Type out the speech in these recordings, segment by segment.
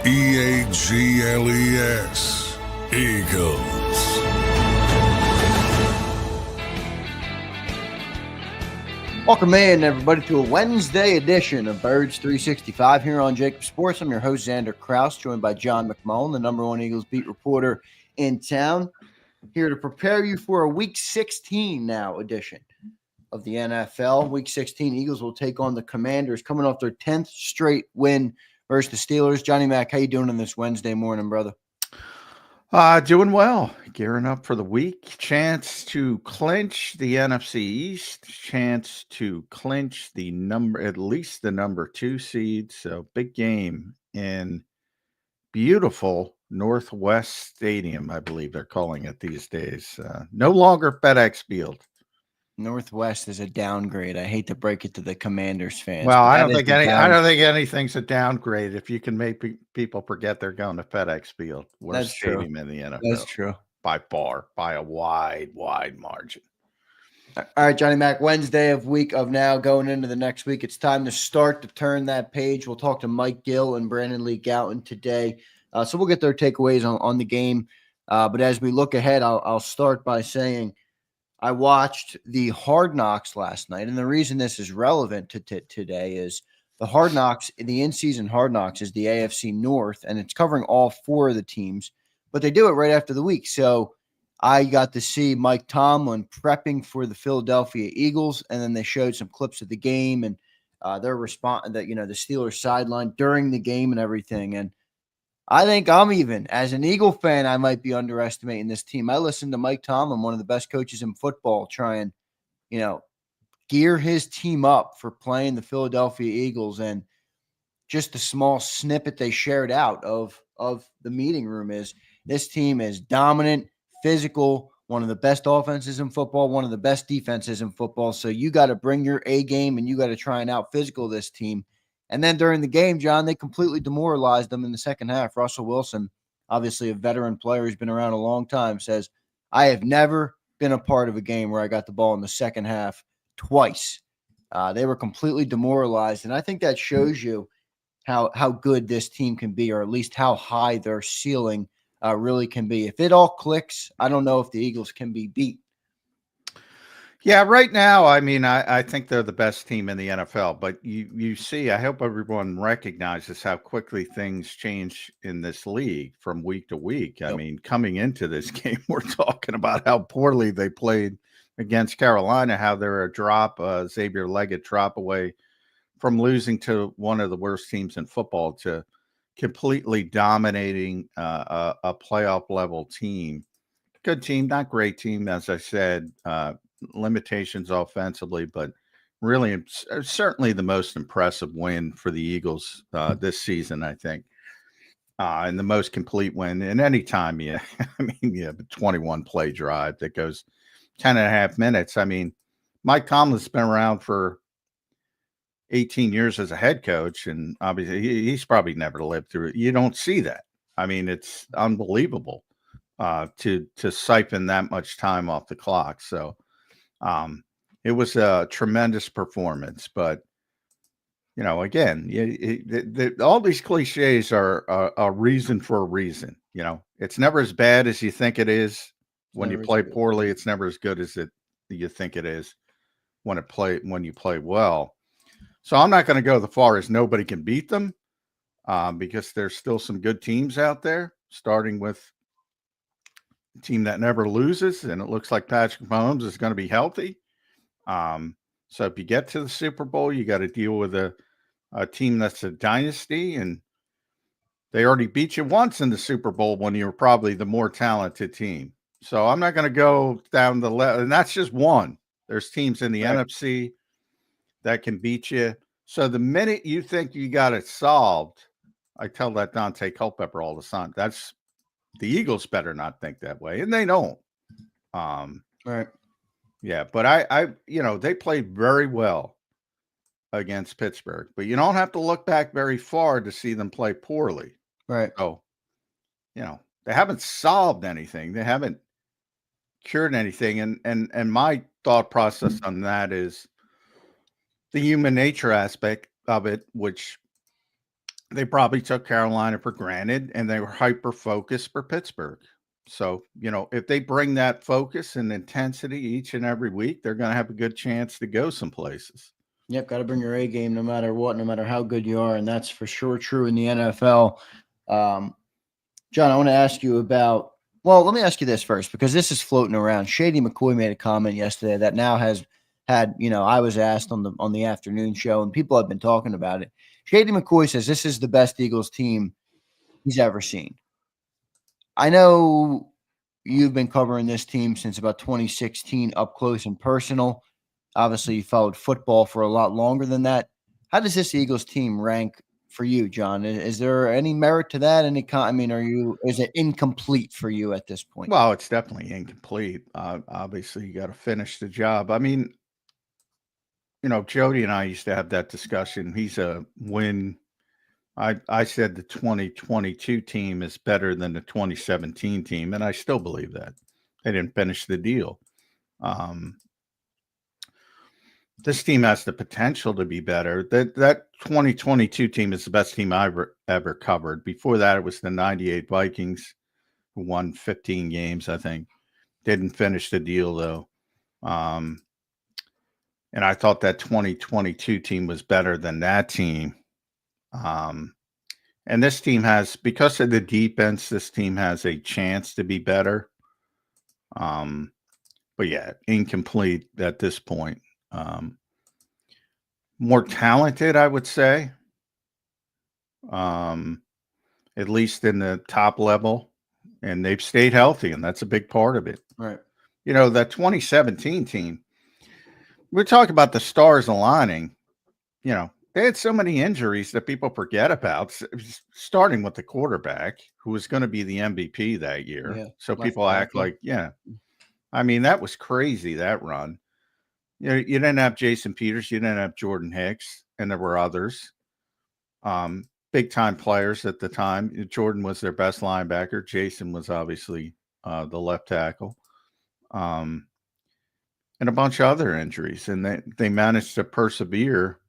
Eagles. Eagles. Welcome in, everybody, to a Wednesday edition of Birds 365 here on JAKIB Sports. I'm your host, Zander Krause, joined by John McMullen, the number one Eagles beat reporter in town, here to prepare you for a Week 16 now edition of the NFL. Week 16, Eagles will take on the Commanders, coming off their 10th straight win versus the Steelers. Johnny Mac, how you doing on this Wednesday morning, brother? Doing well. Gearing up for the week. Chance to clinch the NFC East. Chance to clinch at least the number 2 seed. So big game in beautiful Northwest Stadium, I believe they're calling it these days. No longer FedEx Field. Northwest is a downgrade. I hate to break it to the Commanders fans. Well, I don't think anything's a downgrade if you can make people forget they're going to FedEx Field. Worst stadium in the NFL. That's true. By far, by a wide margin. All right, Johnny Mac, Wednesday of week of now going into the next week. It's time to start to turn that page. We'll talk to Mike Gill and Brandon Lee Gouton today. So we'll get their takeaways on the game. But as we look ahead, I'll start by saying I watched the Hard Knocks last night. And the reason this is relevant to today is the Hard Knocks, the in-season Hard Knocks is the AFC North, and it's covering all 4 of the teams. But they do it right after the week. So I got to see Mike Tomlin prepping for the Philadelphia Eagles, and then they showed some clips of the game and their response, that the Steelers sideline during the game and everything. And I think as an Eagle fan, I might be underestimating this team. I listened to Mike Tomlin, one of the best coaches in football, try and gear his team up for playing the Philadelphia Eagles. And just the small snippet they shared out of the meeting room is this team is dominant, physical, one of the best offenses in football, one of the best defenses in football. So you got to bring your A game and you got to try and out physical this team. And then during the game, John, they completely demoralized them in the second half. Russell Wilson, obviously a veteran player who's been around a long time, says, I have never been a part of a game where I got the ball in the second half twice. They were completely demoralized. And I think that shows you how good this team can be, or at least how high their ceiling really can be. If it all clicks, I don't know if the Eagles can be beat. Yeah, right now, I think they're the best team in the NFL. But you see, I hope everyone recognizes how quickly things change in this league from week to week. Yep. I mean, coming into this game, we're talking about how poorly they played against Carolina, how they're a Xavier Leggett drop away from losing to one of the worst teams in football to completely dominating a playoff level team. Good team, not great team, as I said. Limitations offensively, but really certainly the most impressive win for the Eagles this season, I think, and the most complete win in any time. You have a 21 play drive that goes 10 and a half minutes. I mean, Mike Tomlin's been around for 18 years as a head coach, and obviously he's probably never lived through it. You don't see that. I mean, it's unbelievable to siphon that much time off the clock. So it was a tremendous performance, but again, all these cliches are a reason for a reason. It's never as bad as you think it is when you play poorly. It's never as good as you think it is when you play well. So I'm not going to go the far as nobody can beat them because there's still some good teams out there, starting with team that never loses, and it looks like Patrick Mahomes is going to be healthy. So if you get to the Super Bowl, you got to deal with a team that's a dynasty, and they already beat you once in the Super Bowl when you were probably the more talented team. So I'm not going to go down the left, and that's just one. There's teams in the NFC that can beat you. So the minute you think you got it solved, I tell that Dante Culpepper all the time. That's the Eagles better not think that way, and they don't. Right. Yeah, but they played very well against Pittsburgh, but you don't have to look back very far to see them play poorly. Right. So, they haven't solved anything. They haven't cured anything. And my thought process on that is the human nature aspect of it, which they probably took Carolina for granted, and they were hyper-focused for Pittsburgh. So, if they bring that focus and intensity each and every week, they're going to have a good chance to go some places. Yep, got to bring your A game no matter what, no matter how good you are, and that's for sure true in the NFL. John, I want to ask you about – well, let me ask you this first, because this is floating around. Shady McCoy made a comment yesterday that now has had – I was asked on the afternoon show, and people have been talking about it. Shady McCoy says this is the best Eagles team he's ever seen. I know you've been covering this team since about 2016, up close and personal. Obviously, you followed football for a lot longer than that. How does this Eagles team rank for you, John? Is there any merit to that? Is it incomplete for you at this point? Well, it's definitely incomplete. Obviously, you got to finish the job. I mean, Jody and I used to have that discussion. He's a win. I said the 2022 team is better than the 2017 team, and I still believe that. They didn't finish the deal. This team has the potential to be better. That 2022 team is the best team I've ever covered. Before that, it was the 98 Vikings, who won 15 games, I think. Didn't finish the deal, though. And I thought that 2022 team was better than that team. And this team has, because of the defense, this team has a chance to be better. But yeah, incomplete at this point. More talented, I would say. At least in the top level. And they've stayed healthy, and that's a big part of it. Right. That 2017 team, we're talking about the stars aligning. They had so many injuries that people forget about, starting with the quarterback, who was going to be the MVP that year. Yeah, so people act like, that was crazy, that run. You didn't have Jason Peters, you didn't have Jordan Hicks, and there were others. Big-time players at the time. Jordan was their best linebacker. Jason was obviously the left tackle. And a bunch of other injuries. And they managed to persevere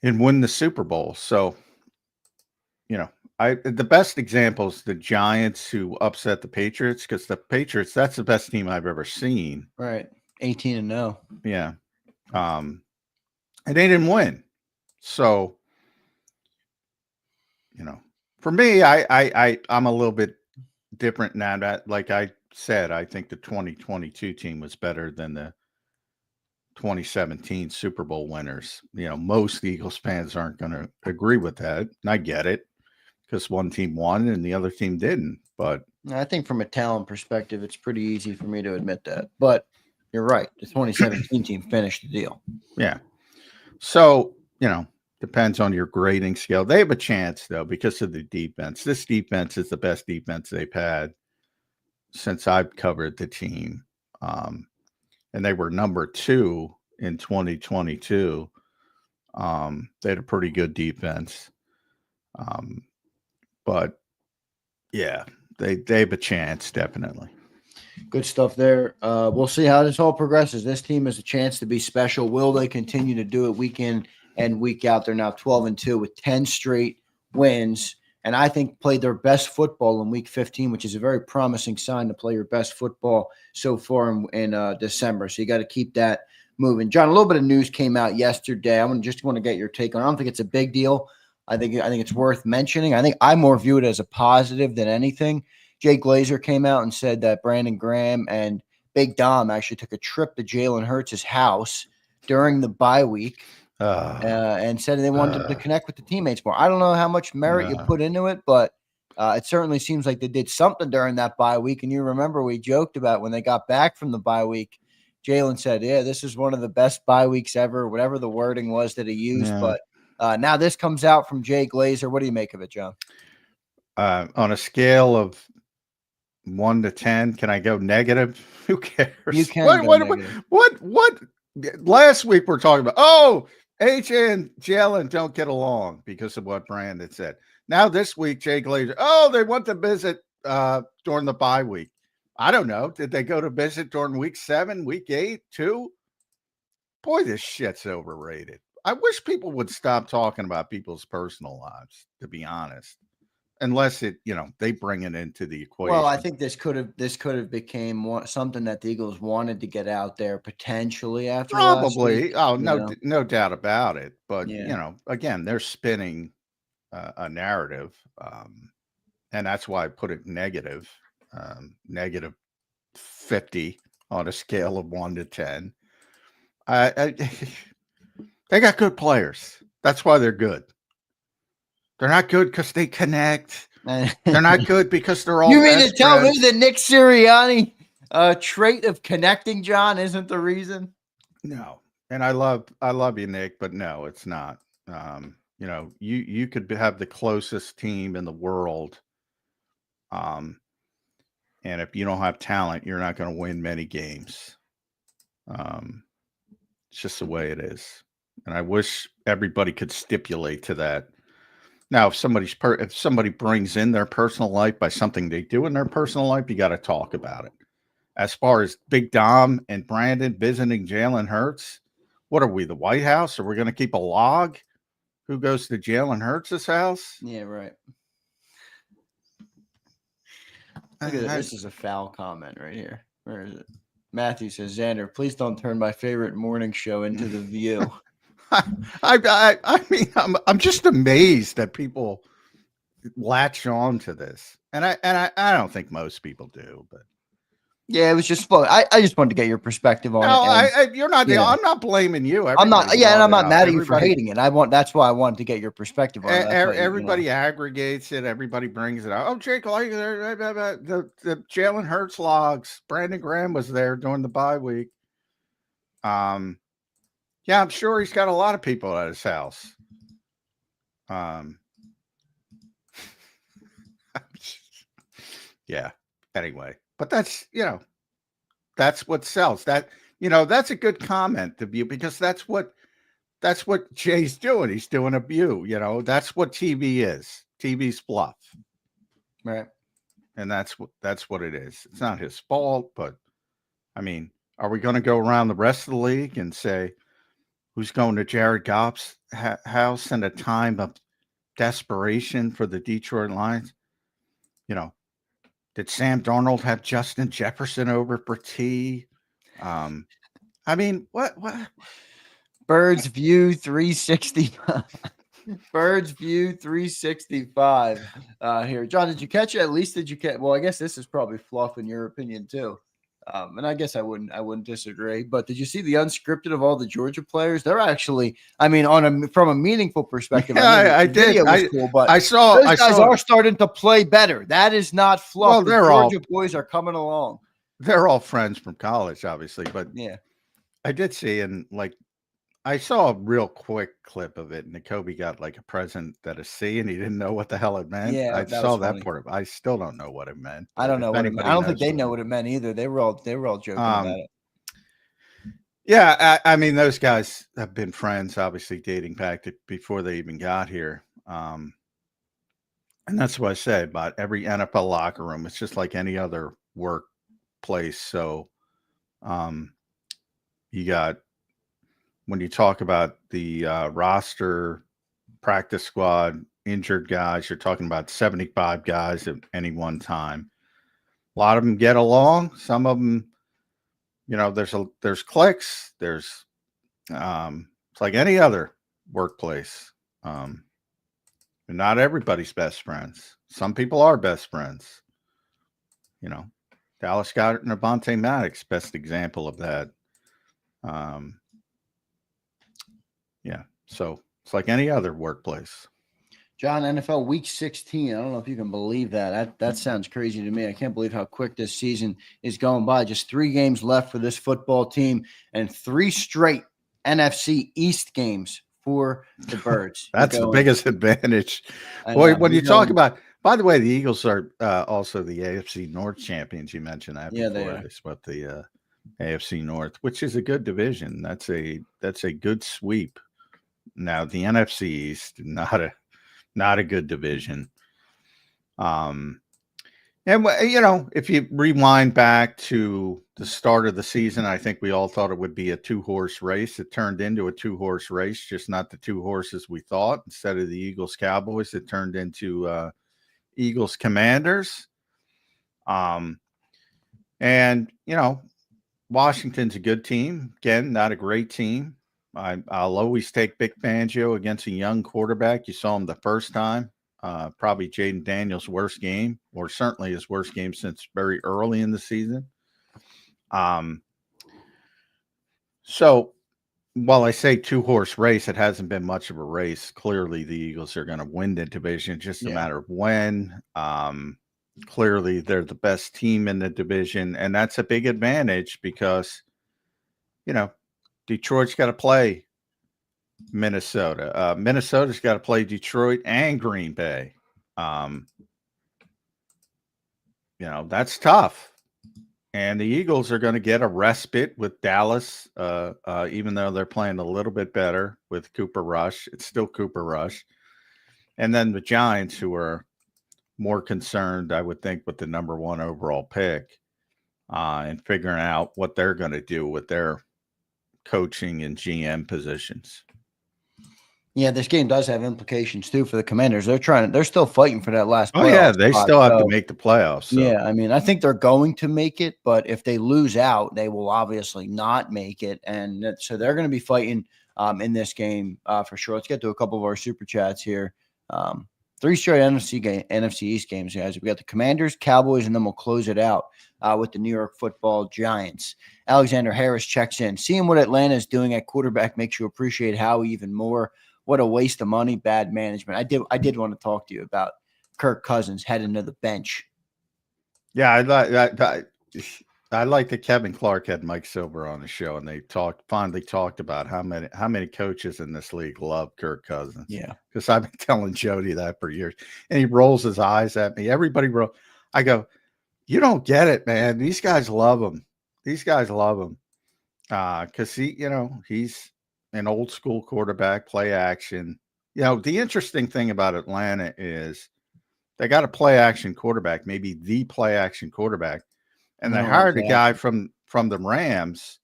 and win the Super Bowl. So, the best example is the Giants, who upset the Patriots, because the Patriots, that's the best team I've ever seen. Right. 18-0. Yeah. And they didn't win. So, for me, I'm a little bit different now. That, like I said, I think the 2022 team was better than the 2017 Super Bowl winners. Most Eagles fans aren't going to agree with that. And I get it, because one team won and the other team didn't. But I think from a talent perspective, it's pretty easy for me to admit that. But you're right. The 2017 team finished the deal. Yeah. So, depends on your grading scale. They have a chance, though, because of the defense. This defense is the best defense they've had since I've covered the team. And they were number 2 in 2022. They had a pretty good defense. But, yeah, they have a chance, definitely. Good stuff there. We'll see how this all progresses. This team has a chance to be special. Will they continue to do it week in and week out? They're now 12-2 with 10 straight wins, and I think played their best football in week 15, which is a very promising sign to play your best football so far in December. So you got to keep that moving. John, a little bit of news came out yesterday. I just want to get your take on it. I don't think it's a big deal. I think it's worth mentioning. I think I more view it as a positive than anything. Jay Glazer came out and said that Brandon Graham and Big Dom actually took a trip to Jalen Hurts' house during the bye week and said they wanted to connect with the teammates more. I don't know how much merit you put into it, but it certainly seems like they did something during that bye week. And you remember we joked about when they got back from the bye week, Jalen said, yeah, this is one of the best bye weeks ever, whatever the wording was that he used. Yeah. But now this comes out from Jay Glazer. What do you make of it, John? On a scale of 1 to 10, can I go negative? Who cares? You can go negative. What? Last week we're talking about, AJ and Jalen don't get along because of what Brandon said. Now this week, Jay Glazer, they went to visit during the bye week. I don't know. Did they go to visit during week 7, week 8, 2? Boy, this shit's overrated. I wish people would stop talking about people's personal lives, to be honest, unless they bring it into the equation. Well, I think this could have became something that the Eagles wanted to get out there potentially after last week. Probably. Oh, no doubt about it. But Yeah. again, they're spinning a narrative, and that's why I put it negative, negative 50 on a scale of 1 to 10. They got good players. That's why they're good. They're not good because they connect. They're not good because they're all. You mean to tell me that Nick Sirianni trait of connecting, John, isn't the reason? No, and I love you, Nick, but no, it's not. You could have the closest team in the world, and if you don't have talent, you're not going to win many games. It's just the way it is, and I wish everybody could stipulate to that. Now, if somebody brings in their personal life by something they do in their personal life, you got to talk about it. As far as Big Dom and Brandon visiting Jalen Hurts, what are we, the White House? Are we going to keep a log? Who goes to Jalen Hurts' house? Yeah, right. Look at this. This is a foul comment right here. Where is it? Matthew says, Zander, please don't turn my favorite morning show into The View. I mean, I'm just amazed that people latch on to this, and I don't think most people do, but yeah, it was just fun. I just wanted to get your perspective on it. You're not. I'm not blaming you. I'm not. Yeah, and I'm not mad at you for hating it. That's why I wanted to get your perspective on it. Everybody aggregates it. Everybody brings it out. Oh, Jake, like the Jalen Hurts logs. Brandon Graham was there during the bye week. Yeah, I'm sure he's got a lot of people at his house. Yeah. Anyway, but that's what sells. That's a good comment to view because that's what Jay's doing. He's doing a view. That's what TV is. TV's fluff, right? And that's what it is. It's not his fault, but I mean, are we going to go around the rest of the league and say who's going to Jared Goff's house in a time of desperation for the Detroit Lions? Did Sam Darnold have Justin Jefferson over for tea? I mean, what? Birds View 365. Birds View 365 here. John, did you catch it? At least did you catch? Well, I guess this is probably fluff in your opinion too. And I guess I wouldn't disagree. But did you see the unscripted of all the Georgia players? They're actually, I mean, from a meaningful perspective. Yeah, I did. Was cool, but those guys are starting to play better. That is not fluff. Well, the Georgia boys are coming along. They're all friends from college, obviously. But yeah, I did see, and I saw a real quick clip of it, and Nakobe got like a present that a C, and he didn't know what the hell it meant. Yeah, I saw that part of it. I still don't know what it meant. I don't know what it meant. I don't think they know what it meant either. They were all joking about it. Yeah, I mean, those guys have been friends, obviously dating back to before they even got here. And that's what I say about every NFL locker room. It's just like any other workplace. So you got, when you talk about the roster, practice squad, injured guys, you're talking about 75 guys at any one time. A lot of them get along. Some of them, there's cliques. There's it's like any other workplace. Not everybody's best friends. Some people are best friends. Dallas Goedert and Avonte Maddox, best example of that. Yeah, so it's like any other workplace. John, NFL Week 16. I don't know if you can believe that. That sounds crazy to me. I can't believe how quick this season is going by. Just 3 games left for this football team and 3 straight NFC East games for the Birds. That's the biggest advantage. Boy, when you talk about, by the way, the Eagles are also the AFC North champions. You mentioned that before. They are. They swept the AFC North, which is a good division. That's a good sweep. Now the NFC East, not a good division. And, if you rewind back to the start of the season, I think we all thought it would be a 2-horse race. It turned into a 2-horse race, just not the 2 horses we thought. Instead of the Eagles-Cowboys, it turned into Eagles-Commanders. And, Washington's a good team. Again, not a great team. I'll always take Vic Fangio against a young quarterback. You saw him the first time. Probably Jaden Daniels' worst game, or certainly his worst game since very early in the season. So while I say 2-horse race, it hasn't been much of a race. Clearly, the Eagles are going to win the division, just a matter of when. Clearly, they're the best team in the division, and that's a big advantage because, Detroit's got to play Minnesota. Minnesota's got to play Detroit and Green Bay. That's tough. And the Eagles are going to get a respite with Dallas, even though they're playing a little bit better with Cooper Rush. It's still Cooper Rush. And then the Giants, who are more concerned, I would think, with the number 1 overall pick and figuring out what they're going to do with their coaching and GM positions. Yeah, this game does have implications too for the Commanders. They're still fighting for that last. Oh yeah, they still have to make the playoffs. So. Yeah, I mean, I think they're going to make it, but if they lose out, they will obviously not make it, and so they're going to be fighting in this game for sure. Let's get to a couple of our super chats here. 3 straight NFC East games, guys. We got the Commanders, Cowboys, and then we'll close it out with the New York Football Giants. Alexander Harris checks in. Seeing what Atlanta is doing at quarterback makes you appreciate Howie even more. What a waste of money, bad management. I did want to talk to you about Kirk Cousins heading to the bench. Yeah, I like that Kevin Clark had Mike Silver on the show, and they finally talked about how many coaches in this league love Kirk Cousins. Yeah, because I've been telling Jody that for years, and he rolls his eyes at me. Everybody I go, you don't get it, man. These guys love him. These guys love him because he's an old school quarterback, play action. The interesting thing about Atlanta is they got a play action quarterback, maybe the play action quarterback. And they hired a guy from the Rams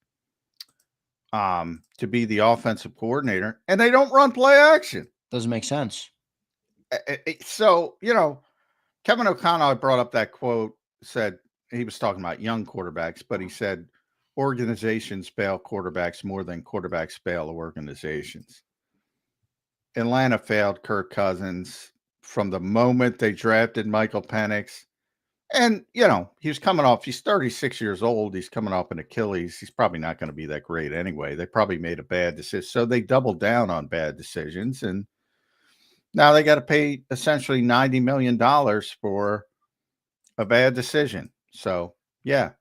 to be the offensive coordinator, and they don't run play action. Doesn't make sense. So, Kevin O'Connell brought up that quote, said he was talking about young quarterbacks, but he said organizations fail quarterbacks more than quarterbacks fail organizations. Atlanta failed Kirk Cousins from the moment they drafted Michael Penix. And, he's 36 years old. He's coming off an Achilles. He's probably not going to be that great anyway. They probably made a bad decision. So they doubled down on bad decisions. And now they got to pay essentially $90 million for a bad decision. So, yeah,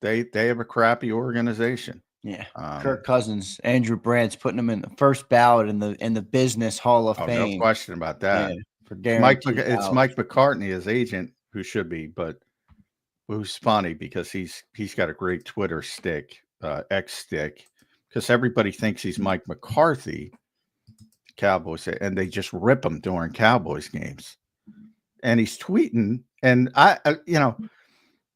they have a crappy organization. Yeah. Kirk Cousins, Andrew Brandt's putting him in the first ballot in the Business Hall of Fame. No question about that. Yeah, it's Mike McCartney, his agent, who should be, but who's funny because he's got a great Twitter stick, X stick, because everybody thinks he's Mike McCarthy, Cowboys, and they just rip him during Cowboys games. And he's tweeting, and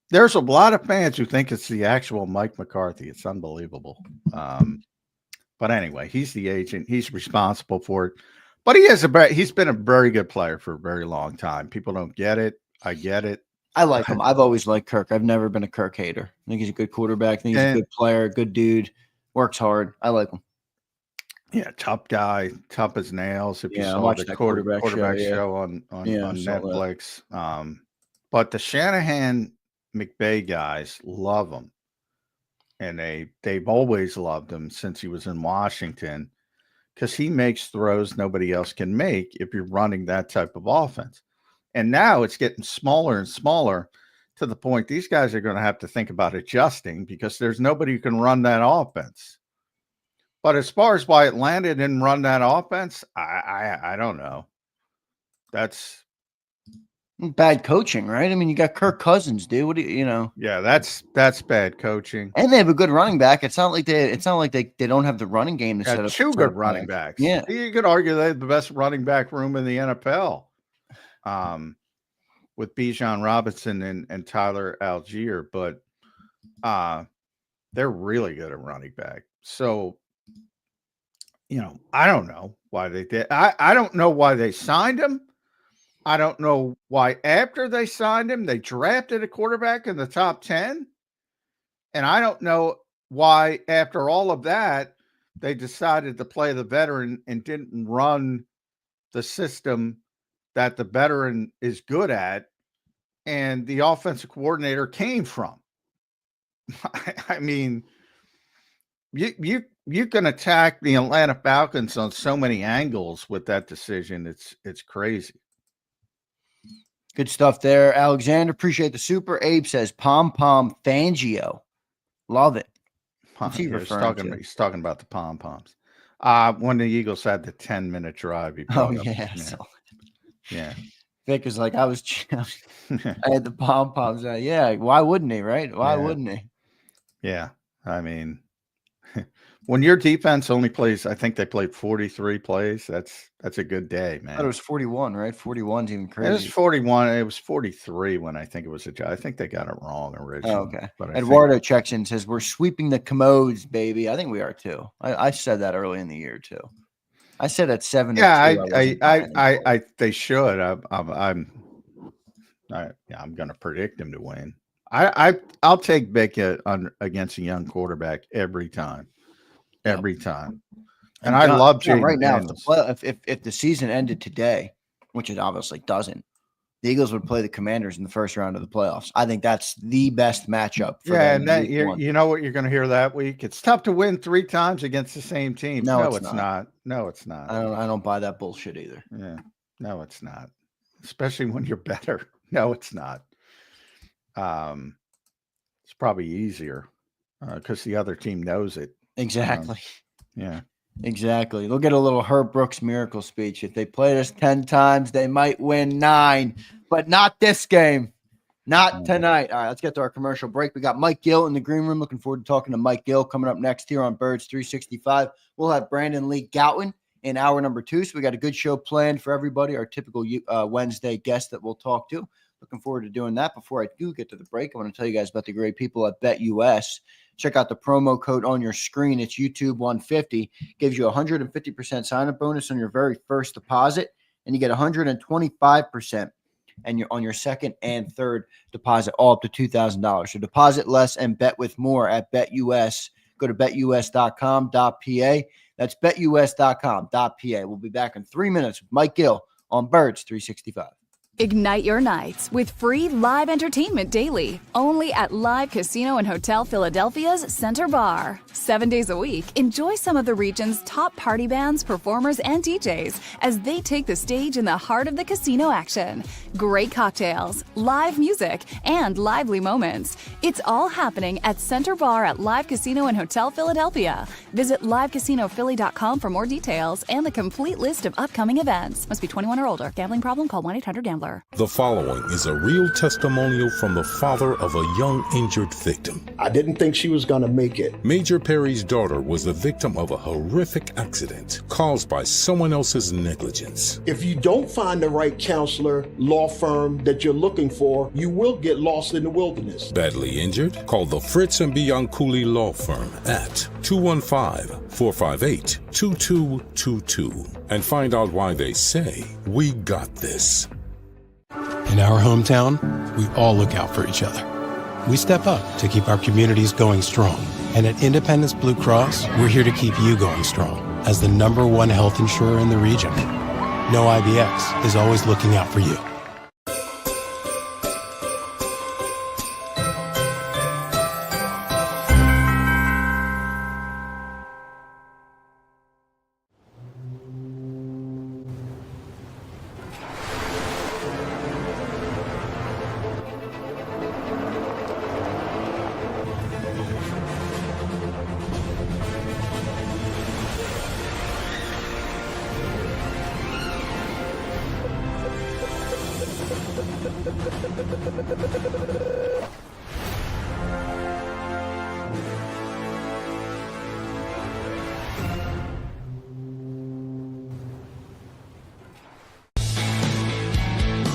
there's a lot of fans who think it's the actual Mike McCarthy. It's unbelievable. But anyway, he's the agent. He's responsible for it. But he's been a very good player for a very long time. People don't get it. I get it. I like him. I've always liked Kirk. I've never been a Kirk hater. I think he's a good quarterback. I think he's a good player, good dude, works hard. I like him. Yeah, tough guy, tough as nails. If you Yeah, I saw watched the that quarterback quarterback show on I saw Netflix. But the Shanahan McVay guys love him. And they've always loved him since he was in Washington because he makes throws nobody else can make if you're running that type of offense. And now it's getting smaller and smaller to the point these guys are going to have to think about adjusting because there's nobody who can run that offense. But as far as why Atlanta didn't run that offense, I don't know. That's bad coaching, right? I mean, you got Kirk Cousins, dude. What do you? Yeah, that's bad coaching. And they have a good running back. It's not like they don't have the running game to set up. Two good running backs. Yeah, you could argue they have the best running back room in the NFL. with Bijan Robinson and Tyler Algier, but they're really good at running back. So, I don't know why they did. I don't know why they signed him. I don't know why after they signed him, they drafted a quarterback in the top 10. And I don't know why after all of that, they decided to play the veteran and didn't run the system that the veteran is good at and the offensive coordinator came from. I mean, you can attack the Atlanta Falcons on so many angles with that decision. It's crazy. Good stuff there. Alexander, appreciate the super. Abe says Pom Pom Fangio. Love it. What's he referring to? He's talking about the pom-poms. When the Eagles had the 10-minute drive. Yeah. Vic is like, I had the pom-poms. Yeah, why wouldn't he, right? Why wouldn't he? Yeah. I mean, when your defense only plays, I think they played 43 plays. That's a good day, man. I thought it was 41, right? 41's even crazy. It was 41. It was 43 when I think it was I think they got it wrong originally. Oh, okay. But Eduardo checks in and says, we're sweeping the commodes, baby. I think we are too. I said that early in the year too. I said at 7. Yeah, they should. I'm going to predict them to win. I'll take Vic against a young quarterback every time. Every time. And I love Jaden right now. If the season ended today, which it obviously doesn't, the Eagles would play the Commanders in the first round of the playoffs. I think that's the best matchup. And then you know what you're going to hear that week? It's tough to win 3 times against the same team. No, it's not. No, it's not. I don't buy that bullshit either. Yeah. No, it's not. Especially when you're better. No, it's not. It's probably easier because the other team knows it. Exactly. Yeah. Exactly. They'll get a little Herb Brooks miracle speech. If they played us 10 times, they might win 9, but not this game. Not tonight. All right, let's get to our commercial break. We got Mike Gill in the green room. Looking forward to talking to Mike Gill coming up next here on Birds 365. We'll have Brandon Lee Goutwin in hour number 2. So we got a good show planned for everybody. Our typical Wednesday guest that we'll talk to. Looking forward to doing that. Before I do get to the break, I want to tell you guys about the great people at BetUS. Check out the promo code on your screen. It's YouTube 150. Gives you 150% sign-up bonus on your very first deposit, and you get 125% on your second and third deposit, all up to $2,000. So deposit less and bet with more at BetUS. Go to betus.com.pa. That's betus.com.pa. We'll be back in 3 minutes with Mike Gill on Birds 365. Ignite your nights with free live entertainment daily, only at Live Casino and Hotel Philadelphia's Center Bar. 7 days a week, enjoy some of the region's top party bands, performers, and DJs as they take the stage in the heart of the casino action. Great cocktails, live music, and lively moments. It's all happening at Center Bar at Live Casino and Hotel Philadelphia. Visit livecasinophilly.com for more details and the complete list of upcoming events. Must be 21 or older. Gambling problem? Call 1-800-GAMBLER. The following is a real testimonial from the father of a young injured victim. I didn't think she was going to make it. Major Perry's daughter was the victim of a horrific accident caused by someone else's negligence. If you don't find the right counselor, law firm that you're looking for, you will get lost in the wilderness. Badly injured? Call the Fritz and Bianculli Law Firm at 215-458-2222 and find out why they say, "We got this." In our hometown, we all look out for each other. We step up to keep our communities going strong. And at Independence Blue Cross, we're here to keep you going strong as the #1 health insurer in the region. No IBX is always looking out for you.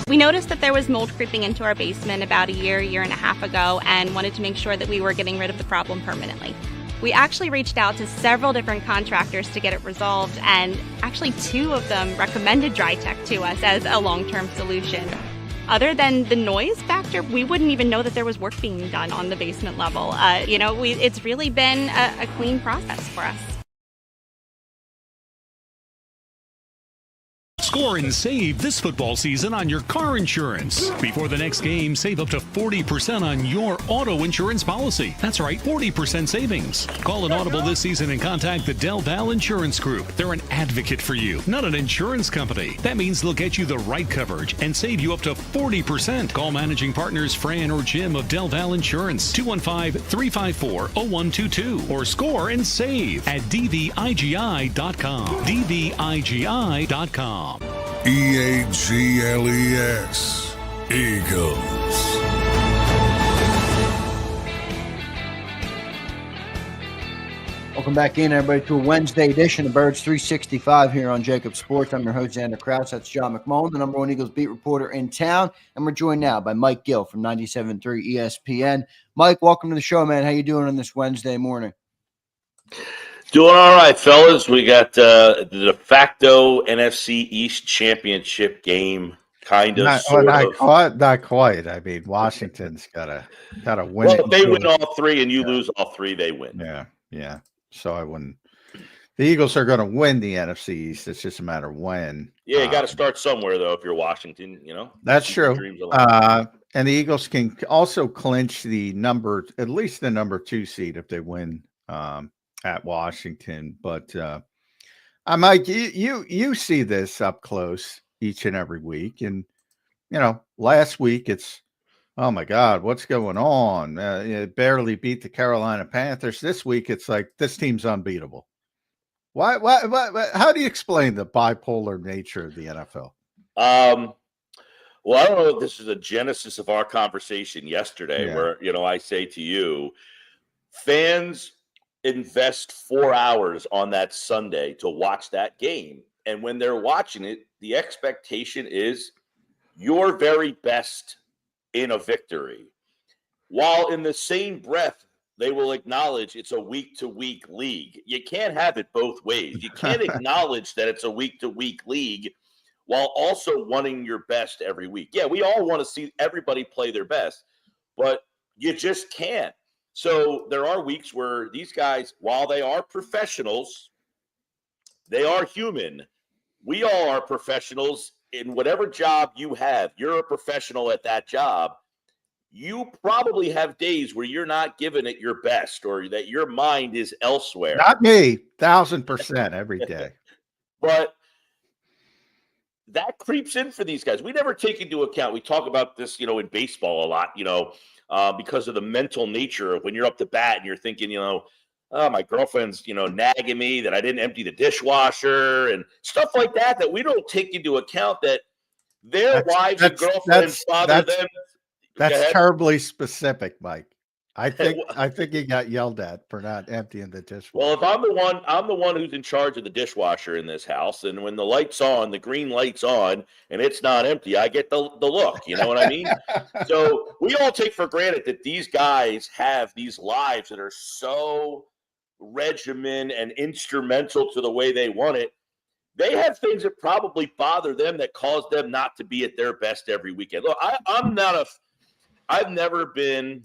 We noticed that there was mold creeping into our basement about a year and a half ago, and wanted to make sure that we were getting rid of the problem permanently. We actually reached out to several different contractors to get it resolved, and actually 2 of them recommended DryTech to us as a long-term solution. Other than the noise factor, we wouldn't even know that there was work being done on the basement level. It's really been a clean process for us. Score and save this football season on your car insurance. Before the next game, save up to 40% on your auto insurance policy. That's right, 40% savings. Call an Audible this season and contact the Del Val Insurance Group. They're an advocate for you, not an insurance company. That means they'll get you the right coverage and save you up to 40%. Call managing partners Fran or Jim of Del Val Insurance, 215-354-0122, or score and save at dvigi.com. dvigi.com. EAGLES, Eagles. Welcome back in, everybody, to a Wednesday edition of Birds 365 here on JAKIB Sports. I'm your host, Zander Krause. That's John McMullen, the number 1 Eagles beat reporter in town. And we're joined now by Mike Gill from 97.3 ESPN. Mike, welcome to the show, man. How you doing on this Wednesday morning? Doing all right, fellas. We got the de facto NFC East championship game, kind of, not quite. I mean, Washington's gotta win. Well, if they win all 3 and you lose all 3, they win. Yeah. So I wouldn't. The Eagles are going to win the NFC East. It's just a matter of when. Yeah, you got to start somewhere, though. If you're Washington, That's true. And the Eagles can also clinch at least the number 2 seed if they win at Washington. But Mike, you see this up close each and every week, and last week it's, oh my God, what's going on? It barely beat the Carolina Panthers. This week it's like this team's unbeatable. Why? How do you explain the bipolar nature of the NFL? Well, I don't know if this is a genesis of our conversation yesterday, where I say to you, fans invest 4 hours on that Sunday to watch that game. And when they're watching it, the expectation is your very best in a victory. While in the same breath, they will acknowledge it's a week-to-week league. You can't have it both ways. You can't acknowledge that it's a week-to-week league while also wanting your best every week. Yeah, we all want to see everybody play their best, but you just can't. So there are weeks where these guys, while they are professionals, they are human. We all are professionals in whatever job you have. You're a professional at that job. You probably have days where you're not giving it your best, or that your mind is elsewhere. Not me, 1,000% every day. But that creeps in for these guys. We never take into account. We talk about this, in baseball a lot, because of the mental nature of when you're up to bat and you're thinking, oh, my girlfriend's, nagging me that I didn't empty the dishwasher and stuff like that we don't take into account, that their wives and girlfriends bother them. That's terribly specific, Mike. I think he got yelled at for not emptying the dishwasher. Well, if I'm the one who's in charge of the dishwasher in this house, and when the light's on, the green light's on, and it's not empty, I get the look. You know what I mean? So we all take for granted that these guys have these lives that are so regimen and instrumental to the way they want it. They have things that probably bother them that cause them not to be at their best every weekend. Look, I've never been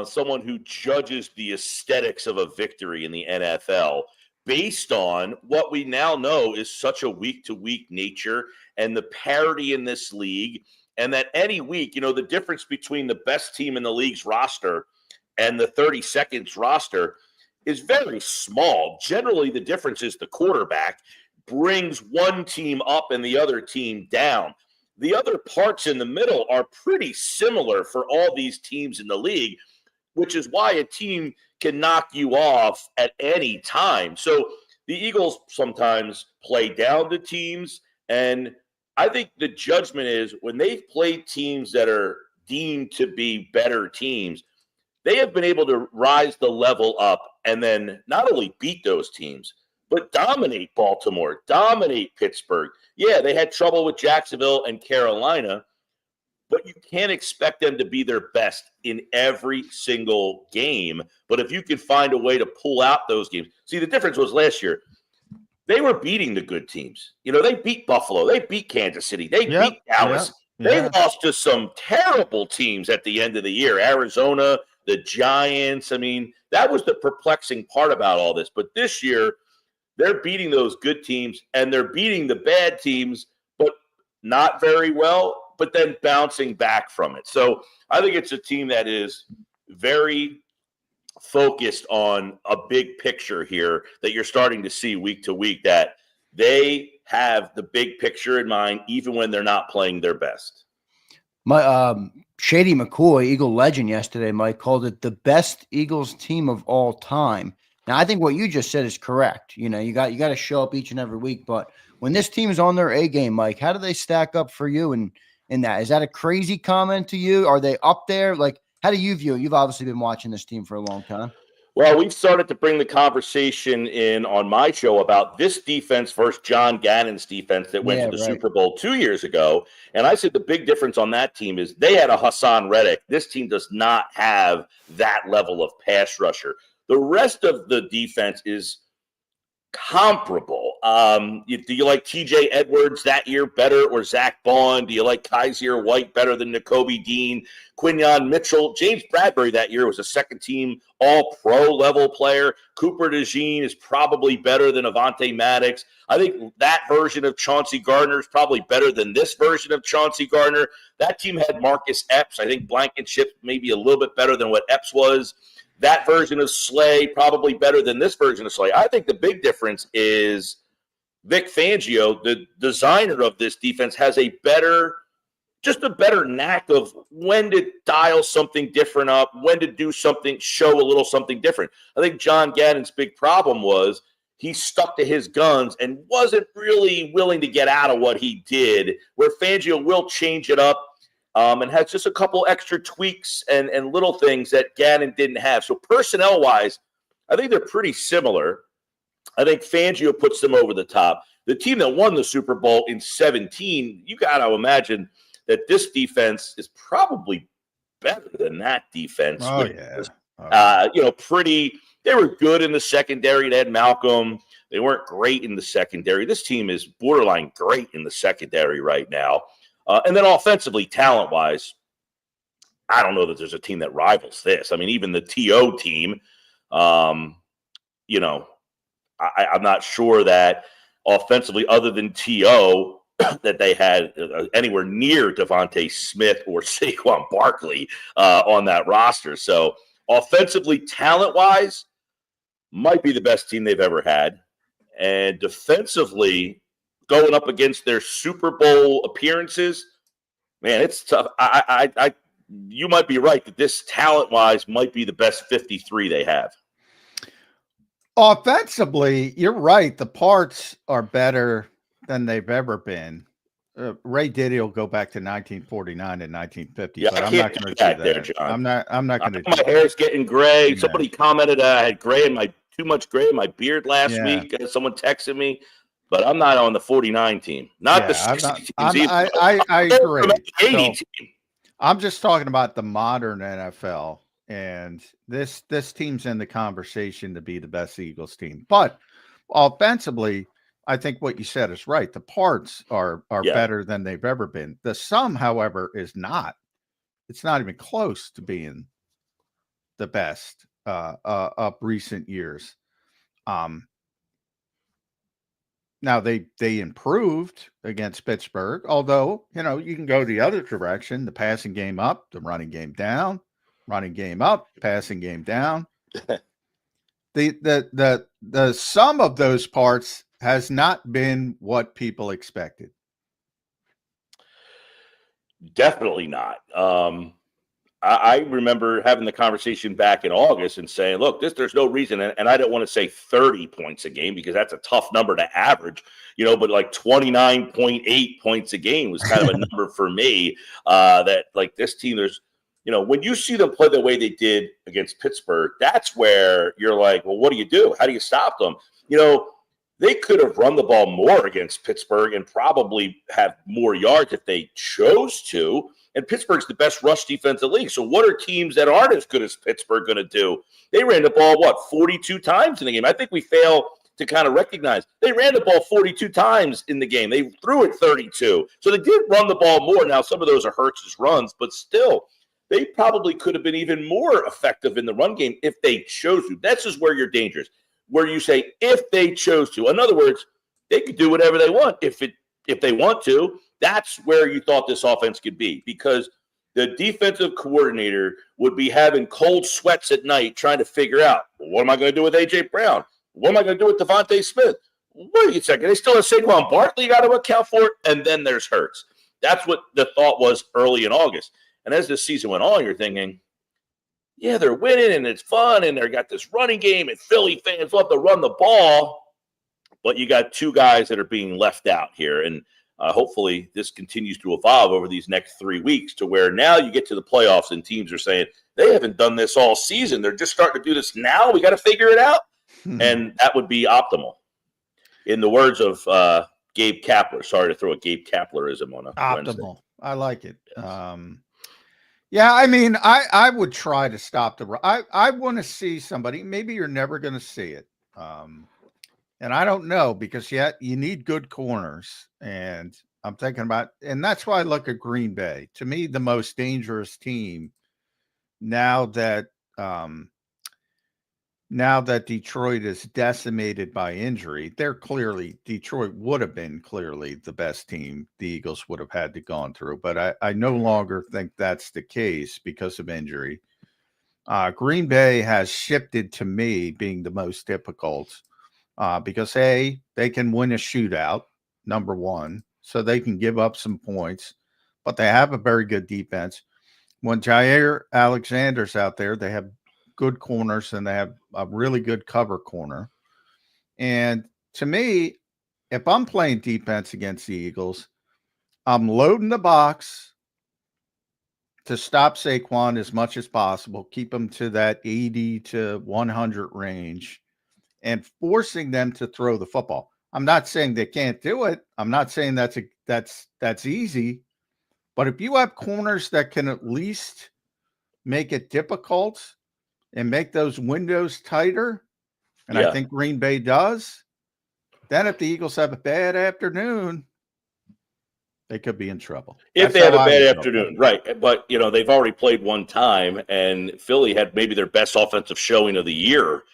someone who judges the aesthetics of a victory in the NFL based on what we now know is such a week-to-week nature and the parity in this league, and that any week, the difference between the best team in the league's roster and the 32nd's roster is very small. Generally, the difference is the quarterback brings one team up and the other team down. The other parts in the middle are pretty similar for all these teams in the league, which is why a team can knock you off at any time. So the Eagles sometimes play down to teams, and I think the judgment is when they've played teams that are deemed to be better teams, they have been able to rise the level up and then not only beat those teams, but dominate Baltimore, dominate Pittsburgh. Yeah, they had trouble with Jacksonville and Carolina, but you can't expect them to be their best in every single game. But if you can find a way to pull out those games. See, the difference was last year, they were beating the good teams. They beat Buffalo. They beat Kansas City. They beat Dallas. They lost to some terrible teams at the end of the year. Arizona, the Giants. I mean, that was the perplexing part about all this. But this year, they're beating those good teams, and they're beating the bad teams, but not very well, but then bouncing back from it. So I think it's a team that is very focused on a big picture here that you're starting to see week to week, that they have the big picture in mind, even when they're not playing their best. My Shady McCoy, Eagle legend, yesterday, Mike, called it the best Eagles team of all time. Now, I think what you just said is correct. You got to show up each and every week. But when this team is on their A game, Mike, how do they stack up for you in that? Is that a crazy comment to you? Are they up there? Like, how do you view it? You've obviously been watching this team for a long time. Well, we've started to bring the conversation in on my show about this defense versus John Gannon's defense that went to the Super Bowl 2 years ago. And I said the big difference on that team is they had a Hassan Reddick. This team does not have that level of pass rusher. The rest of the defense is comparable. Do you like TJ Edwards that year better, or Zach Bond? Do you like Kaiser White better than Nakobe Dean? Quinyon Mitchell? James Bradbury that year was a second-team all-pro level player. Cooper DeJean is probably better than Avonte Maddox. I think that version of Chauncey Gardner is probably better than this version of Chauncey Gardner. That team had Marcus Epps. I think Blankenship maybe a little bit better than what Epps was. That version of Slay probably better than this version of Slay. I think the big difference is Vic Fangio, the designer of this defense, has a better knack of when to dial something different up, when to do something, show a little something different. I think John Gannon's big problem was he stuck to his guns and wasn't really willing to get out of what he did, where Fangio will change it up. And has just a couple extra tweaks and little things that Gannon didn't have. So personnel-wise, I think they're pretty similar. I think Fangio puts them over the top. The team that won the Super Bowl in 2017, you got to imagine that this defense is probably better than that defense. Oh, yeah. They were good in the secondary. They had Malcolm. They weren't great in the secondary. This team is borderline great in the secondary right now. And then offensively, talent-wise, I don't know that there's a team that rivals this. I mean, even the TO team, I'm not sure that offensively, other than TO, that they had anywhere near Devontae Smith or Saquon Barkley on that roster. So offensively, talent-wise, might be the best team they've ever had. And defensively, going up against their Super Bowl appearances, man, it's tough. You might be right that this talent-wise might be the best 53 they have. Offensively, you're right. The parts are better than they've ever been. Ray Diddy will go back to 1949 and 1950, yeah, but I'm not going to do that. There, John. I'm not going to. My hair's getting gray. Yeah. Somebody commented I had too much gray in my beard last week. Someone texted me. But I'm not on the 49 team. Not the 60 teams. I agree. The 80 team. I'm just talking about the modern NFL, and this team's in the conversation to be the best Eagles team. But offensively, I think what you said is right. The parts are better than they've ever been. The sum, however, is not. It's not even close to being the best of recent years. Now, they improved against Pittsburgh, although, you can go the other direction, the passing game up, the running game down, running game up, passing game down. The sum of those parts has not been what people expected. Definitely not. I remember having the conversation back in August and saying, look, there's no reason. And I don't want to say 30 points a game because that's a tough number to average, but like 29.8 points a game was kind of a number for me that like this team, there's, when you see them play the way they did against Pittsburgh, that's where you're like, well, what do you do? How do you stop them? they could have run the ball more against Pittsburgh and probably have more yards if they chose to. And Pittsburgh's the best rush defense in the league. So what are teams that aren't as good as Pittsburgh going to do? They ran the ball, 42 times in the game? I think we fail to kind of recognize they ran the ball 42 times in the game. They threw it 32. So they did run the ball more. Now, some of those are Hurts's runs, but still, they probably could have been even more effective in the run game if they chose to. That's just where you're dangerous, where you say if they chose to. In other words, they could do whatever they want if they want to. That's where you thought this offense could be, because the defensive coordinator would be having cold sweats at night trying to figure out, well, what am I going to do with A.J. Brown? What am I going to do with Devontae Smith? Wait a second. They still have Saquon Barkley you got to account for, and then there's Hurts. That's what the thought was early in August. And as the season went on, you're thinking, yeah, they're winning, and it's fun, and they got this running game, and Philly fans love to run the ball. But you got two guys that are being left out here, and hopefully this continues to evolve over these next 3 weeks to where now you get to the playoffs and teams are saying, they haven't done this all season. They're just starting to do this now. We got to figure it out. And that would be optimal. In the words of Gabe Kapler, sorry to throw a Gabe Kaplerism on a optimal. Wednesday. I like it. Yes. Yeah, I mean, I would try to stop the run. I want to see somebody. Maybe you're never going to see it. And I don't know, because yet you need good corners. And I'm thinking about, and that's why I look at Green Bay. To me, the most dangerous team now that Detroit is decimated by injury. Detroit would have been clearly the best team the Eagles would have had to gone through. But I no longer think that's the case because of injury. Green Bay has shifted to me being the most difficult. Because they can win a shootout, number one, so they can give up some points, but they have a very good defense. When Jair Alexander's out there, they have good corners and they have a really good cover corner. And to me, if I'm playing defense against the Eagles, I'm loading the box to stop Saquon as much as possible, keep him to that 80 to 100 range, and forcing them to throw the football. I'm not saying they can't do it. I'm not saying that's easy. But if you have corners that can at least make it difficult and make those windows tighter, and I think Green Bay does, then if the Eagles have a bad afternoon, they could be in trouble. If they have a bad afternoon, right. But, they've already played one time, and Philly had maybe their best offensive showing of the year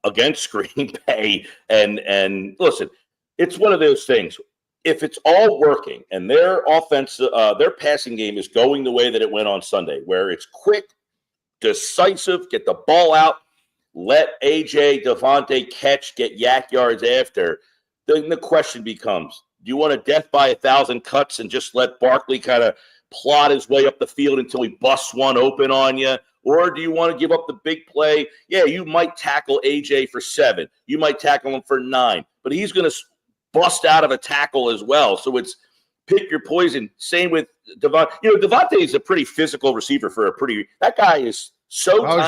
against Green Bay. And listen, it's one of those things. If it's all working and their offense, their passing game is going the way that it went on Sunday, where it's quick, decisive, get the ball out, let AJ, Devontae catch, get yak yards after, then the question becomes, do you want a death by 1,000 cuts and just let Barkley kind of plod his way up the field until he busts one open on you? Or do you want to give up the big play? Yeah, you might tackle AJ for 7. You might tackle him for 9. But he's going to bust out of a tackle as well. So it's pick your poison. Same with Devontae. Devontae is a pretty physical receiver that guy is so tiny.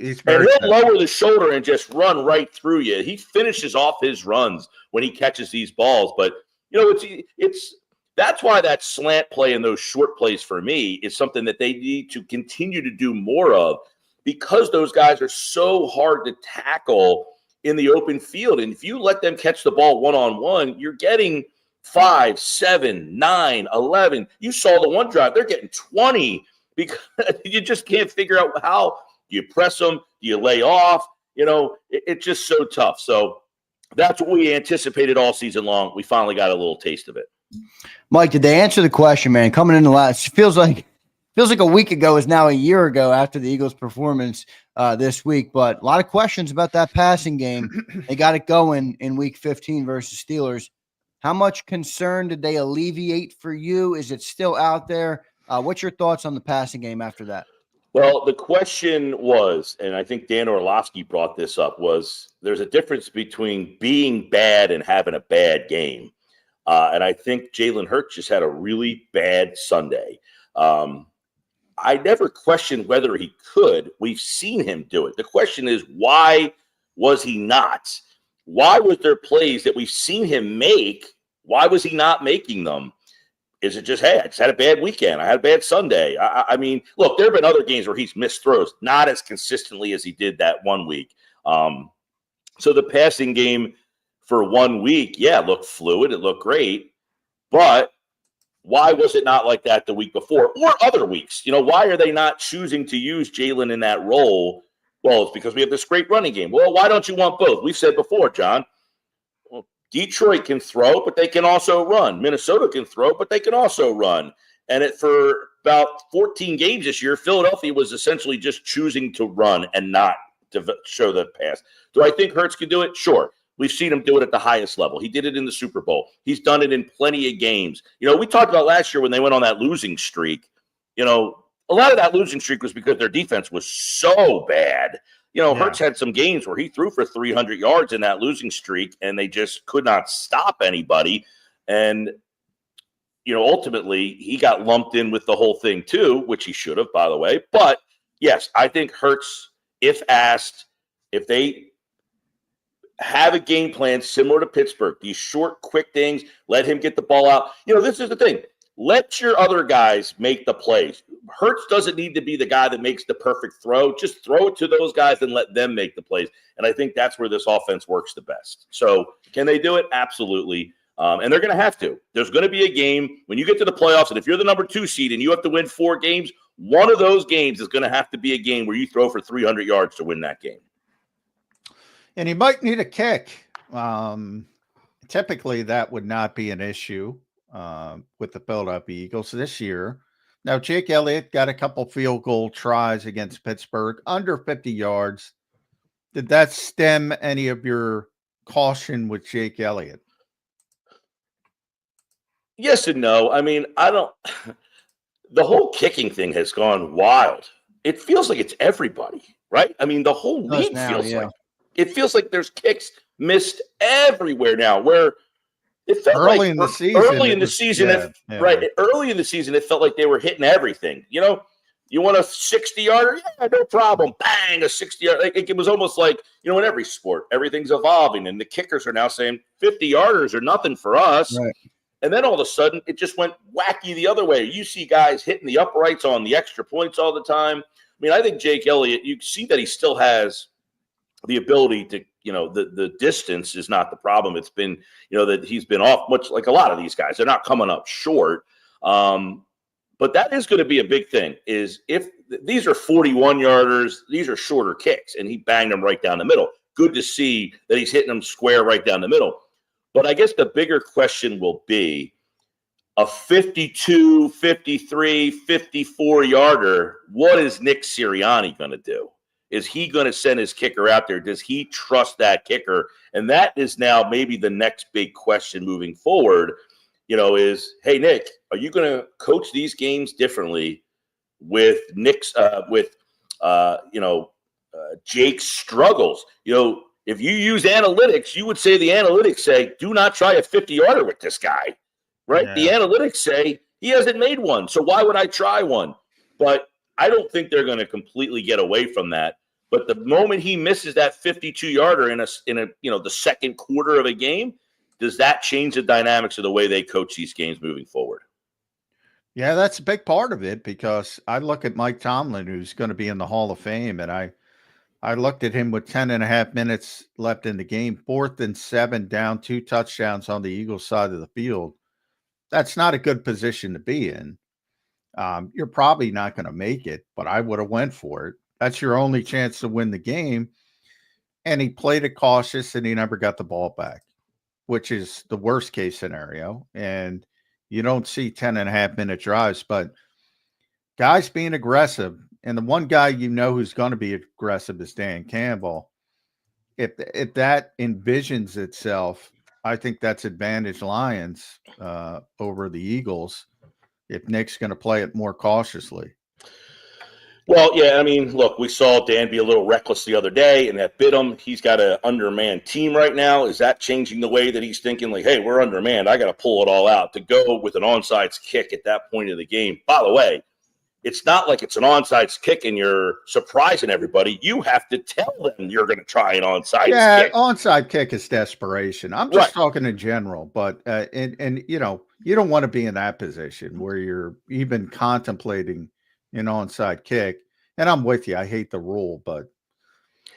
He's very and he'll lower the shoulder and just run right through you. He finishes off his runs when he catches these balls. But, it's that's why that slant play and those short plays for me is something that they need to continue to do more of, because those guys are so hard to tackle in the open field. And if you let them catch the ball one-on-one, you're getting 5, 7, 9, 11. You saw the one drive. They're getting 20 because you just can't figure out how do you press them, do you lay off? It's just so tough. So that's what we anticipated all season long. We finally got a little taste of it. Mike, did they answer the question, man? Coming in the last, feels like a week ago is now a year ago after the Eagles' performance this week. But a lot of questions about that passing game. They got it going in Week 15 versus Steelers. How much concern did they alleviate for you? Is it still out there? What's your thoughts on the passing game after that? Well, the question was, and I think Dan Orlovsky brought this up, was there's a difference between being bad and having a bad game. And I think Jalen Hurts just had a really bad Sunday. I never questioned whether he could. We've seen him do it. The question is, why was he not? why was there plays that we've seen him make? Why was he not making them? Is it just, hey, I just had a bad weekend. I had a bad Sunday. I mean, look, there have been other games where he's missed throws, not as consistently as he did that 1 week. So the passing game for 1 week, yeah, it looked fluid. It looked great. But why was it not like that the week before or other weeks? Why are they not choosing to use Jalen in that role? Well, it's because we have this great running game. Well, why don't you want both? We've said before, John, Detroit can throw, but they can also run. Minnesota can throw, but they can also run. And for about 14 games this year, Philadelphia was essentially just choosing to run and not to show the pass. Do I think Hurts can do it? Sure. We've seen him do it at the highest level. He did it in the Super Bowl. He's done it in plenty of games. We talked about last year when they went on that losing streak. A lot of that losing streak was because their defense was so bad. Hurts had some games where he threw for 300 yards in that losing streak, and they just could not stop anybody. And, ultimately, he got lumped in with the whole thing too, which he should have, by the way. But, yes, I think Hurts, if asked, if they have a game plan similar to Pittsburgh, these short, quick things, let him get the ball out. This is the thing. Let your other guys make the plays. Hurts doesn't need to be the guy that makes the perfect throw. Just throw it to those guys and let them make the plays. And I think that's where this offense works the best. So can they do it? Absolutely. And they're going to have to. There's going to be a game when you get to the playoffs, and if you're the number 2 seed and you have to win 4 games, one of those games is going to have to be a game where you throw for 300 yards to win that game. And he might need a kick. Typically, that would not be an issue with the Philadelphia Eagles this year. Now, Jake Elliott got a couple field goal tries against Pittsburgh, under 50 yards. Did that stem any of your caution with Jake Elliott? Yes and no. I mean, the whole kicking thing has gone wild. It feels like it's everybody, right? I mean, the whole league feels like there's kicks missed everywhere now, where it felt early in the season, right? Early in the season, it felt like they were hitting everything. You want a 60-yarder? Yeah, no problem. Bang, a 60-yarder. It was almost like, in every sport, everything's evolving, and the kickers are now saying 50-yarders are nothing for us. Right. And then all of a sudden, it just went wacky the other way. You see guys hitting the uprights on the extra points all the time. I mean, I think Jake Elliott, you see that he still has the ability to, the distance is not the problem. It's been, that he's been off much like a lot of these guys. They're not coming up short. But that is going to be a big thing, is if these are 41-yarders, these are shorter kicks, and he banged them right down the middle. Good to see that he's hitting them square right down the middle. But I guess the bigger question will be a 52, 53, 54-yarder. What is Nick Sirianni going to do? Is he going to send his kicker out there? Does he trust that kicker? And that is now maybe the next big question moving forward, is, hey, Nick, are you going to coach these games differently with Nick's, Jake's struggles? If you use analytics, you would say the analytics say, do not try a 50-yarder with this guy, right? Yeah. The analytics say he hasn't made one, so why would I try one? But I don't think they're going to completely get away from that. But the moment he misses that 52-yarder in a the second quarter of a game, does that change the dynamics of the way they coach these games moving forward? Yeah, that's a big part of it, because I look at Mike Tomlin, who's going to be in the Hall of Fame, and I looked at him with 10.5 minutes left in the game, 4th and 7, down 2 touchdowns on the Eagles side of the field. That's not a good position to be in. You're probably not going to make it, but I would have went for it. That's your only chance to win the game. And he played it cautious, and he never got the ball back, which is the worst case scenario. And you don't see 10.5 minute drives, but guys being aggressive. And the one guy who's going to be aggressive is Dan Campbell. If that envisions itself, I think that's advantage Lions over the Eagles if Nick's going to play it more cautiously. Well, yeah, I mean, look, we saw Dan be a little reckless the other day, and that bit him. He's got an undermanned team right now. Is that changing the way that he's thinking, like, hey, we're undermanned, I got to pull it all out, to go with an onside kick at that point of the game? By the way, it's not like it's an onside kick and you're surprising everybody. You have to tell them you're going to try an onside kick. Yeah, onside kick is desperation. I'm just talking in general, but and you know, you don't want to be in that position where you're even contemplating an onside kick. And I'm with you. I hate the rule, but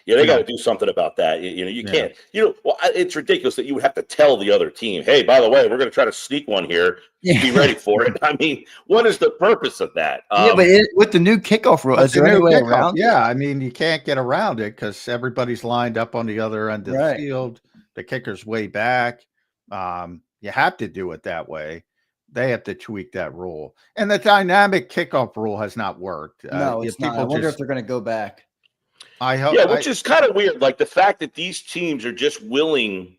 yeah, they got to do something about that. You know, you can't. You know, well, it's ridiculous that you would have to tell the other team, "Hey, by the way, we're going to try to sneak one here. Be ready for it." I mean, what is the purpose of that? But with the new kickoff rule, is there any way around? Yeah, I mean, you can't get around it because everybody's lined up on the other end of the field. The kicker's way back. You have to do it that way. They have to tweak that rule, and the dynamic kickoff rule has not worked. No, it's not. I wonder if they're going to go back. I hope. Yeah, which is kind of weird. Like the fact that these teams are just willing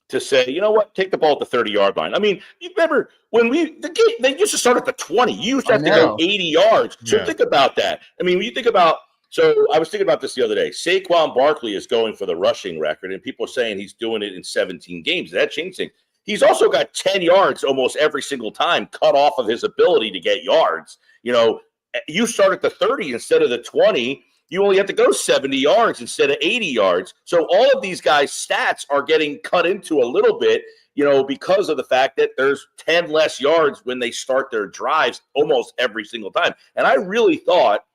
to say, you know what, take the ball at the 30-yard line. I mean, you remember when they used to start at the 20. You used to have to go 80 yards. So think about that. I mean, when you think about, so I was thinking about this the other day. Saquon Barkley is going for the rushing record, and people are saying he's doing it in 17 games. That changed things. He's also got 10 yards almost every single time cut off of his ability to get yards. You know, you start at the 30 instead of the 20. You only have to go 70 yards instead of 80 yards. So all of these guys' stats are getting cut into a little bit, you know, because of the fact that there's 10 less yards when they start their drives almost every single time. And I really thought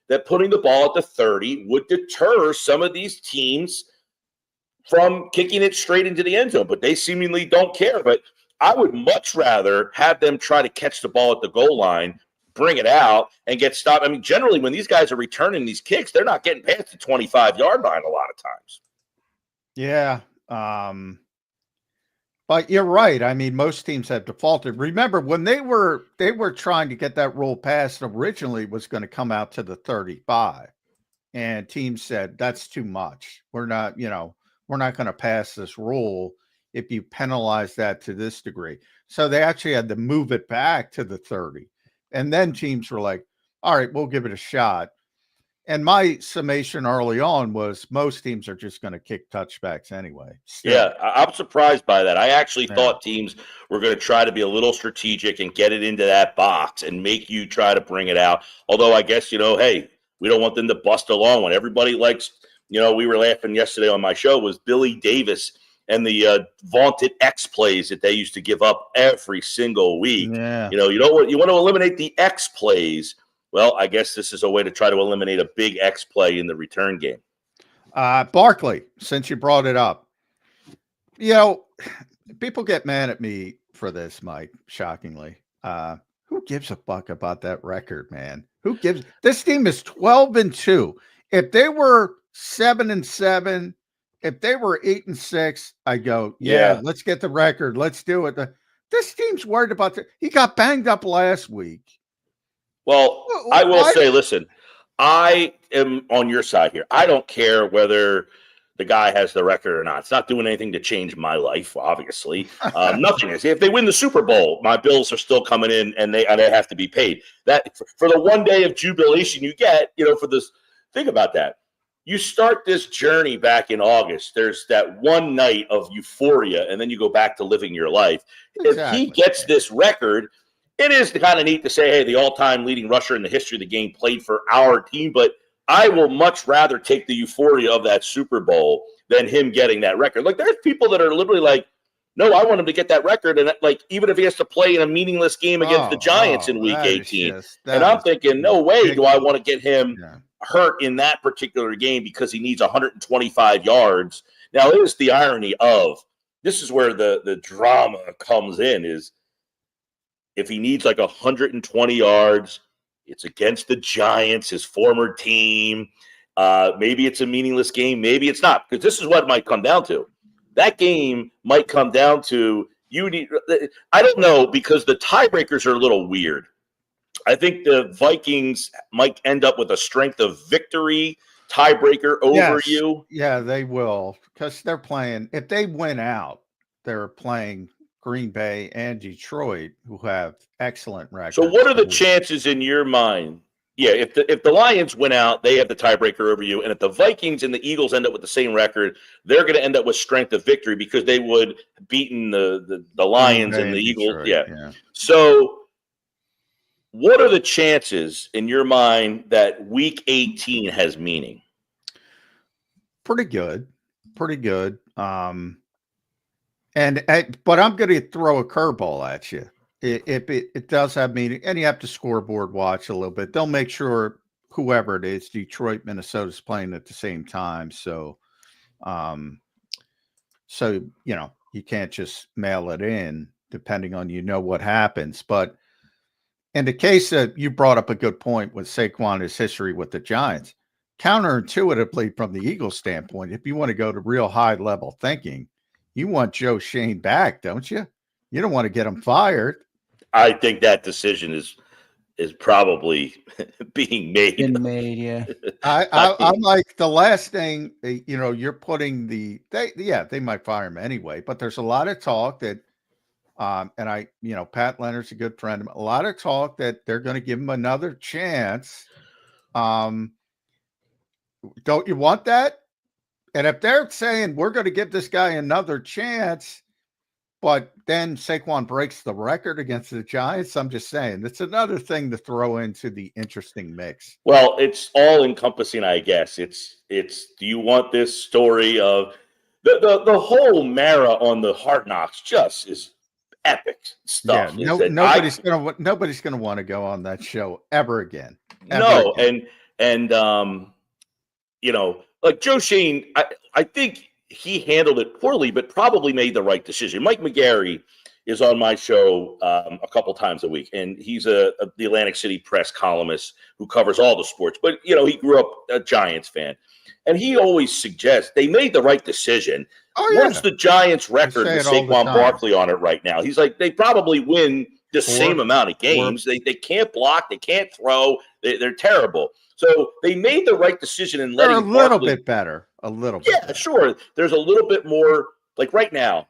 that putting the ball at the 30 would deter some of these teams from kicking it straight into the end zone, but they seemingly don't care. But I would much rather have them try to catch the ball at the goal line, bring it out, and get stopped. I mean, generally, when these guys are returning these kicks, they're not getting past the 25-yard line a lot of times. Yeah. But you're right. I mean, most teams have defaulted. Remember, when they were trying to get that rule passed, originally it was going to come out to the 35. And teams said, that's too much. We're not going to pass this rule if you penalize that to this degree. So they actually had to move it back to the 30. And then teams were like, all right, we'll give it a shot. And my summation early on was most teams are just going to kick touchbacks anyway. Still. Yeah, I'm surprised by that. I actually thought teams were going to try to be a little strategic and get it into that box and make you try to bring it out. Although I guess, you know, hey, we don't want them to bust a long one. Everybody likes, you know, we were laughing yesterday on my show was Billy Davis and the vaunted X plays that they used to give up every single week. Yeah. You know, you want to eliminate the X plays. Well, I guess this is a way to try to eliminate a big X play in the return game. Barkley, since you brought it up, you know, people get mad at me for this, Mike, shockingly. Who gives a fuck about that record, man? Who gives? This team is 12-2. If they were 7-7, if they were 8-6, I go, yeah, let's get the record. Let's do it. This team's worried about he got banged up last week. Well, I will say, listen, I am on your side here. I don't care whether the guy has the record or not. It's not doing anything to change my life, obviously. Nothing is. If they win the Super Bowl, my bills are still coming in, and they have to be paid. That for the one day of jubilation you get, you know, for this. Think about that. You start this journey back in August. There's that one night of euphoria, and then you go back to living your life. Exactly. If he gets this record, it is kind of neat to say, hey, the all-time leading rusher in the history of the game played for our team, but I will much rather take the euphoria of that Super Bowl than him getting that record. Like, there's people that are literally like, no, I want him to get that record, and like, even if he has to play in a meaningless game against the Giants in Week 18. And I'm thinking, no way do I want to get him hurt in that particular game because he needs 125 yards. Now, it is the irony of, this is where the drama comes in, is if he needs like 120 yards, it's against the Giants, his former team. Maybe it's a meaningless game. Maybe it's not, because this is what it might come down to. That game might come down to I don't know, because the tiebreakers are a little weird. I think the Vikings might end up with a strength of victory tiebreaker over you. Yeah, they will, because they're playing. If they win out, they're playing Green Bay and Detroit, who have excellent records. So what are the chances in your mind? Yeah, if the Lions win out, they have the tiebreaker over you. And if the Vikings and the Eagles end up with the same record, they're going to end up with strength of victory because they would beaten the Lions and the Eagles. Detroit, yeah. So what are the chances in your mind that week 18 has meaning? Pretty good. Pretty good. But I'm going to throw a curveball at you. It does have meaning, and you have to scoreboard watch a little bit. They'll make sure whoever it is, Detroit, Minnesota's playing at the same time. So, you can't just mail it in depending on, what happens. But in the case that you brought up a good point with Saquon, his history with the Giants, counterintuitively from the Eagles standpoint, if you want to go to real high level thinking, you want Joe Shane back, don't you? You don't want to get him fired. I think that decision is probably being made. Yeah. I'm like, the last thing, you're putting they might fire him anyway, but there's a lot of talk that, Pat Leonard's a good friend. A lot of talk that they're going to give him another chance. Don't you want that? And if they're saying we're going to give this guy another chance, but then Saquon breaks the record against the Giants, I'm just saying it's another thing to throw into the interesting mix. Well, it's all encompassing, I guess. It's do you want this story of the whole Mara on the Hard Knocks just is epic stuff. Yeah, nobody's gonna want to go on that show ever again. Like Joe Shane, I think he handled it poorly, but probably made the right decision. Mike McGarry is on my show a couple times a week, and he's the Atlantic City Press columnist who covers all the sports. But, he grew up a Giants fan, and he always suggests they made the right decision. What's the Giants' record with Saquon Barkley on it right now? He's like, they probably win the same amount of games. They can't block. They can't throw. They're terrible. So they made the right decision in letting They're a little bit better. A little bit. Yeah, sure. There's a little bit more. Like right now,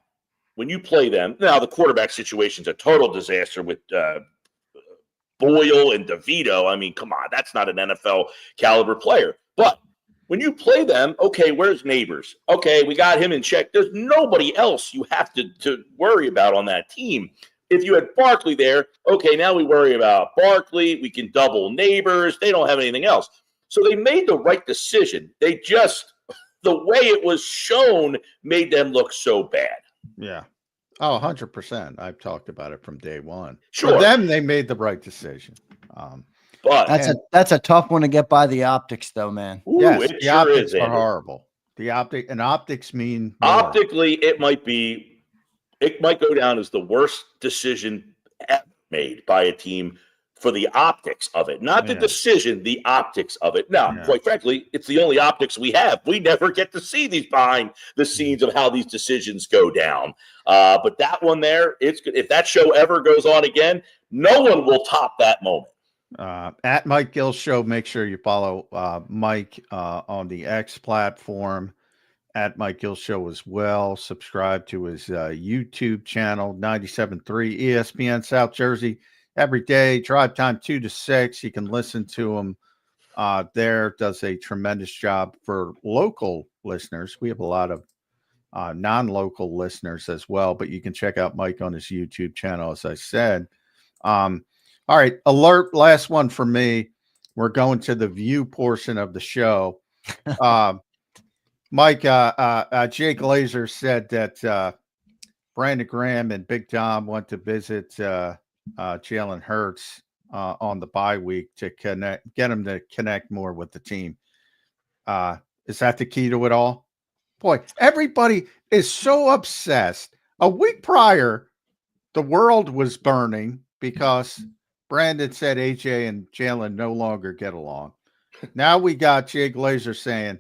when you play them, now the quarterback situation's a total disaster with Boyle and DeVito. I mean, come on, that's not an NFL caliber player. But when you play them, okay, where's Neighbors? Okay, we got him in check. There's nobody else you have to worry about on that team. If you had Barkley there, okay, now we worry about Barkley. We can double Neighbors. They don't have anything else. So they made the right decision. They just, the way it was shown made them look so bad. Yeah. Oh, 100%. I've talked about it from day one. Sure. For them, they made the right decision. But that's a tough one to get by the optics, though, man. Ooh, yes, it the optics is, are horrible. Optics mean more. Optically, it might go down as the worst decision ever made by a team for the optics of it. Not the decision, the optics of it. Now, quite frankly, it's the only optics we have. We never get to see these behind the scenes of how these decisions go down. But that one there, it's good. If that show ever goes on again, no one will top that moment. At Mike Gill Show, make sure you follow Mike on the X platform. At Mike Gill Show as well. Subscribe to his YouTube channel, 97.3 ESPN South Jersey. Every day, drive time 2 to 6. You can listen to him there. Does a tremendous job for local listeners. We have a lot of non-local listeners as well, but you can check out Mike on his YouTube channel, as I said. All right, alert, last one for me. We're going to the view portion of the show. Mike, Jay Glazer said that Brandon Graham and Big Tom went to visit Jalen Hurts on the bye week to get him to connect more with the team. Is that the key to it all? Boy, everybody is so obsessed. A week prior, the world was burning because Brandon said AJ and Jalen no longer get along. Now we got Jay Glazer saying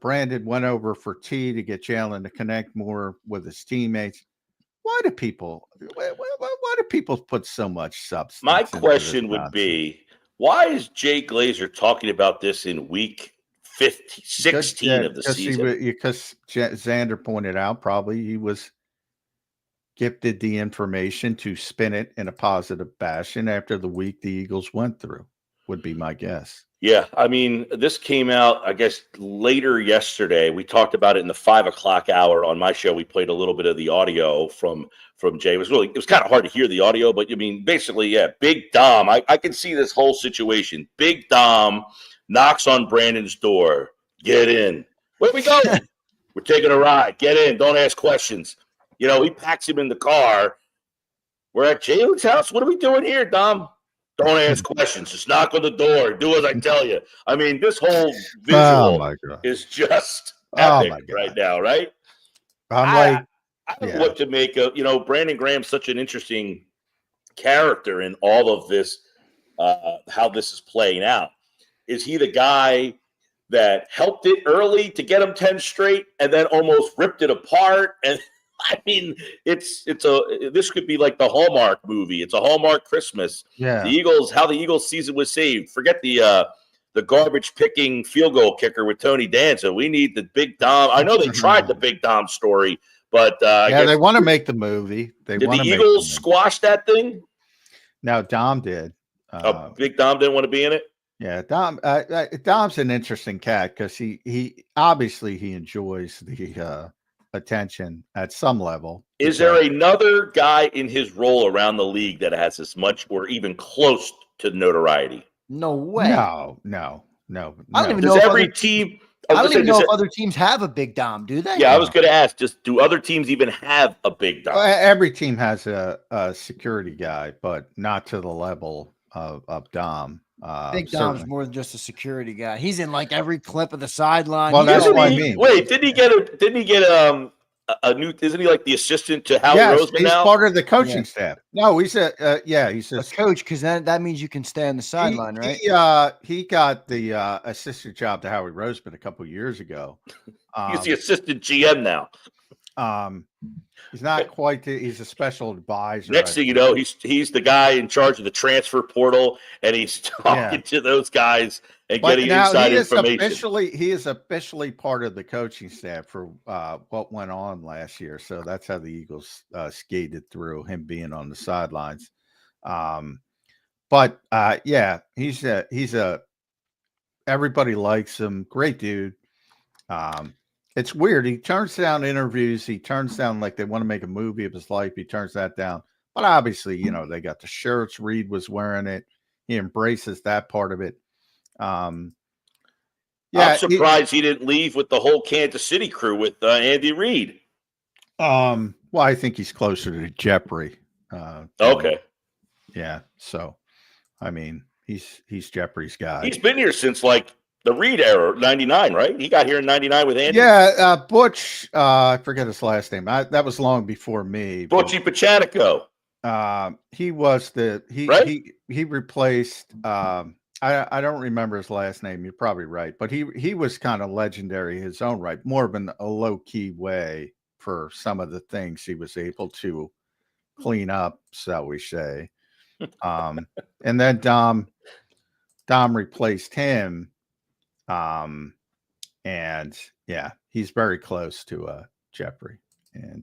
Brandon went over for tea to get Jalen to connect more with his teammates. Why do people put so much substance? My question would be, why is Jay Glazer talking about this in week 16 of the season? Because Zander pointed out, probably he was gifted the information to spin it in a positive fashion after the week the Eagles went through. would be my guess. Yeah, I mean, this came out, I guess, later yesterday. We talked about it in the 5 o'clock hour on my show. We played a little bit of the audio from Jay. It was kind of hard to hear the audio, but I mean, basically, yeah, Big Dom. I can see this whole situation. Big Dom knocks on Brandon's door. Get in. Where we go? We're taking a ride. Get in. Don't ask questions. You know, he packs him in the car. We're at Jalen's house. What are we doing here, Dom? Don't ask questions. Just knock on the door. Do as I tell you. I mean, this whole visual is just epic right now, right? I don't know what to make of. You know, Brandon Graham's such an interesting character in all of this, how this is playing out. Is he the guy that helped it early to get him 10 straight and then almost ripped it apart? And I mean, this could be like the Hallmark movie. It's a Hallmark Christmas. Yeah. The Eagles, how the Eagles season was saved. Forget the garbage picking field goal kicker with Tony Danza. We need the Big Dom. I know they tried the Big Dom story, but they want to make the movie. Did the Eagles squash that thing? No, Dom did. Big Dom didn't want to be in it. Yeah, Dom's an interesting cat because he obviously he enjoys the attention at some level. Is there another guy in his role around the league that has as much or even close to notoriety? No way. No. I don't even Does know every team. I don't even know if other teams have a Big Dom, do they? Yeah, I was going to ask, do other teams even have a Big Dom? Every team has a security guy, but not to the level of Dom. Big Dom's more than just a security guy. He's in like every clip of the sideline. Well, that's what I mean. Wait, didn't he get a new? Isn't he like the assistant to Howie Roseman he's now? Part of the coaching staff. No, he's he's a coach because that means you can stay on the sideline, right? He got the assistant job to Howie Roseman a couple years ago. He's the assistant GM now. He's not quite. He's a special advisor. Next thing you know, he's the guy in charge of the transfer portal, and he's talking to those guys and getting inside information. He is officially part of the coaching staff for what went on last year. So that's how the Eagles skated through him being on the sidelines. He's a everybody likes him. Great dude. It's weird. He turns down interviews. He turns down like they want to make a movie of his life. He turns that down. But obviously, you know, they got the shirts. Reed was wearing it. He embraces that part of it. I'm surprised he didn't leave with the whole Kansas City crew with Andy Reid. Well, I think he's closer to Jeffrey. Okay. Yeah. So, I mean, he's Jeffrey's guy. He's been here since like the Reed era, 99, right? He got here in 99 with Andy. Yeah, Butch, I forget his last name. That was long before me. Butchie Pachanico. He was he replaced I don't remember his last name. You're probably right. But he was kind of legendary in his own right, more of a low-key way for some of the things he was able to clean up, shall we say. And then Dom replaced him. And yeah, he's very close to Jeffrey, and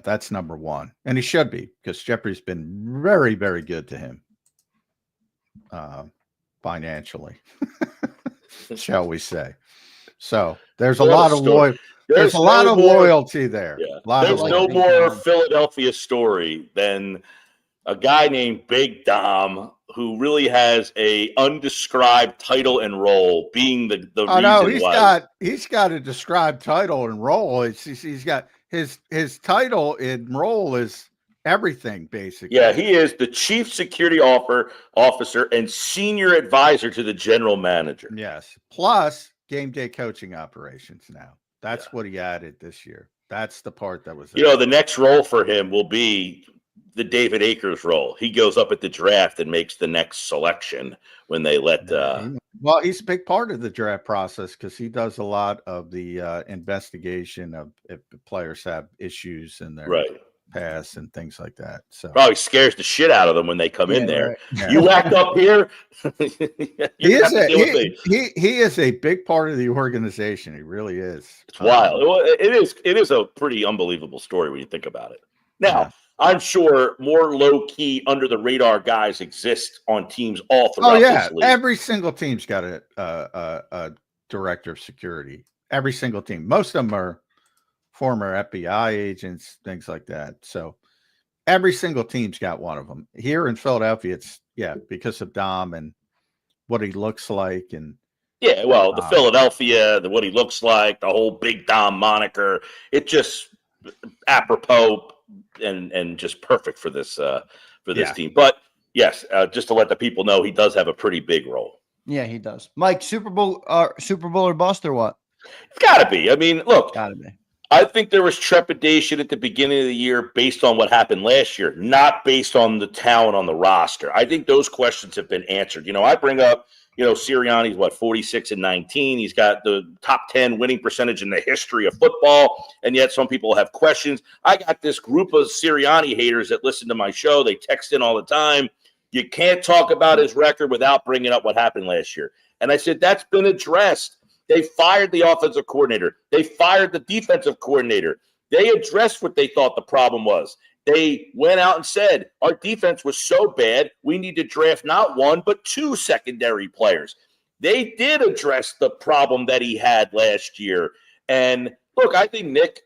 that's number one, and he should be because Jeffrey's been very, very good to him financially, shall we say. So there's a lot of loyalty there. Yeah. There's no more Philadelphia story than a guy named Big Dom who really has a undescribed title and role, being the reason why. He's got a described title and role. He's got his title and role is everything, basically. Yeah, he is the chief security officer and senior advisor to the general manager. Yes, plus game day coaching operations now. That's what he added this year. That's the part that was. The next role for him will be the David Akers role. He goes up at the draft and makes the next selection when they let. Well, he's a big part of the draft process because he does a lot of the investigation of if the players have issues in their past and things like that. So probably scares the shit out of them when they come in there. Right. Yeah. You act up here. He is a big part of the organization. He really is. It's wild. It is a pretty unbelievable story when you think about it. Now, I'm sure more low-key, under-the-radar guys exist on teams all throughout this league. Every single team's got a director of security. Every single team. Most of them are former FBI agents, things like that. So every single team's got one of them. Here in Philadelphia, it's because of Dom and what he looks like. And the Philadelphia, what he looks like, the whole Big Dom moniker, it just apropos and just perfect for this team. But yes, just to let the people know, he does have a pretty big role. Yeah, he does. Mike, Super Bowl or bust or what? It's got to be. I mean, look, got to be. I think there was trepidation at the beginning of the year based on what happened last year, not based on the talent on the roster. I think those questions have been answered. I bring up, Sirianni's 46-19. He's got the top 10 winning percentage in the history of football, and yet some people have questions. I got this group of Sirianni haters that listen to my show. They text in all the time. You can't talk about his record without bringing up what happened last year. And I said, that's been addressed. They fired the offensive coordinator. They fired the defensive coordinator. They addressed what they thought the problem was. They went out and said, our defense was so bad, we need to draft not one, but two secondary players. They did address the problem that he had last year. And look, I think Nick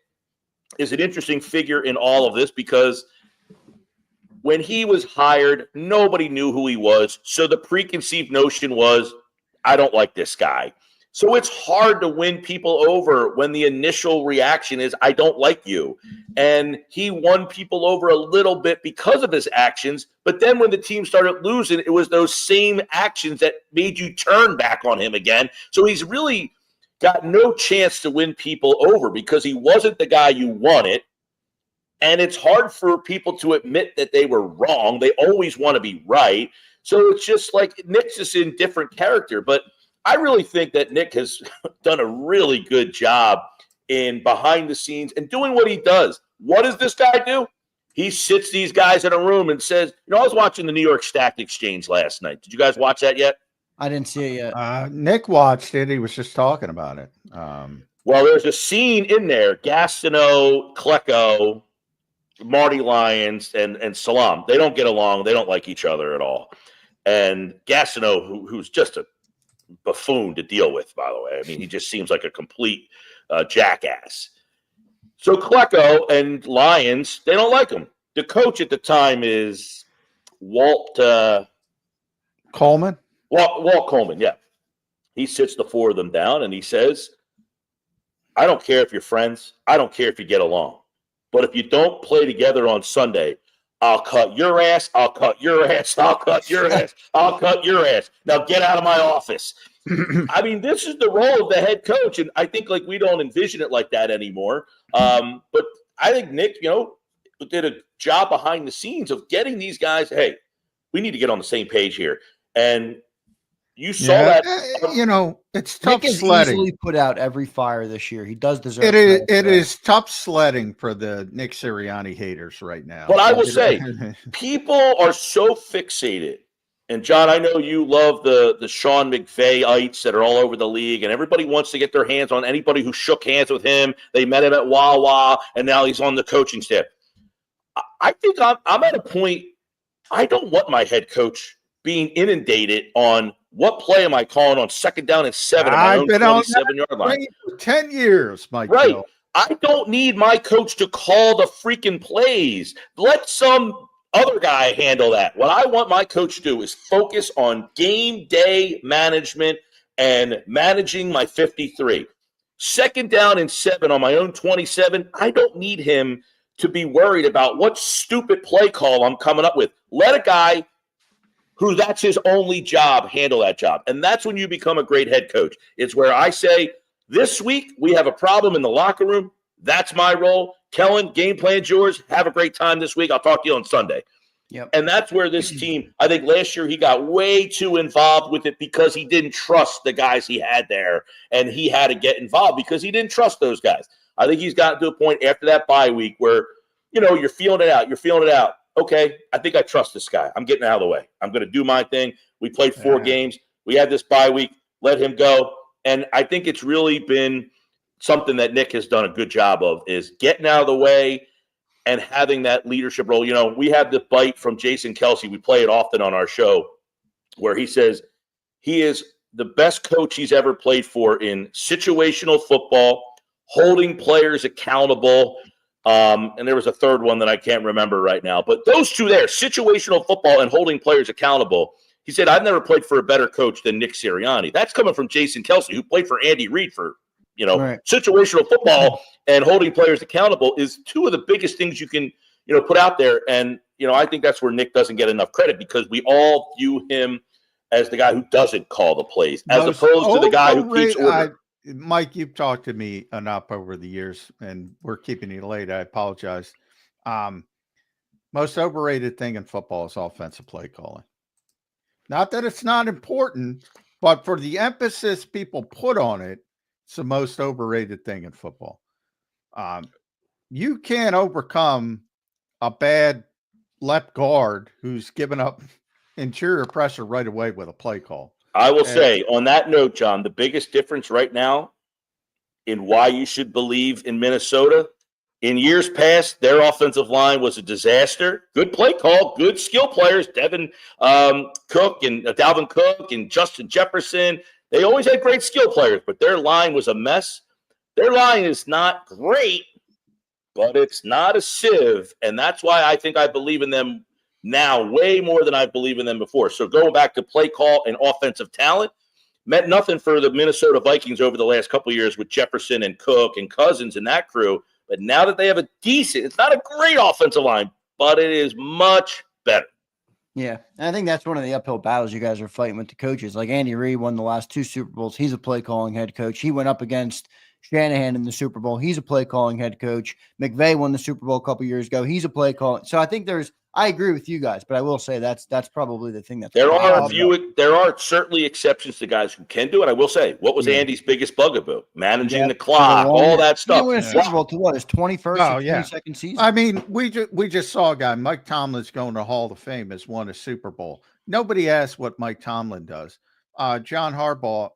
is an interesting figure in all of this because when he was hired, nobody knew who he was. So the preconceived notion was, I don't like this guy. So it's hard to win people over when the initial reaction is, I don't like you. And he won people over a little bit because of his actions. But then when the team started losing, it was those same actions that made you turn back on him again. So he's really got no chance to win people over because he wasn't the guy you wanted. And it's hard for people to admit that they were wrong. They always want to be right. So it's just like Nick's just in different character. But I really think that Nick has done a really good job in behind the scenes and doing what he does. What does this guy do? He sits these guys in a room and says, I was watching the New York Stock Exchange last night. Did you guys watch that yet? I didn't see it yet. Nick watched it. He was just talking about it. Well, there's a scene in there. Gastineau, Klecko, Marty Lyons, and Salam. They don't get along. They don't like each other at all. And Gastineau, who's just a buffoon to deal with, by the way. I mean, he just seems like a complete jackass. So Klecko and Lyons, they don't like him. The coach at the time is Walt Coleman. Walt Coleman, yeah. He sits the four of them down and he says, I don't care if you're friends. I don't care if you get along. But if you don't play together on Sunday, I'll cut your ass, I'll cut your ass, I'll cut your ass, I'll cut your ass. Now get out of my office. I mean, this is the role of the head coach, and I think we don't envision it like that anymore. But I think Nick, did a job behind the scenes of getting these guys, hey, we need to get on the same page here. And you saw that. It's tough Nick sledding. Easily put out every fire this year. He does deserve it. It is tough sledding for the Nick Sirianni haters right now. But I will say, people are so fixated. And John, I know you love the Sean McVay-ites that are all over the league, and everybody wants to get their hands on anybody who shook hands with him. They met him at Wawa, and now he's on the coaching staff. I think I'm at a point. I don't want my head coach being inundated on what play am I calling on second down and 7 on my own 27-yard line for 10 years, Mike. Right. Bill. I don't need my coach to call the freaking plays. Let some other guy handle that. What I want my coach to do is focus on game day management and managing my 53. Second down and 7 on my own 27, I don't need him to be worried about what stupid play call I'm coming up with. Let a guy who that's his only job handle that job. And that's when you become a great head coach. It's where I say, this week we have a problem in the locker room. That's my role. Kellen, game plan's yours. Have a great time this week. I'll talk to you on Sunday. Yep. And that's where this team, I think last year he got way too involved with it because he didn't trust the guys he had there. And he had to get involved because he didn't trust those guys. I think he's gotten to a point after that bye week where, you're feeling it out. You're feeling it out. Okay, I think I trust this guy. I'm getting out of the way. I'm going to do my thing. We played 4 games. We had this bye week. Let him go. And I think it's really been something that Nick has done a good job of is getting out of the way, and having that leadership role. We have the bite from Jason Kelsey. We play it often on our show where he says he is the best coach he's ever played for in situational football, holding players accountable. And there was a third one that I can't remember right now. But those two there, situational football and holding players accountable, he said, I've never played for a better coach than Nick Sirianni. That's coming from Jason Kelsey, who played for Andy Reid for, Right. Situational football and holding players accountable is two of the biggest things you can, put out there. And, I think that's where Nick doesn't get enough credit because we all view him as the guy who doesn't call the plays, as opposed to the guy who keeps order. Mike, you've talked to me enough over the years, and we're keeping you late. I apologize. Most overrated thing in football is offensive play calling. Not that it's not important, but for the emphasis people put on it, it's the most overrated thing in football. You can't overcome a bad left guard who's given up interior pressure right away with a play call. I will say on that note, John, the biggest difference right now in why you should believe in Minnesota, in years past, their offensive line was a disaster. Good play call, good skill players, Dalvin Cook and Justin Jefferson. They always had great skill players, but their line was a mess. Their line is not great, but it's not a sieve, and that's why I think I believe in them now way more than I believe in them before. So going back to play call and offensive talent meant nothing for the Minnesota Vikings over the last couple of years with Jefferson and Cook and Cousins and that crew. But now that they have a decent, it's not a great offensive line, but it is much better. Yeah, and I think that's one of the uphill battles you guys are fighting with the coaches. Like Andy Reid won the last 2 Super Bowls. He's a play calling head coach. He went up against Shanahan in the Super Bowl. He's a play calling head coach. McVay won the Super Bowl a couple years ago. He's a play calling. So I think I agree with you guys, but I will say that's probably the thing there are certainly exceptions to guys who can do it. I will say, what was Andy's biggest bugaboo? Managing the clock, all that stuff. He won a Super Bowl to what? His 21st or 22nd season. I mean, we just saw a guy, Mike Tomlin's going to Hall of Fame, has won a Super Bowl. Nobody asked what Mike Tomlin does. John Harbaugh,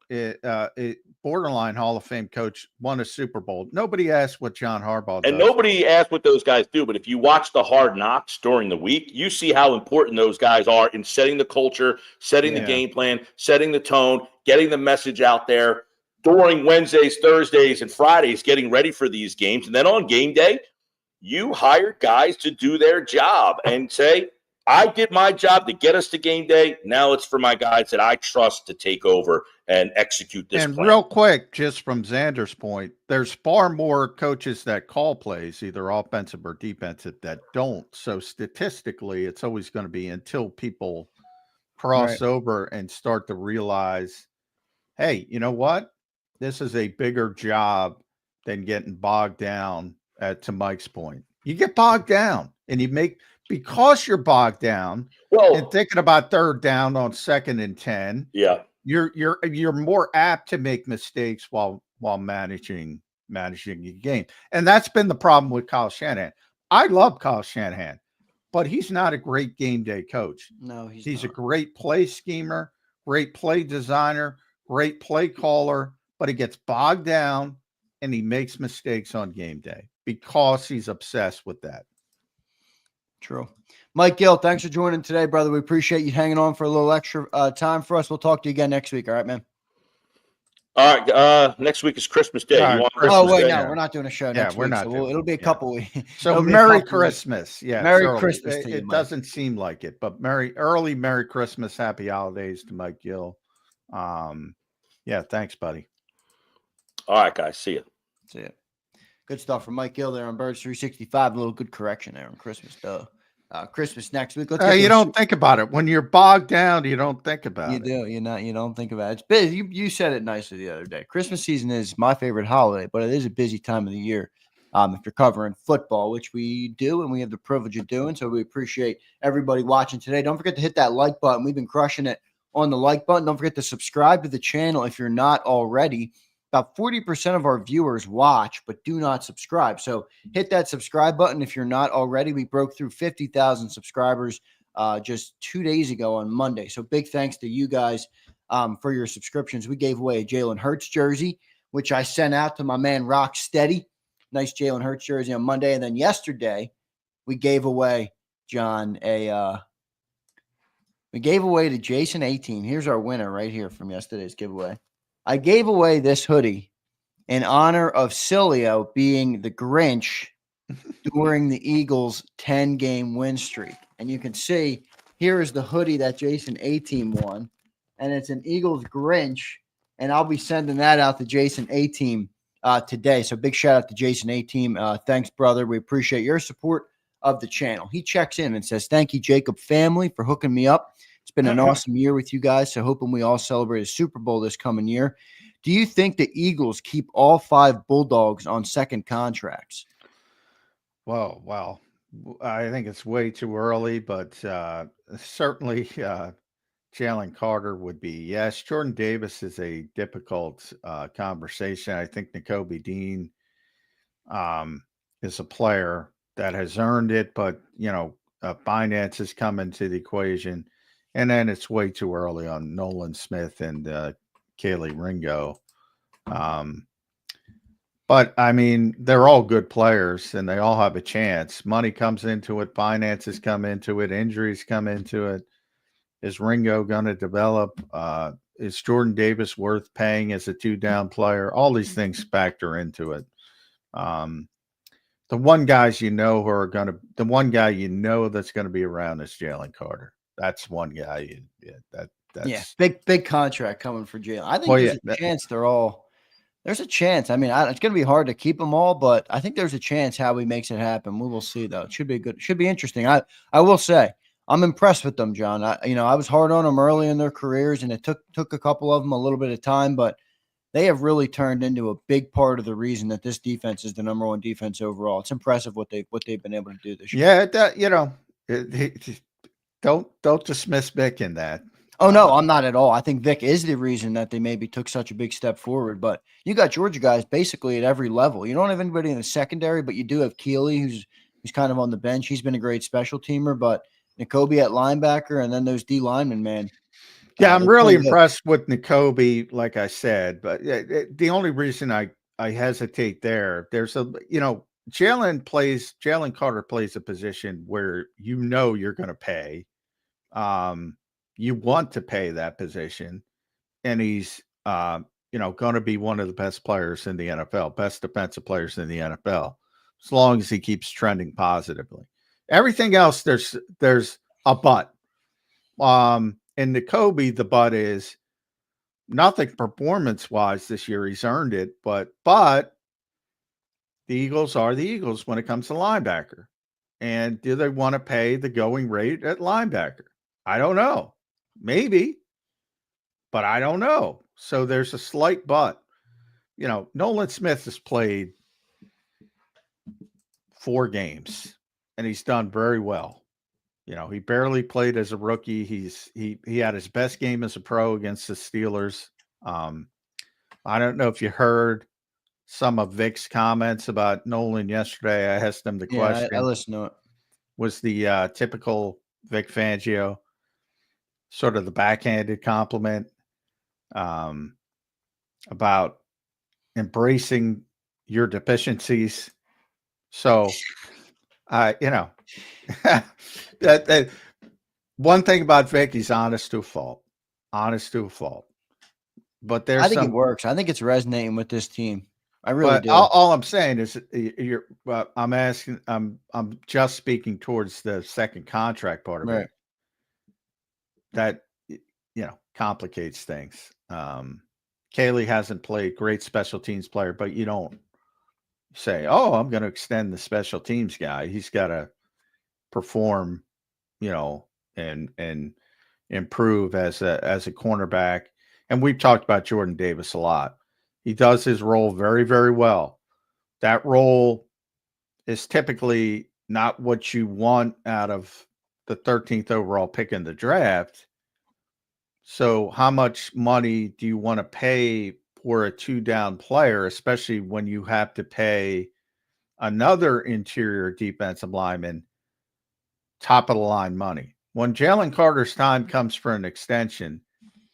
borderline Hall of Fame coach, won a Super Bowl. Nobody asked what John Harbaugh does. And nobody asked what those guys do. But if you watch the Hard Knocks during the week, you see how important those guys are in setting the culture, setting the game plan, setting the tone, getting the message out there during Wednesdays, Thursdays, and Fridays, getting ready for these games. And then on game day, you hire guys to do their job and say, I did my job to get us to game day. Now it's for my guys that I trust to take over and execute this plan. Real quick, just from Zander's point, there's far more coaches that call plays, either offensive or defensive, that don't. So statistically, it's always going to be until people cross over and start to realize, hey, you know what? This is a bigger job than getting bogged down to Mike's point. You get bogged down and because you're bogged down and thinking about third down on 2nd and 10, you're more apt to make mistakes while managing your game. And that's been the problem with Kyle Shanahan. I love Kyle Shanahan, but he's not a great game day coach. No, he's a great play schemer, great play designer, great play caller, but he gets bogged down and he makes mistakes on game day because he's obsessed with that. True. Mike Gill, thanks for joining today, brother. We appreciate you hanging on for a little extra time for us. We'll talk to you again next week. All right, man. All right. Next week is Christmas Day. We're not doing a show next week. It'll be a couple weeks. So Merry Christmas. Yeah. Merry Christmas to you, It doesn't seem like it, but Merry Christmas, happy holidays to Mike Gill. Thanks, buddy. All right, guys. See you. See you. Good stuff from Mike Gill there on Birds 365. A little good correction there on Christmas, though. Christmas next week. You don't think about it when you're bogged down. You don't think about it. You do. You don't think about it. It's busy. You said it nicely the other day. Christmas season is my favorite holiday, but it is a busy time of the year. If you're covering football, which we do, and we have the privilege of doing, so we appreciate everybody watching today. Don't forget to hit that like button. We've been crushing it on the like button. Don't forget to subscribe to the channel if you're not already. About 40% of our viewers watch but do not subscribe. So hit that subscribe button if you're not already. We broke through 50,000 subscribers just 2 days ago on Monday. So big thanks to you guys for your subscriptions. We gave away a Jalen Hurts jersey, which I sent out to my man Rock Steady. Nice Jalen Hurts jersey on Monday. And then yesterday, we gave away, John, we gave away to Jason 18. Here's our winner right here from yesterday's giveaway. I gave away this hoodie in honor of Cilio being the Grinch during the Eagles' 10-game win streak. And you can see here is the hoodie that Jason 18 won, and it's an Eagles Grinch, and I'll be sending that out to Jason 18 today. So big shout out to Jason 18. Thanks, brother. We appreciate your support of the channel. He checks in and says, thank you, JAKIB family, for hooking me up. It's been an awesome year with you guys, so hoping we all celebrate a Super Bowl this coming year. Do you think the Eagles keep all 5 Bulldogs on second contracts? Well, I think it's way too early, but certainly Jalen Carter would be. Yes, Jordan Davis is a difficult conversation. I think Nakobe Dean is a player that has earned it, but, finances come into the equation. And then it's way too early on Nolan Smith and Kaylee Ringo. But, I mean, they're all good players, and they all have a chance. Money comes into it. Finances come into it. Injuries come into it. Is Ringo going to develop? Is Jordan Davis worth paying as a 2-down player? All these things factor into it. The one guy that's going to be around is Jalen Carter. That's one guy. That's big contract coming for Jalen. I think there's a chance there's a chance. I mean, it's going to be hard to keep them all, but I think there's a chance Howie makes it happen. We will see, though. It should be good. It should be interesting. I will say I'm impressed with them, John. I was hard on them early in their careers, and it took a couple of them a little bit of time, but they have really turned into a big part of the reason that this defense is the number 1 defense overall. It's impressive what they've been able to do this year. Yeah, don't dismiss Vic in that. Oh, no, I'm not at all. I think Vic is the reason that they maybe took such a big step forward. But you got Georgia guys basically at every level. You don't have anybody in the secondary, but you do have Keeley, who's kind of on the bench. He's been a great special teamer. But Nakobe at linebacker, and then those D linemen, man. Yeah, I'm really impressed with Nakobe, like I said. But the only reason I hesitate there's Jalen Carter plays a position where you're going to pay. You want to pay that position, and he's going to be one of the best players in the NFL, best defensive players in the NFL, as long as he keeps trending positively. Everything else, there's a but. And Nakobe, the but is nothing performance-wise this year. He's earned it, but the Eagles are the Eagles when it comes to linebacker. And do they want to pay the going rate at linebacker? I don't know. Maybe, but I don't know. So there's a slight but. Nolan Smith has played 4 games, and he's done very well. He barely played as a rookie. He had his best game as a pro against the Steelers. I don't know if you heard some of Vic's comments about Nolan yesterday. I asked him the question. I listened to it. Was the typical Vic Fangio sort of the backhanded compliment about embracing your deficiencies. So, that one thing about Vic, he's honest to a fault. But I think it works. I think it's resonating with this team. I really do. All I'm saying is I'm just speaking towards the second contract part of it. That, complicates things. Kaylee hasn't played, great special teams player, but you don't say, oh, I'm going to extend the special teams guy. He's got to perform, and improve as a cornerback. And we've talked about Jordan Davis a lot. He does his role very, very well. That role is typically not what you want out of the 13th overall pick in the draft. So how much money do you want to pay for a 2-down player, especially when you have to pay another interior defensive lineman top of the line money? When Jalen Carter's time comes for an extension,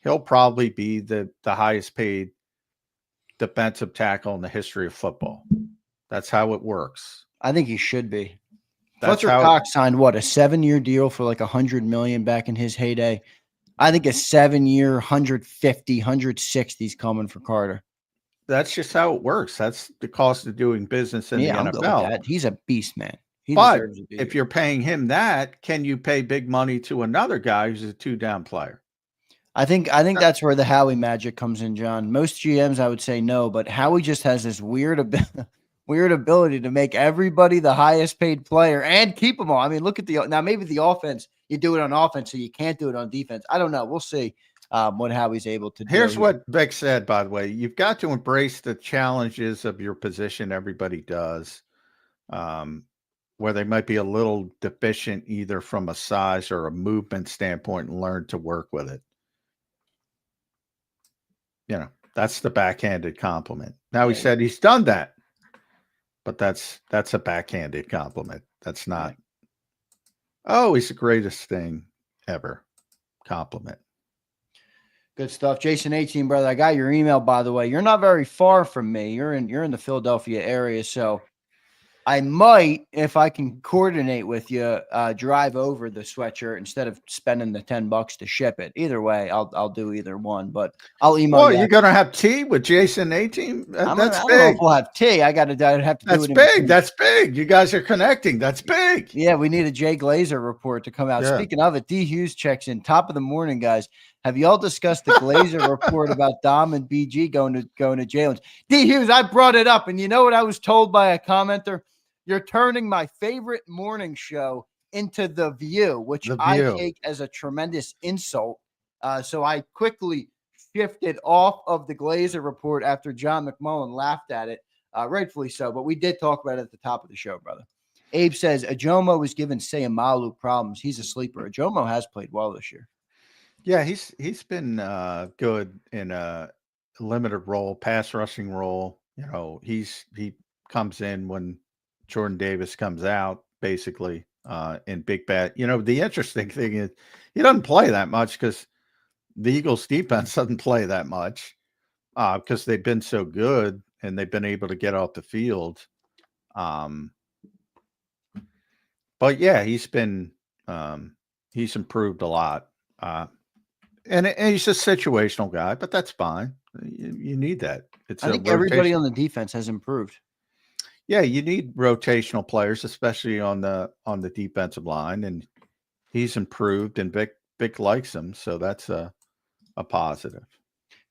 he'll probably be the highest paid defensive tackle in the history of football. That's how it works. I think he should be. Fletcher Cox signed what, a 7-year deal for like $100 million back in his heyday. I think a 7-year, 150, 160 is coming for Carter. That's just how it works. That's the cost of doing business in the I'm good with NFL. that. He's a beast, man. But if you're paying him that, can you pay big money to another guy who's a 2-down player? I think that's where the Howie magic comes in, John. Most GMs, I would say no, but Howie just has this weird ability to make everybody the highest paid player and keep them all. I mean, look at now maybe the offense, you do it on offense, so you can't do it on defense. I don't know. We'll see what Howie's able to do. Here's what Vic said, by the way. You've got to embrace the challenges of your position. Everybody does. Where they might be a little deficient either from a size or a movement standpoint, and learn to work with it. That's the backhanded compliment. Now, he said he's done that. But that's a backhanded compliment. That's not, he's the greatest thing ever. Compliment. Good stuff. Jason 18, brother. I got your email, by the way. You're not very far from me. You're in the Philadelphia area, so I might, if I can coordinate with you, drive over the sweatshirt instead of spending the $10 to ship it. Either way, I'll do either one, but I'll email you. Well, you're going to have tea with Jason 18? That's I don't know big. if we'll have tea. I'd have to do That's it. Big. That's big. You guys are connecting. That's big. Yeah, we need a Jay Glazer report to come out. Yeah. Speaking of it, D. Hughes checks in. Top of the morning, guys. Have y'all discussed the Glazer report about Dom and BG going to Jalen's? D. Hughes, I brought it up, and you know what I was told by a commenter? You're turning my favorite morning show into The View, which I take as a tremendous insult. So I quickly shifted off of the Glazer report after John McMullen laughed at it, rightfully so. But we did talk about it at the top of the show, brother. Abe says, Ajomo was given Sayamalu problems. He's a sleeper. Ajomo has played well this year. Yeah, he's been good in a limited role, pass rushing role. He comes in when Jordan Davis comes out, basically, in big bad. The interesting thing is he doesn't play that much because the Eagles defense doesn't play that much because they've been so good and they've been able to get off the field. But yeah, he's improved a lot. And he's a situational guy, but that's fine. You need that. I think everybody on the defense has improved. Yeah, you need rotational players, especially on the defensive line, and he's improved, and Vic likes him, so that's a positive.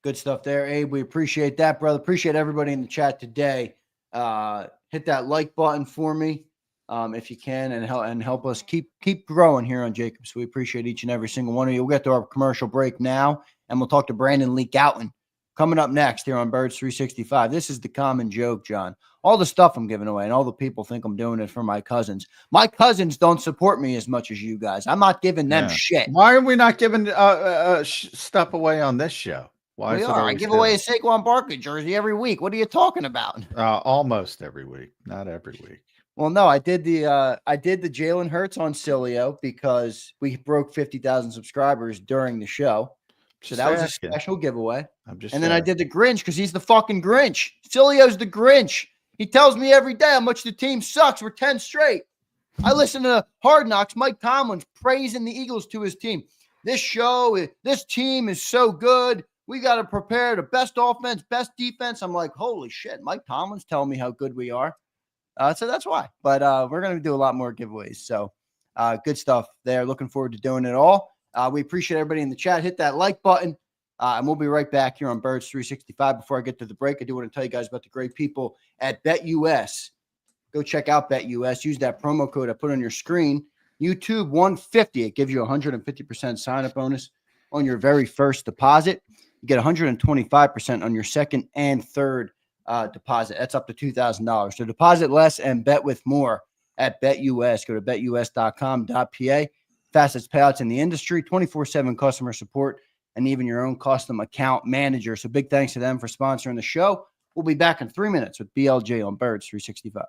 Good stuff there, Abe. We appreciate that, brother. Appreciate everybody in the chat today. Hit that like button for me if you can, and help us keep growing here on JAKIB. We appreciate each and every single one of you. We'll get to our commercial break now, and we'll talk to Brandon Lee Gouton coming up next here on Birds 365. This is the common joke, John. All the stuff I'm giving away, and all the people think I'm doing it for my cousins. My cousins don't support me as much as you guys. I'm not giving them shit. Why are we not giving stuff away on this show? Why? I give away a Saquon Barkley jersey every week. What are you talking about? Almost every week, not every week. Well, no, I did the Jalen Hurts on Cilio because we broke 50,000 subscribers during the show. So that was a special giveaway. Then I did the Grinch because he's the fucking Grinch. Cilio's the Grinch. He tells me every day how much the team sucks. We're 10 straight. I listen to Hard Knocks. Mike Tomlin's praising the Eagles to his team. This team is so good. We got to prepare the best offense, best defense. I'm like, holy shit. Mike Tomlin's telling me how good we are. So that's why. But we're going to do a lot more giveaways. So good stuff there. Looking forward to doing it all. We appreciate everybody in the chat. Hit that like button. And we'll be right back here on Birds 365. Before I get to the break, I do want to tell you guys about the great people at BetUS. Go check out BetUS. Use that promo code I put on your screen, YouTube 150. It gives you a 150% sign-up bonus on your very first deposit. You get 125% on your second and third deposit. That's up to $2,000. So deposit less and bet with more at BetUS. Go to betus.com.pa. Fastest payouts in the industry, 24/7 customer support, and even your own custom account manager. So big thanks to them for sponsoring the show. We'll be back in 3 minutes with BLJ on Birds 365.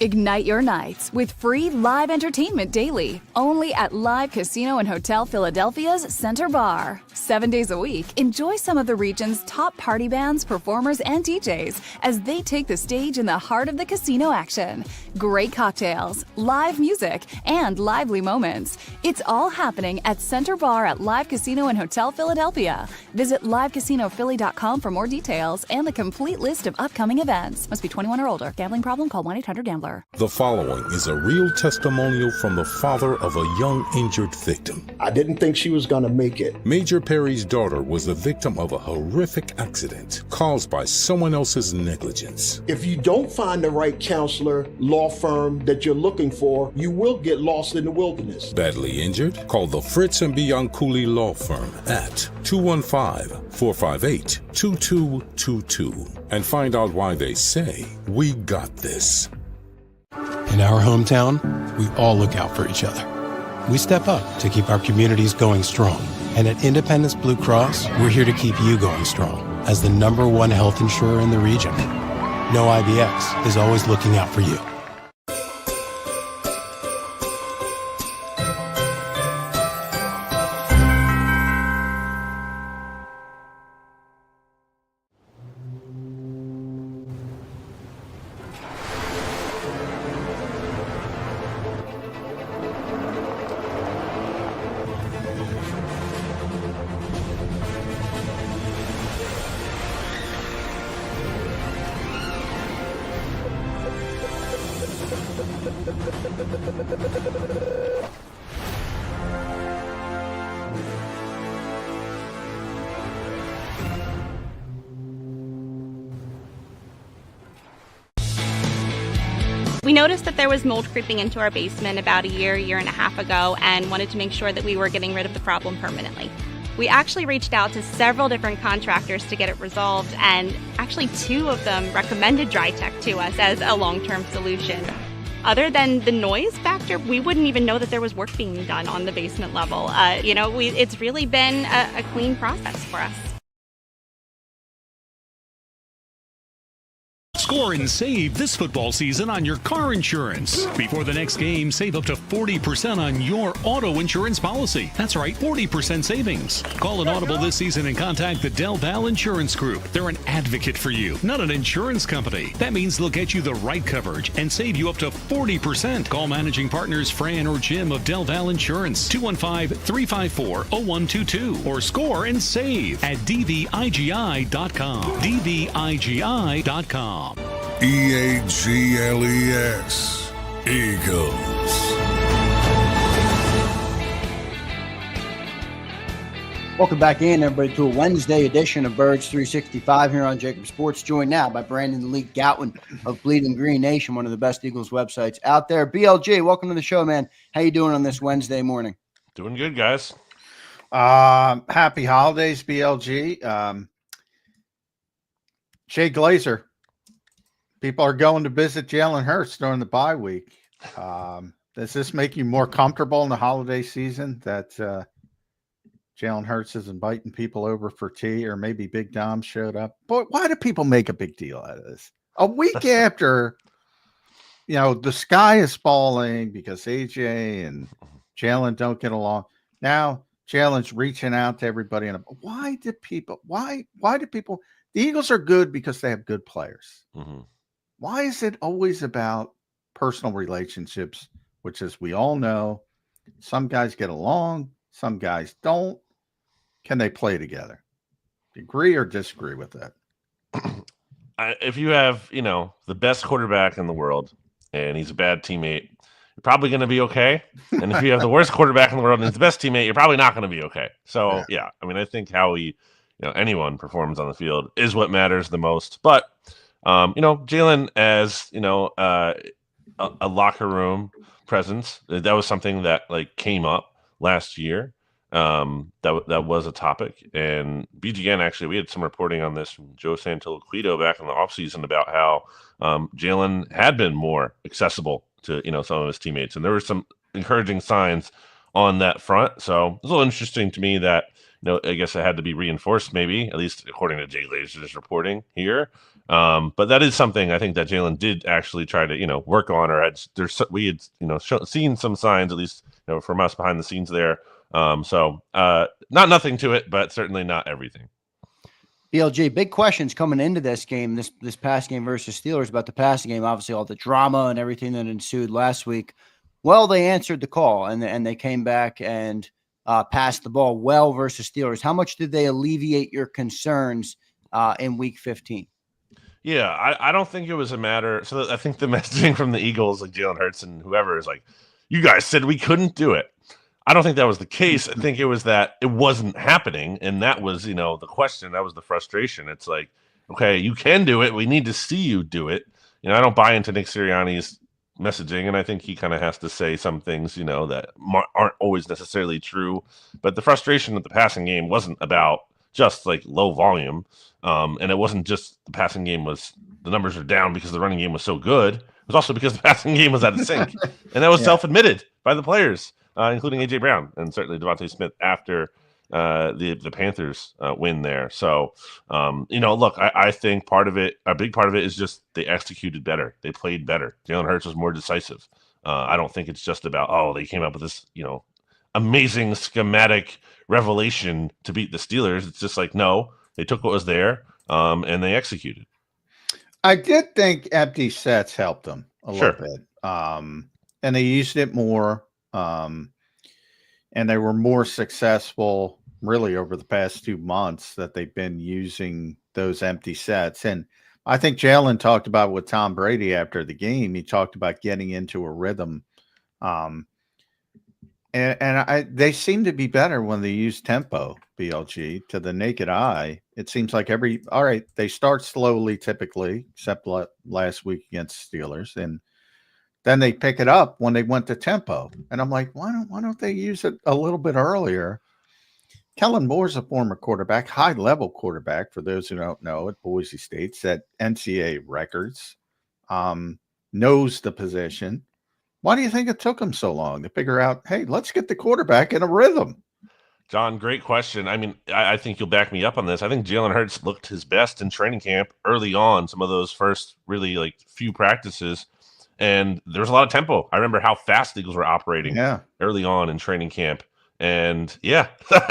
Ignite your nights with free live entertainment daily, only at Live Casino and Hotel Philadelphia's Center Bar. 7 days a week, enjoy some of the region's top party bands, performers, and DJs as they take the stage in the heart of the casino action. Great cocktails, live music, and lively moments. It's all happening at Center Bar at Live Casino and Hotel Philadelphia. Visit livecasinophilly.com for more details and the complete list of upcoming events. Must be 21 or older. Gambling problem? Call 1-800-GAMBLER. The following is a real testimonial from the father of a young injured victim. I didn't think she was going to make it. Major Perry's daughter was the victim of a horrific accident caused by someone else's negligence. If you don't find the right counselor, law firm that you're looking for, you will get lost in the wilderness. Badly injured? Call the Fritz and Bianculli Law Firm at 215-458-2222 and find out why they say, "We got this." In our hometown, we all look out for each other. We step up to keep our communities going strong. And at Independence Blue Cross, we're here to keep you going strong as the #1 health insurer in the region. No IBX is always looking out for you. We noticed that there was mold creeping into our basement about a year and a half ago, and wanted to make sure that we were getting rid of the problem permanently. We actually reached out to several different contractors to get it resolved, and actually 2 of them recommended DryTech to us as a long-term solution. Other than the noise factor, we wouldn't even know that there was work being done on the basement level. It's really been a clean process for us. Score and save this football season on your car insurance. Before the next game, save up to 40% on your auto insurance policy. That's right, 40% savings. Call an audible this season and contact the Del Val Insurance Group. They're an advocate for you, not an insurance company. That means they'll get you the right coverage and save you up to 40%. Call managing partners Fran or Jim of Del Val Insurance, 215-354-0122, or score and save at dvigi.com. dvigi.com. EAGLES, Eagles. Welcome back in, everybody, to a Wednesday edition of Birds 365 here on JAKIB Sports. Joined now by Brandon the League Goutwin of Bleeding Green Nation, one of the best Eagles websites out there. BLG, welcome to the show, man. How you doing on this Wednesday morning? Doing good, guys. Happy holidays, BLG. Jay Glazer. People are going to visit Jalen Hurts during the bye week. Does this make you more comfortable in the holiday season that Jalen Hurts is inviting people over for tea, or maybe Big Dom showed up? But why do people make a big deal out of this? A week after, the sky is falling because AJ and Jalen don't get along. Now Jalen's reaching out to everybody. And why do people, the Eagles are good because they have good players. Mm-hmm. Why is it always about personal relationships, which, as we all know, some guys get along, some guys don't. Can they play together? Agree or disagree with that? If you have, the best quarterback in the world and he's a bad teammate, you're probably going to be okay. And if you have the worst quarterback in the world and he's the best teammate, you're probably not going to be okay. So, yeah, I think how anyone performs on the field is what matters the most. But Jalen as, a locker room presence, that was something that came up last year. That was a topic. And BGN, actually, we had some reporting on this from Joe Santoliquito back in the offseason about how Jalen had been more accessible to, some of his teammates. And there were some encouraging signs on that front. So it was a little interesting to me that, I guess it had to be reinforced, maybe, at least according to Jay Glazer's reporting here. But that is something I think that Jalen did actually try to, work on, or we had, seen some signs, at least, from us behind the scenes there. So not nothing to it, but certainly not everything. BLG, big questions coming into this game, this past game versus Steelers about the passing game. Obviously, all the drama and everything that ensued last week. Well, they answered the call and they came back and passed the ball well versus Steelers. How much did they alleviate your concerns in Week 15? Yeah, I don't think it was a matter. So I think the messaging from the Eagles, like Jalen Hurts and whoever, is like, you guys said we couldn't do it. I don't think that was the case. I think it was that it wasn't happening. And that was, the question. That was the frustration. It's like, okay, you can do it. We need to see you do it. I don't buy into Nick Sirianni's messaging. And I think he kind of has to say some things, that aren't always necessarily true. But the frustration with the passing game wasn't about just like low volume. And it wasn't just the passing game the numbers are down because the running game was so good. It was also because the passing game was out of sync. And that was self-admitted by the players. Including A.J. Brown and certainly Devontae Smith after the Panthers win there. So, look, I think a big part of it is just they executed better. They played better. Jalen Hurts was more decisive. I don't think it's just about, they came up with this, amazing schematic revelation to beat the Steelers. It's just like, no, they took what was there and they executed. I did think empty sets helped them a little bit. And they used it more. And they were more successful really over the past 2 months that they've been using those empty sets. And I think Jalen talked about with Tom Brady after the game. He talked about getting into a rhythm. They seem to be better when they use tempo, BLG, to the naked eye. It seems like they start slowly typically, except last week against Steelers. And then they pick it up when they went to tempo. And I'm like, why don't they use it a little bit earlier? Kellen Moore's a former quarterback, high-level quarterback, for those who don't know, at Boise State, set NCAA records, knows the position. Why do you think it took him so long to figure out, hey, let's get the quarterback in a rhythm? John, great question. I mean, I think you'll back me up on this. I think Jalen Hurts looked his best in training camp early on, some of those first really few practices. And there was a lot of tempo. I remember how fast the Eagles were operating early on in training camp. And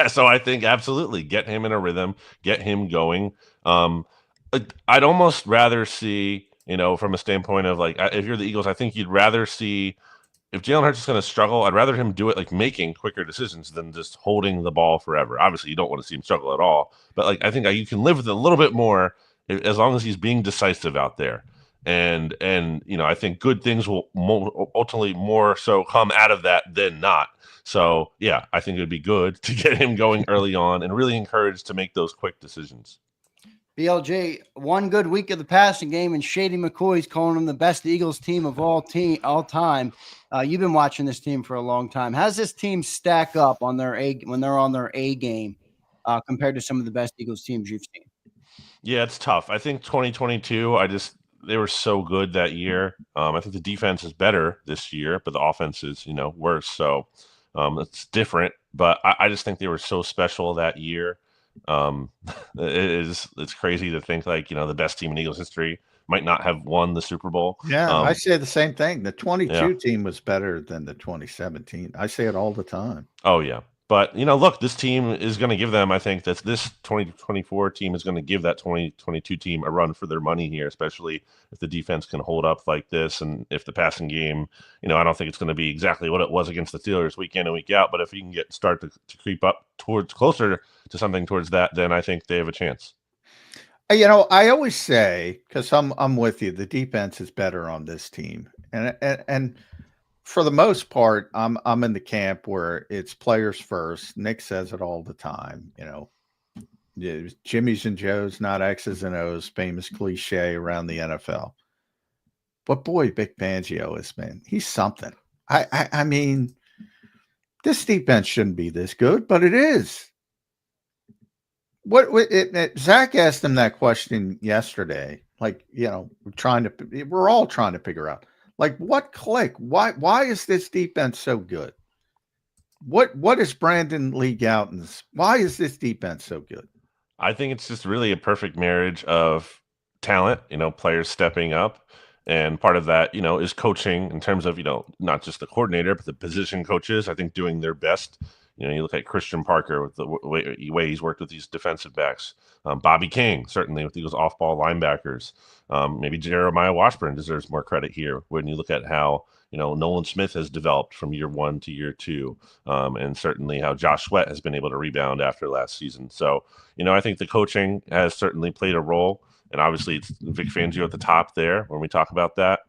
so I think absolutely get him in a rhythm, get him going. I'd almost rather see, from a standpoint of if you're the Eagles, I think you'd rather see, if Jalen Hurts is going to struggle, I'd rather him do it making quicker decisions than just holding the ball forever. Obviously, you don't want to see him struggle at all. But I think you can live with it a little bit more as long as he's being decisive out there. And I think good things will ultimately more so come out of that than not. So, I think it would be good to get him going early on and really encouraged to make those quick decisions. BLJ, one good week of the passing game, and Shady McCoy's calling them the best Eagles team of all time. You've been watching this team for a long time. How does this team stack up on when they're on their A game compared to some of the best Eagles teams you've seen? Yeah, it's tough. I think 2022, they were so good that year. I think the defense is better this year, but the offense is, worse. So it's different. But I just think they were so special that year. It's crazy to think the best team in Eagles history might not have won the Super Bowl. Yeah, I say the same thing. The 22 team was better than the 2017. I say it all the time. Oh, yeah. But, look, this team is going to give them, I think that this 2024 team is going to give that 2022 team a run for their money here, especially if the defense can hold up like this. And if the passing game, I don't think it's going to be exactly what it was against the Steelers week in and week out. But if you can start to creep up closer to something towards that, then I think they have a chance. I always say, because I'm with you, the defense is better on this team. And for the most part, I'm in the camp where it's players first. Nick says it all the time, Jimmy's and Joe's, not X's and O's, famous cliche around the NFL. But boy, Vic Fangio is, man, he's something. I mean, this defense shouldn't be this good, but it is. Zach asked him that question yesterday. We're all trying to figure out. What click? Why is this defense so good? What is Brandon Lee Gouton's? Why is this defense so good? I think it's just really a perfect marriage of talent, players stepping up. And part of that, is coaching in terms of, not just the coordinator, but the position coaches, I think, doing their best. You look at Christian Parker with the way he's worked with these defensive backs. Bobby King, certainly with these off-ball linebackers. Maybe Jeremiah Washburn deserves more credit here when you look at how, Nolan Smith has developed from year 1 to year 2. And certainly how Josh Sweat has been able to rebound after last season. So, I think the coaching has certainly played a role. And obviously it's Vic Fangio at the top there when we talk about that.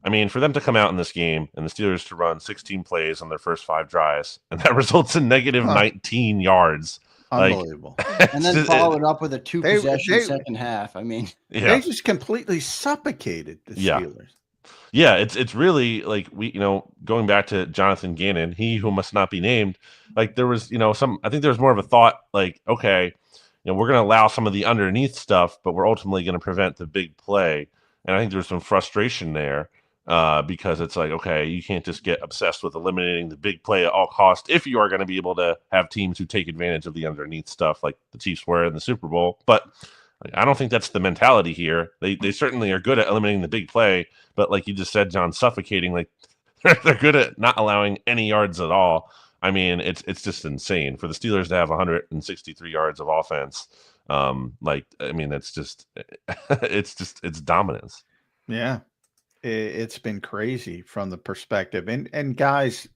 I mean, for them to come out in this game and the Steelers to run 16 plays on their first 5 drives, and that results in negative 19 yards. Unbelievable. And then follow it up with a 2-possession second half. I mean, they just completely suffocated the Steelers. Yeah, it's really like going back to Jonathan Gannon, he who must not be named, like there was, I think there was more of a thought like, okay, we're going to allow some of the underneath stuff, but we're ultimately going to prevent the big play. And I think there's some frustration there because it's like, okay, you can't just get obsessed with eliminating the big play at all costs if you are going to be able to have teams who take advantage of the underneath stuff like the Chiefs were in the Super Bowl. But I don't think that's the mentality here. They certainly are good at eliminating the big play, but like you just said, John, suffocating, like they're good at not allowing any yards at all. I mean, it's just insane for the Steelers to have 163 yards of offense. It's just it's dominance. Yeah, it's been crazy from the perspective and guys,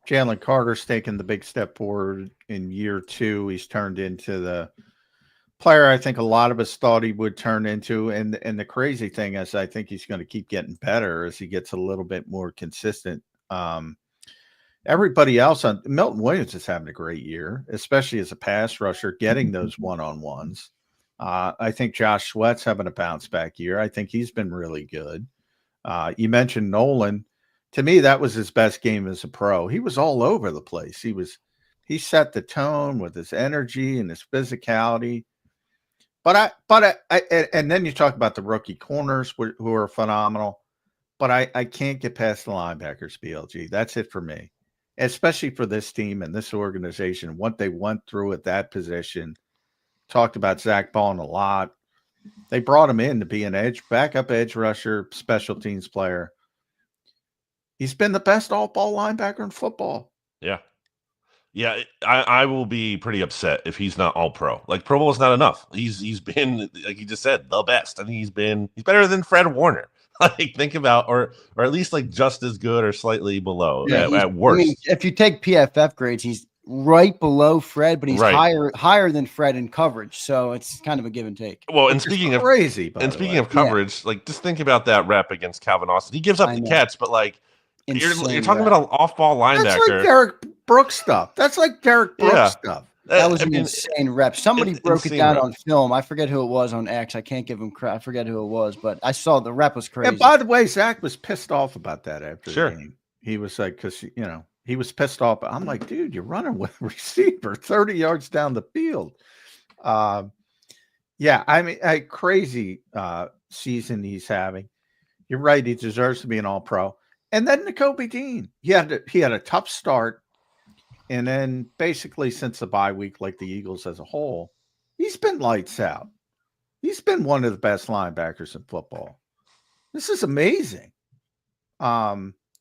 Jalen Carter's taken the big step forward in year 2. He's turned into the player I think a lot of us thought he would turn into. And the crazy thing is I think he's going to keep getting better as he gets a little bit more consistent. Everybody else on Milton Williams is having a great year, especially as a pass rusher, getting those one-on-ones. I think Josh Sweat's having a bounce back year. I think he's been really good. You mentioned Nolan. To me, that was his best game as a pro. He was all over the place. He set the tone with his energy and his physicality. But and then you talk about the rookie corners who are phenomenal. But I can't get past the linebackers, BLG. That's it for me. Especially for this team and this organization, what they went through at that position. Talked about Zach Bond a lot. They brought him in to be an backup edge rusher, special teams player. He's been the best all-ball linebacker in football. Yeah. Yeah, I will be pretty upset if he's not all pro. Like Pro Bowl is not enough. He's been, like you just said, the best. I think he's better than Fred Warner. Like think about, or at least like just as good or slightly below at worst. I mean, if you take PFF grades, he's right below Fred, but he's higher than Fred in coverage. So it's kind of a give and take. Well, and speaking of coverage, like just think about that rep against Calvin Austin. He gives up the catch, but like you're talking about an off-ball linebacker. That's like Derek Brooks stuff. Stuff. That was an insane rep. Somebody broke it down on film. I forget who it was on X. I can't give him credit. I forget who it was, but I saw the rep was crazy. And by the way, Zach was pissed off about that after the game. He was like, because, he was pissed off. I'm like, dude, you're running with a receiver 30 yards down the field. Crazy season he's having. You're right. He deserves to be an all-pro. And then Nakobe Dean. He had a tough start. And then basically since the bye week, like the Eagles as a whole, he's been lights out. He's been one of the best linebackers in football. This is amazing.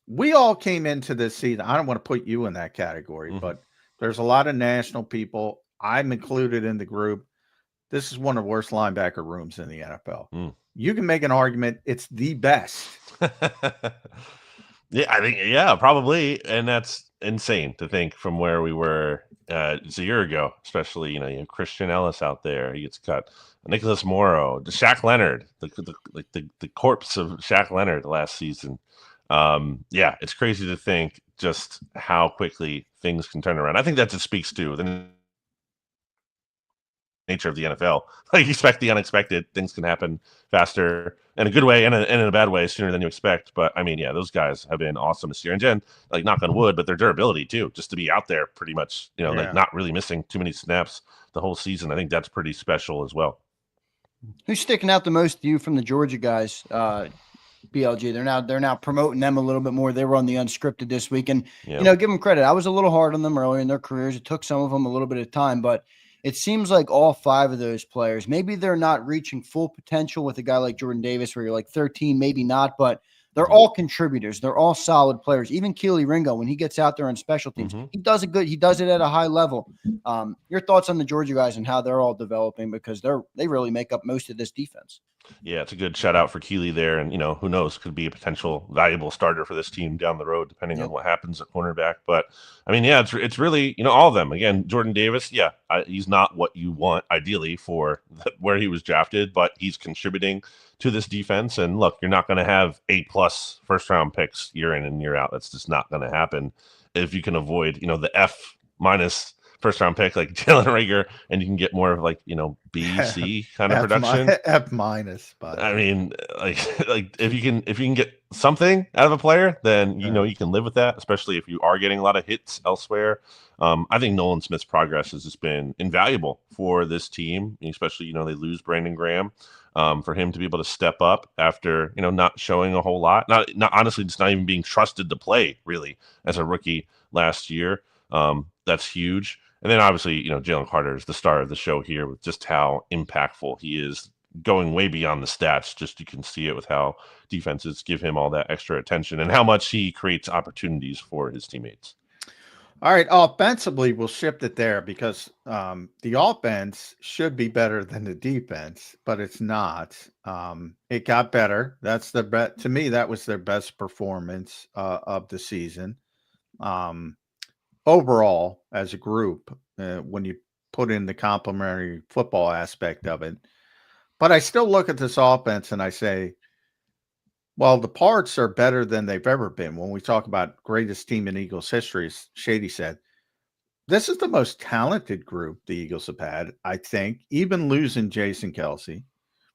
We all came into this season. I don't want to put you in that category, but there's a lot of national people. I'm included in the group. This is one of the worst linebacker rooms in the NFL. You can make an argument it's the best. Yeah, I think, probably. And that's insane to think from where we were a year ago, especially, you have Christian Ellis out there. He gets cut. Nicholas Morrow, Shaq Leonard, the corpse of Shaq Leonard last season. It's crazy to think just how quickly things can turn around. I think that just speaks to the nature of the NFL. Like you expect the unexpected. Things can happen faster in a good way and in a bad way sooner than you expect. But I mean, those guys have been awesome this year. And Jen, like knock on wood, but their durability too, just to be out there pretty much, like not really missing too many snaps the whole season. I think that's pretty special as well. Who's sticking out the most to you from the Georgia guys? BLG. They're now promoting them a little bit more. They were on the unscripted this week, and Yeah. give them credit. I was a little hard on them early in their careers. It took some of them a little bit of time, but it seems like all 5 of those players, maybe they're not reaching full potential with a guy like Jordan Davis, where you're like 13, maybe not, but they're all contributors. They're all solid players. Even Keely Ringo, when he gets out there on special teams, he does it good. He does it at a high level. Your thoughts on the Georgia guys and how they're all developing, because they really make up most of this defense. Yeah, it's a good shout out for Keely there. And, who knows, could be a potential valuable starter for this team down the road, depending on what happens at cornerback. But, I mean, yeah, it's really, all of them. Again, Jordan Davis, he's not what you want, ideally, for where he was drafted, but he's contributing to this defense. And, look, you're not going to have A+ first-round picks year in and year out. That's just not going to happen if you can avoid, the F- first-round pick like Jalen Reagor, and you can get more of like B, C kind of production. F-, but I mean, like if you can get something out of a player, then you can live with that. Especially if you are getting a lot of hits elsewhere. I think Nolan Smith's progress has just been invaluable for this team, especially they lose Brandon Graham. For him to be able to step up after not showing a whole lot, not honestly, just not even being trusted to play really as a rookie last year. That's huge. And then obviously, Jalen Carter is the star of the show here with just how impactful he is, going way beyond the stats. Just you can see it with how defenses give him all that extra attention and how much he creates opportunities for his teammates. All right, offensively, we'll shift it there because the offense should be better than the defense, but it's not. It got better. That's to me, that was their best performance of the season. Overall, as a group, when you put in the complementary football aspect of it. But I still look at this offense and I say, well, the parts are better than they've ever been. When we talk about greatest team in Eagles history, as Shady said, this is the most talented group the Eagles have had, I think, even losing Jason Kelce,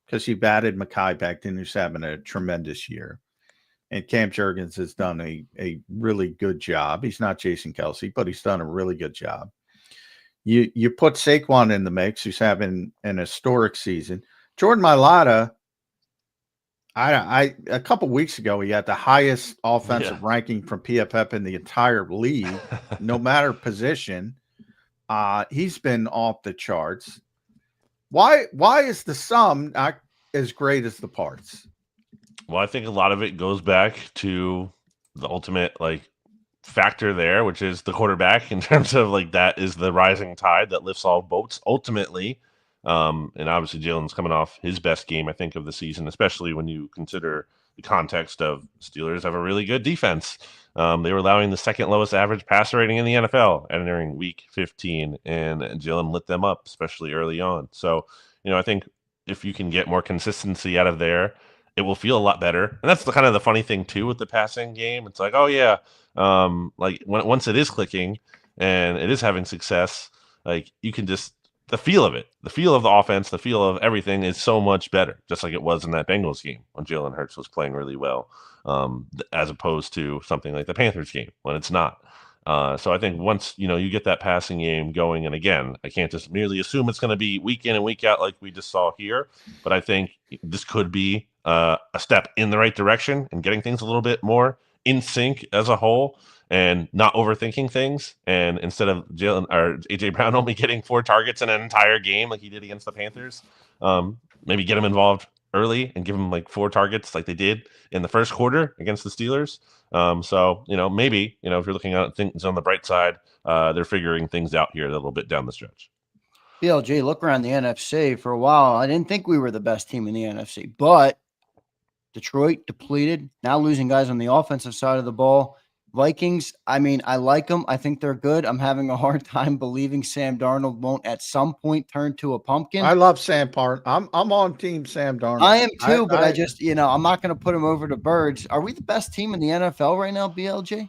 because you've added Mekhi Becton, who's having a tremendous year. And Cam Jurgens has done a really good job. He's not Jason Kelce, but he's done a really good job. You put Saquon in the mix, who's having an historic season. Jordan Mailata, a couple weeks ago, he had the highest offensive ranking from PFF in the entire league, no matter position. He's been off the charts. Why is the sum not as great as the parts? Well, I think a lot of it goes back to the ultimate factor there, which is the quarterback, in terms of that is the rising tide that lifts all boats ultimately. And obviously Jalen's coming off his best game, I think, of the season, especially when you consider the context of Steelers have a really good defense. They were allowing the second lowest average passer rating in the NFL entering week 15, and Jalen lit them up, especially early on. So, I think if you can get more consistency out of there, it will feel a lot better. And that's the kind of the funny thing too with the passing game. It's like, oh yeah, once it is clicking and it is having success, you can just, the feel of it, the feel of the offense, the feel of everything is so much better, just like it was in that Bengals game when Jalen Hurts was playing really well, as opposed to something like the Panthers game when it's not. So I think once, you get that passing game going, and again, I can't just merely assume it's going to be week in and week out like we just saw here, but I think this could be a step in the right direction and getting things a little bit more in sync as a whole and not overthinking things. And instead of Jalen or AJ Brown only getting 4 targets in an entire game like he did against the Panthers, maybe get him involved early and give him 4 targets like they did in the first quarter against the Steelers. So, maybe, if you're looking at things on the bright side, they're figuring things out here a little bit down the stretch. BLG, look around the NFC. For a while, I didn't think we were the best team in the NFC, but Detroit depleted, now losing guys on the offensive side of the ball. Vikings, I mean, I like them. I think they're good. I'm having a hard time believing Sam Darnold won't at some point turn to a pumpkin. I love Sam Darnold. I'm on team Sam Darnold. I am too, but I just, I'm not going to put him over the birds. Are we the best team in the NFL right now, BLG?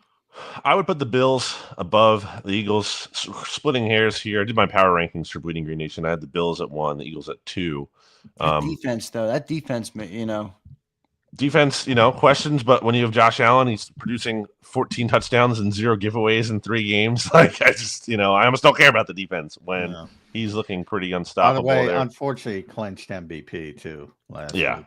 I would put the Bills above the Eagles. Splitting hairs here. I did my power rankings for Bleeding Green Nation. I had the Bills at 1, the Eagles at 2. Defense, though. That defense, Defense, questions, but when you have Josh Allen, he's producing 14 touchdowns and 0 giveaways in 3 games. I just, I almost don't care about the defense when he's looking pretty unstoppable. By the way, there. Unfortunately, he clinched MVP too last week. Yeah.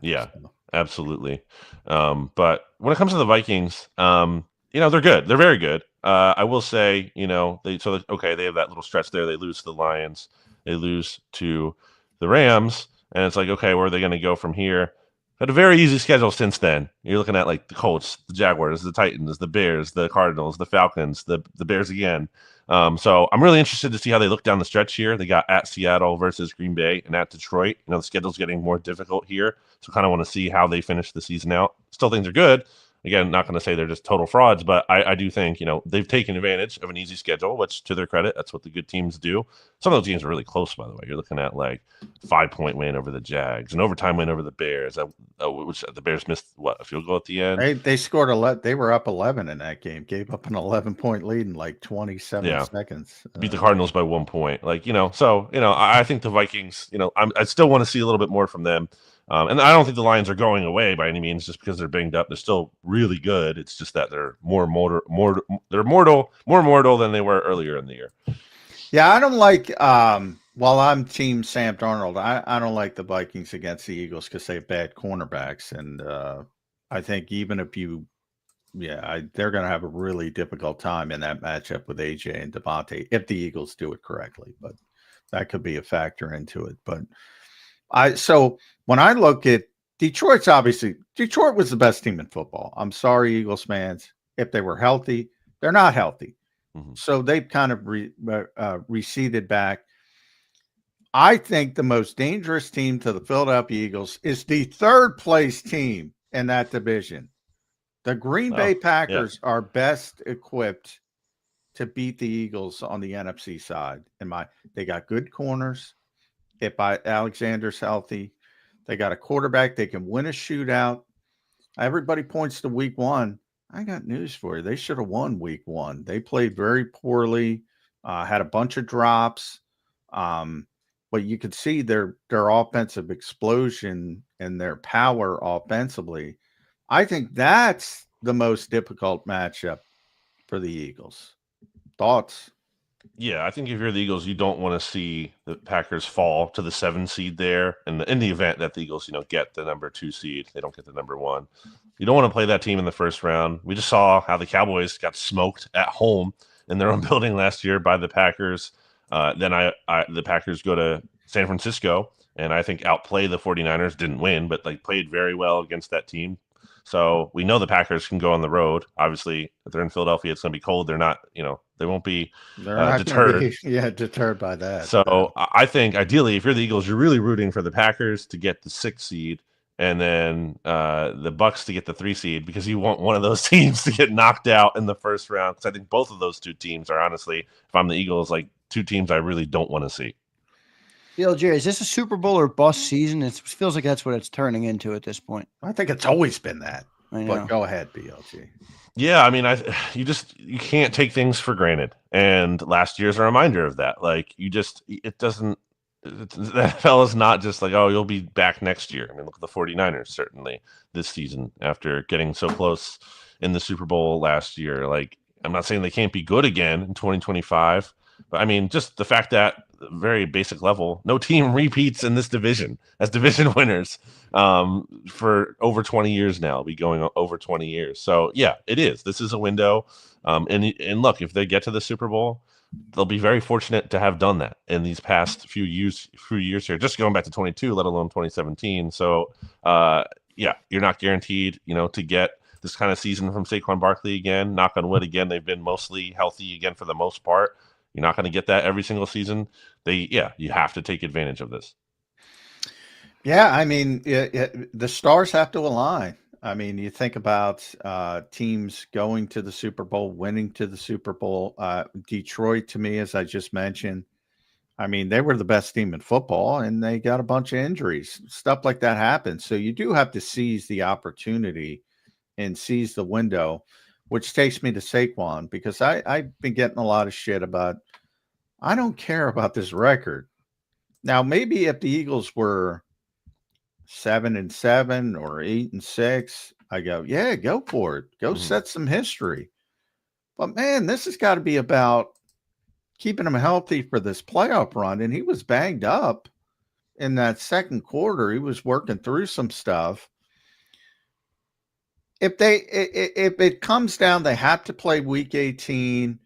Yeah. absolutely. But when it comes to the Vikings, they're good. They're very good. I will say, they have that little stretch there. They lose to the Lions. They lose to the Rams. And it's like, okay, where are they going to go from here? Had a very easy schedule since then. You're looking at like the Colts, the Jaguars, the Titans, the Bears, the Cardinals, the Falcons, the Bears again. So I'm really interested to see how they look down the stretch here. They got at Seattle versus Green Bay and at Detroit. The schedule's getting more difficult here. So kind of want to see how they finish the season out. Still things are good. Again, not going to say they're just total frauds, but I do think, they've taken advantage of an easy schedule, which to their credit, that's what the good teams do. Some of those games are really close, by the way. You're looking at like 5-point win over the Jags, an overtime win over the Bears, which the Bears missed, a field goal at the end? They scored 11. They were up 11 in that game, gave up an 11-point lead in like 27 seconds. Beat the Cardinals by 1 point. I think the Vikings, I still want to see a little bit more from them. And I don't think the Lions are going away by any means just because they're banged up. They're still really good. It's just that they're more mortal than they were earlier in the year. Yeah, I don't like while I'm team Sam Darnold, I don't like the Vikings against the Eagles because they have bad cornerbacks. And I think even if they're going to have a really difficult time in that matchup with AJ and Devontae if the Eagles do it correctly. But that could be a factor into it. But so when I look at Detroit was the best team in football. I'm sorry, Eagles fans. If they were healthy, they're not healthy. Mm-hmm. So they've kind of receded back. I think the most dangerous team to the Philadelphia Eagles is the third place team in that division. The Green Bay Packers are best equipped to beat the Eagles on the NFC side. They got good corners. If Alexander's healthy, they got a quarterback. They can win a shootout. Everybody points to week one. I got news for you. They should have won week one. They played very poorly, had a bunch of drops. But you could see their offensive explosion and their power offensively. I think that's the most difficult matchup for the Eagles. Thoughts? Yeah, I think if you're the Eagles, you don't want to see the Packers fall to the 7 seed there. And in the event that the Eagles, get the number 2 seed, they don't get the number 1. You don't want to play that team in the first round. We just saw how the Cowboys got smoked at home in their own building last year by the Packers. Then the Packers go to San Francisco and I think outplay the 49ers, didn't win, but played very well against that team. So we know the Packers can go on the road. Obviously, if they're in Philadelphia, it's going to be cold. They're not, they won't be deterred. Deterred by that. So I think ideally, if you're the Eagles, you're really rooting for the Packers to get the 6 seed and then the Bucs to get the 3 seed because you want one of those teams to get knocked out in the first round. Because I think both of those 2 teams are honestly, if I'm the Eagles, 2 teams I really don't want to see. BLJ, is this a Super Bowl or bust season? It feels like that's what it's turning into at this point. I think it's always been that. But go ahead, BLJ. Yeah, I mean, you can't take things for granted, and last year's a reminder of that. The NFL is not just you'll be back next year. I mean, look at the 49ers certainly this season after getting so close in the Super Bowl last year. I'm not saying they can't be good again in 2025, but I mean, just the fact that very basic level, no team repeats in this division as division winners for over 20 years now. It'll be going over 20 years. So yeah, it is. This is a window. And look, if they get to the Super Bowl, they'll be very fortunate to have done that in these past few years here, just going back to 22, let alone 2017. So you're not guaranteed, to get this kind of season from Saquon Barkley again. Knock on wood again. They've been mostly healthy again for the most part. You're not going to get that every single season. You have to take advantage of this. Yeah, I mean, the stars have to align. I mean, you think about teams going to the Super Bowl, winning to the Super Bowl. Detroit, to me, as I just mentioned, I mean, they were the best team in football, and they got a bunch of injuries. Stuff like that happens. So you do have to seize the opportunity and seize the window, which takes me to Saquon, because I've been getting a lot of shit about, I don't care about this record. Now, maybe if the Eagles were 7-7 or 8-6, I go, yeah, go for it. Go set some history. But man, this has got to be about keeping him healthy for this playoff run. And he was banged up in that second quarter. He was working through some stuff. if it comes down, they have to play week 18.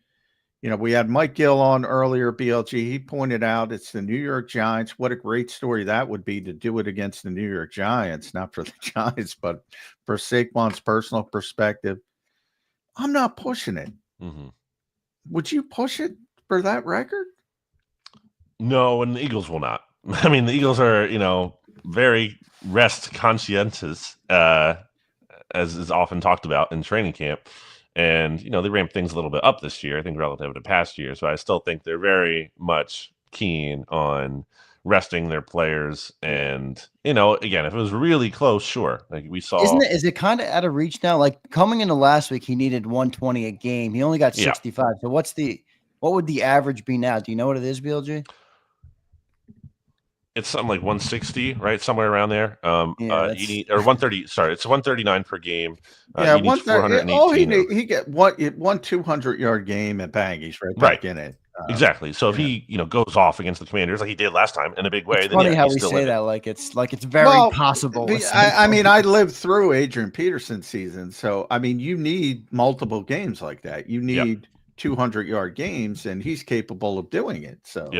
You know, we had Mike Gill on earlier, BLG. He pointed out it's the New York Giants. What a great story that would be to do it against the New York Giants, not for the Giants, but for Saquon's personal perspective. I'm not pushing it. Mm-hmm. Would you push it for that record? No, and the Eagles will not. I mean, the Eagles are, very rest conscientious, as is often talked about in training camp. And, they ramped things a little bit up this year, I think, relative to past years. So I still think they're very much keen on resting their players. And, again, if it was really close, sure. Like we saw. Is it kind of out of reach now? Like coming into last week, he needed 120 a game. He only got 65. Yeah. So what would the average be now? Do you know what it is, BLG? It's something like 160, right? Somewhere around there. You need, or 130. Sorry, it's 139 per game. Yeah, 118. He get one 200-yard game and bang, he's right back in it. Exactly. So if he goes off against the Commanders like he did last time in a big way, it's funny how we say that like it's very possible. I mean, I lived through Adrian Peterson's season, so I mean, you need multiple games like that. You need 200-yard games, and he's capable of doing it. So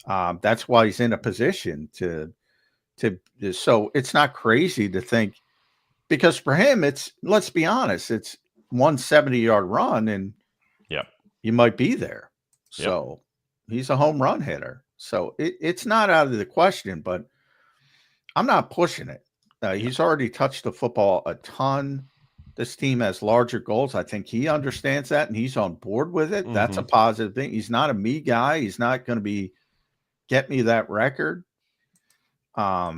that's why he's in a position to. So it's not crazy to think, because for him, let's be honest, it's 170-yard run, and you might be there. So he's a home run hitter. So it's not out of the question, but I'm not pushing it. He's already touched the football a ton. This team has larger goals. I think he understands that, and he's on board with it. Mm-hmm. That's a positive thing. He's not a me guy. He's not going to get me that record. I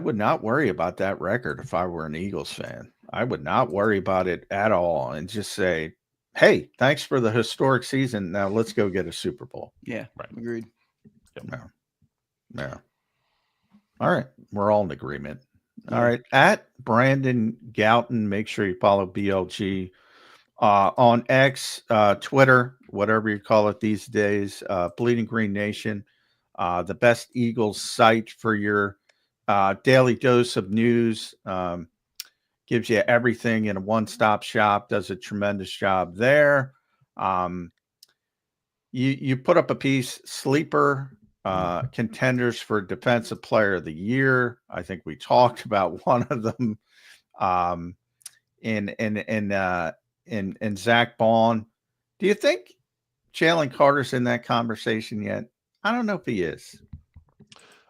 would not worry about that record if I were an Eagles fan. I would not worry about it at all and just say, hey, thanks for the historic season. Now let's go get a Super Bowl. Yeah, agreed. No. All right. We're all in agreement. All right. At Brandon Gouton, make sure you follow BLG on X, Twitter, whatever you call it these days, Bleeding Green Nation, the best Eagles site for your daily dose of news. Gives you everything in a one-stop shop, does a tremendous job there. You put up a piece, sleeper contenders for Defensive Player of the Year. I think we talked about one of them in Zach Bond. Do you think Jalen Carter's in that conversation yet? I don't know if he is.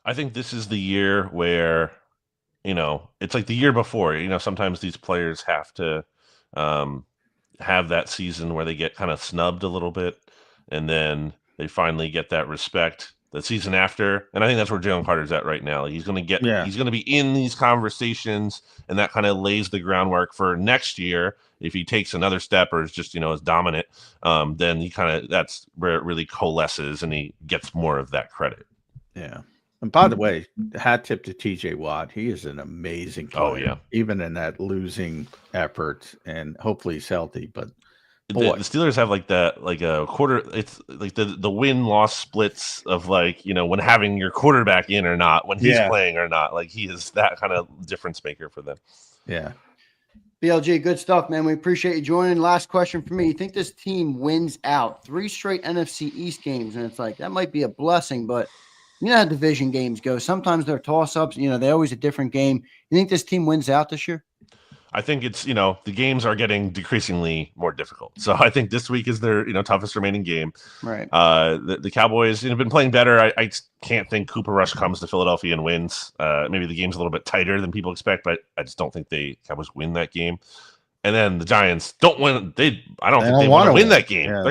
I think this is the year where, it's like the year before. Sometimes these players have to have that season where they get kind of snubbed a little bit, and then they finally get that respect the season after. And I think that's where Jalen Carter's at right now. Like he's going to be in these conversations, and that kind of lays the groundwork for next year. If he takes another step or is just, is dominant, then that's where it really coalesces and he gets more of that credit. Yeah. And by the way, hat tip to TJ Watt. He is an amazing player. Oh, yeah. Even in that losing effort, and hopefully he's healthy. But the Steelers have a quarter. It's like the win-loss splits of when having your quarterback in or not, when he's playing or not. Like he is that kind of difference maker for them. Yeah. BLG, good stuff, man. We appreciate you joining. Last question for me. You think this team wins out 3 straight NFC East games? And it's like, that might be a blessing, but you know how division games go. Sometimes they're toss-ups. They're always a different game. You think this team wins out this year? I think it's, the games are getting decreasingly more difficult. So I think this week is their, toughest remaining game. Right. The Cowboys, have been playing better. I can't think Cooper Rush comes to Philadelphia and wins. Maybe the game's a little bit tighter than people expect, but I just don't think Cowboys win that game. And then the Giants don't win. I don't think they want to win that game. Yeah,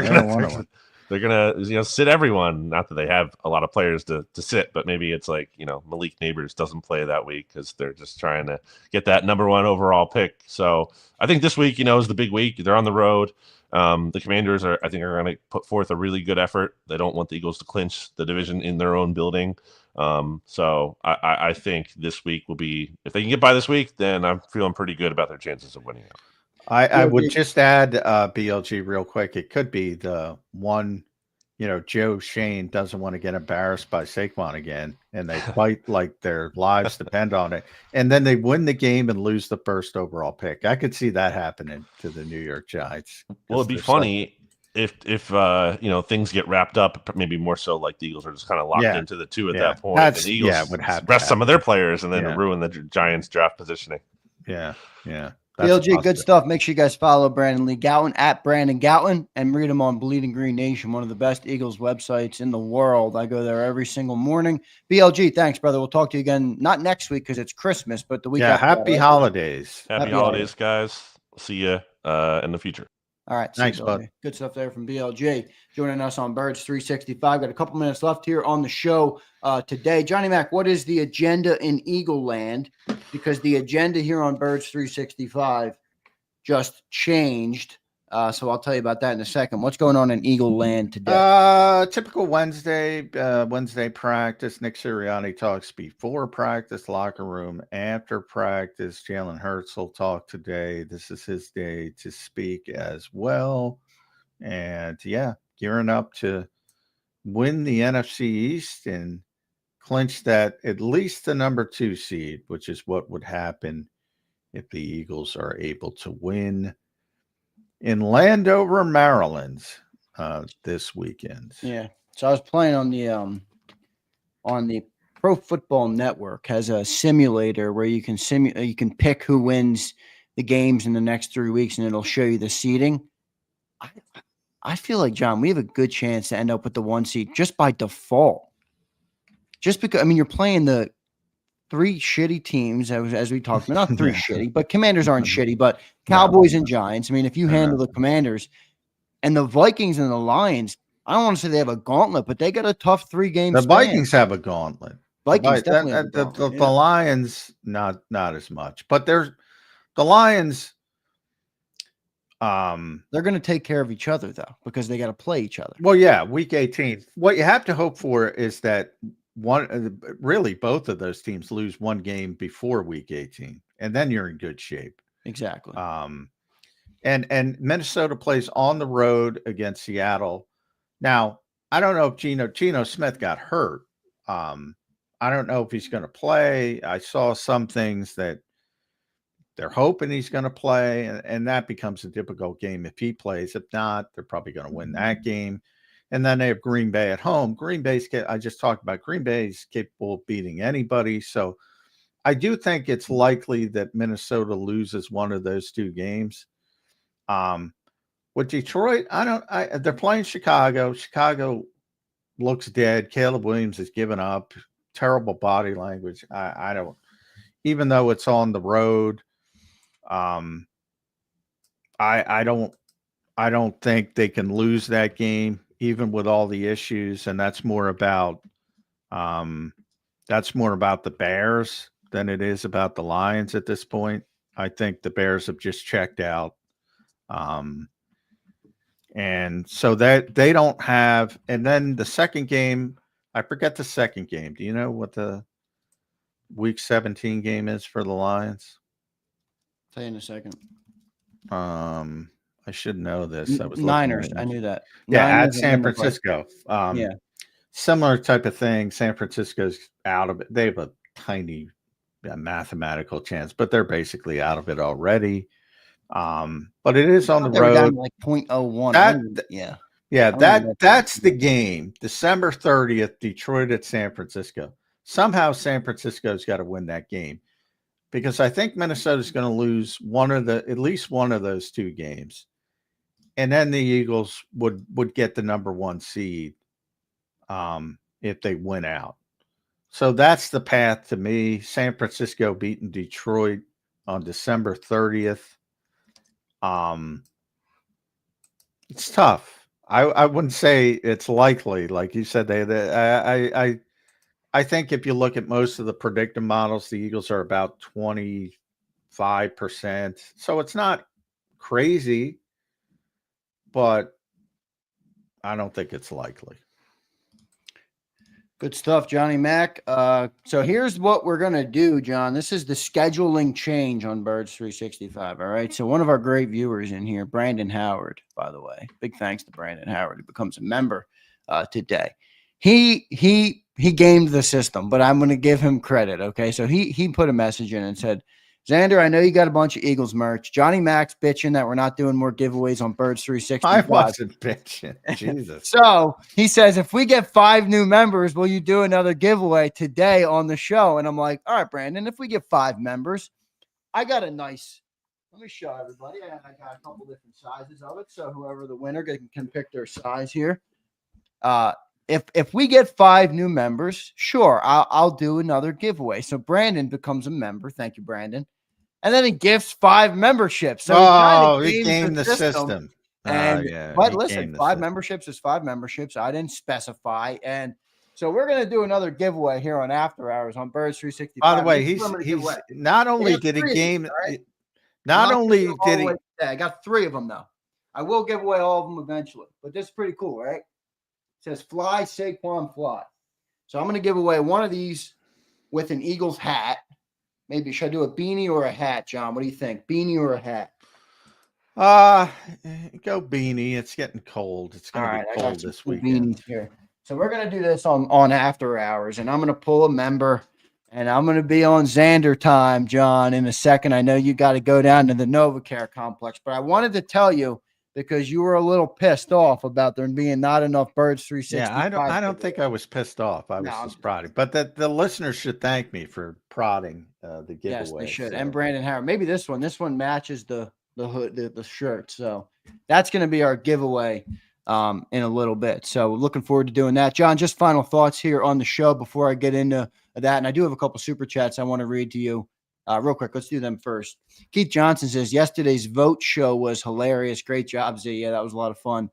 they're gonna sit everyone. Not that they have a lot of players to sit, but maybe it's like Malik Neighbors doesn't play that week because they're just trying to get that number 1 overall pick. So I think this week is the big week. They're on the road. The Commanders are going to put forth a really good effort. They don't want the Eagles to clinch the division in their own building. So I think this week will be, if they can get by this week, then I'm feeling pretty good about their chances of winning out. I would just add BLG real quick. It could be the one Joe Shane doesn't want to get embarrassed by Saquon again, and they fight like their lives depend on it. And then they win the game and lose the first overall pick. I could see that happening to the New York Giants. Well, it'd be funny if things get wrapped up, maybe more so like the Eagles are just kind of locked into the two at that point. And the Eagles would have rest some of their players and then ruin the Giants draft positioning. Yeah. BLG, good stuff. Make sure you guys follow Brandon Lee Gowton at Brandon Gowton and read him on Bleeding Green Nation, one of the best Eagles websites in the world. I go there every single morning. BLG, thanks, brother. We'll talk to you again, not next week because it's Christmas, but the week after. Happy holidays. Happy holidays, guys. See you in the future. All right. Thanks, bud. Good stuff there from BLJ. Joining us on Birds 365. Got a couple minutes left here on the show today. Johnny Mac, what is the agenda in Eagle Land? Because the agenda here on Birds 365 just changed. So I'll tell you about that in a second. What's going on in Eagle Land today? Typical Wednesday practice. Nick Sirianni talks before practice, locker room, after practice. Jalen Hurts will talk today. This is his day to speak as well. And gearing up to win the NFC East and clinch that at least the number 2 seed, which is what would happen if the Eagles are able to win in Landover, Maryland, this weekend. Yeah. So I was playing on the Pro Football Network, has a simulator where you can pick who wins the games in the next 3 weeks, and it'll show you the seeding. I feel like, John, we have a good chance to end up with the 1 seed just by default. Just because, you're playing the 3 shitty teams, as we talked about. Not 3 shitty, but Commanders aren't shitty, but Cowboys and Giants. If you handle the Commanders and the Vikings and the Lions, I don't want to say they have a gauntlet, but they got a tough 3-game The Vikings have a gauntlet. The Lions, not as much. But the Lions, they're going to take care of each other, though, because they got to play each other. Well, yeah, week 18. What you have to hope for is that both of those teams lose 1 game before week 18, and then you're in good shape. Exactly. And Minnesota plays on the road against Seattle. Now, I don't know if Geno Smith got hurt. I don't know if he's going to play. I saw some things that they're hoping he's going to play, and that becomes a difficult game if he plays. If not, they're probably going to win that game. And then they have Green Bay at home. I just talked about Green Bay is capable of beating anybody. So I do think it's likely that Minnesota loses one of those 2 games. With Detroit, they're playing Chicago. Chicago looks dead. Caleb Williams has given up. Terrible body language. I don't, even though it's on the road, I don't think they can lose that game, even with all the issues. And that's more about the Bears than it is about the Lions at this point. I think the Bears have just checked out. And so that they don't have, and then the second game, I forget the second game. Do you know what the week 17 game is for the Lions? I'll tell you in a second. I should know this. I was Niners. I knew that. Yeah, Niners at San Francisco. Similar type of thing. San Francisco's out of it. They have a tiny mathematical chance, but they're basically out of it already. But it is on the road. Down like 0.01. That's the game. December 30th, Detroit at San Francisco. Somehow San Francisco's got to win that game, because I think Minnesota's going to lose at least one of those 2 games. And then the Eagles would get the number 1 seed if they win out. So that's the path to me. San Francisco beating Detroit on December 30th. It's tough. I wouldn't say it's likely. Like you said, I think if you look at most of the predictive models, the Eagles are about 25%. So it's not crazy, but I don't think it's likely. Good stuff, Johnny Mac. So here's what we're going to do, John. This is the scheduling change on Birds 365. All right. So one of our great viewers in here, Brandon Howard, by the way, big thanks to Brandon Howard, who becomes a member today. He gamed the system, but I'm going to give him credit. Okay, so he put a message in and said, Zander, I know you got a bunch of Eagles merch. Johnny Mac's bitching that we're not doing more giveaways on Birds 365. I wasn't bitching. Jesus. So he says, if we get 5 new members, will you do another giveaway today on the show? And I'm like, all right, Brandon, if we get 5 members, I got a nice, let me show everybody. I got a couple different sizes of it. So whoever the winner can pick their size here. If we get 5 new members, sure, I'll do another giveaway. So Brandon becomes a member. Thank you, Brandon. And then he gifts 5 memberships. So he gamed the system. And but listen, 5 memberships is 5 memberships. I didn't specify. And so we're going to do another giveaway here on After Hours on Birds 365. By the way, he's not only did he game, not only did he. I got 3 of them though. I will give away all of them eventually, but this is pretty cool, right? It says fly Saquon fly. So I'm going to give away one of these with an Eagles hat. Maybe should I do a beanie or a hat, John? What do you think? Beanie or a hat? Go beanie. It's getting cold. It's going to be cold this weekend. Here. So we're going to do this on After Hours, and I'm going to pull a member, and I'm going to be on Zander time, John, in a second. I know you got to go down to the NovaCare complex, but I wanted to tell you because you were a little pissed off about there being not enough Birds 365. Yeah, I don't think I was pissed off. I was just prodding. But the listeners should thank me for prodding the giveaway. Yes, they should. So. And Brandon Howard. Maybe this one matches the hood, the shirt. So that's going to be our giveaway in a little bit. So looking forward to doing that. John, just final thoughts here on the show before I get into that. And I do have a couple super chats I want to read to you. Real quick, let's do them first. Keith Johnson says, yesterday's vote show was hilarious. Great job, Z. Yeah, that was a lot of fun.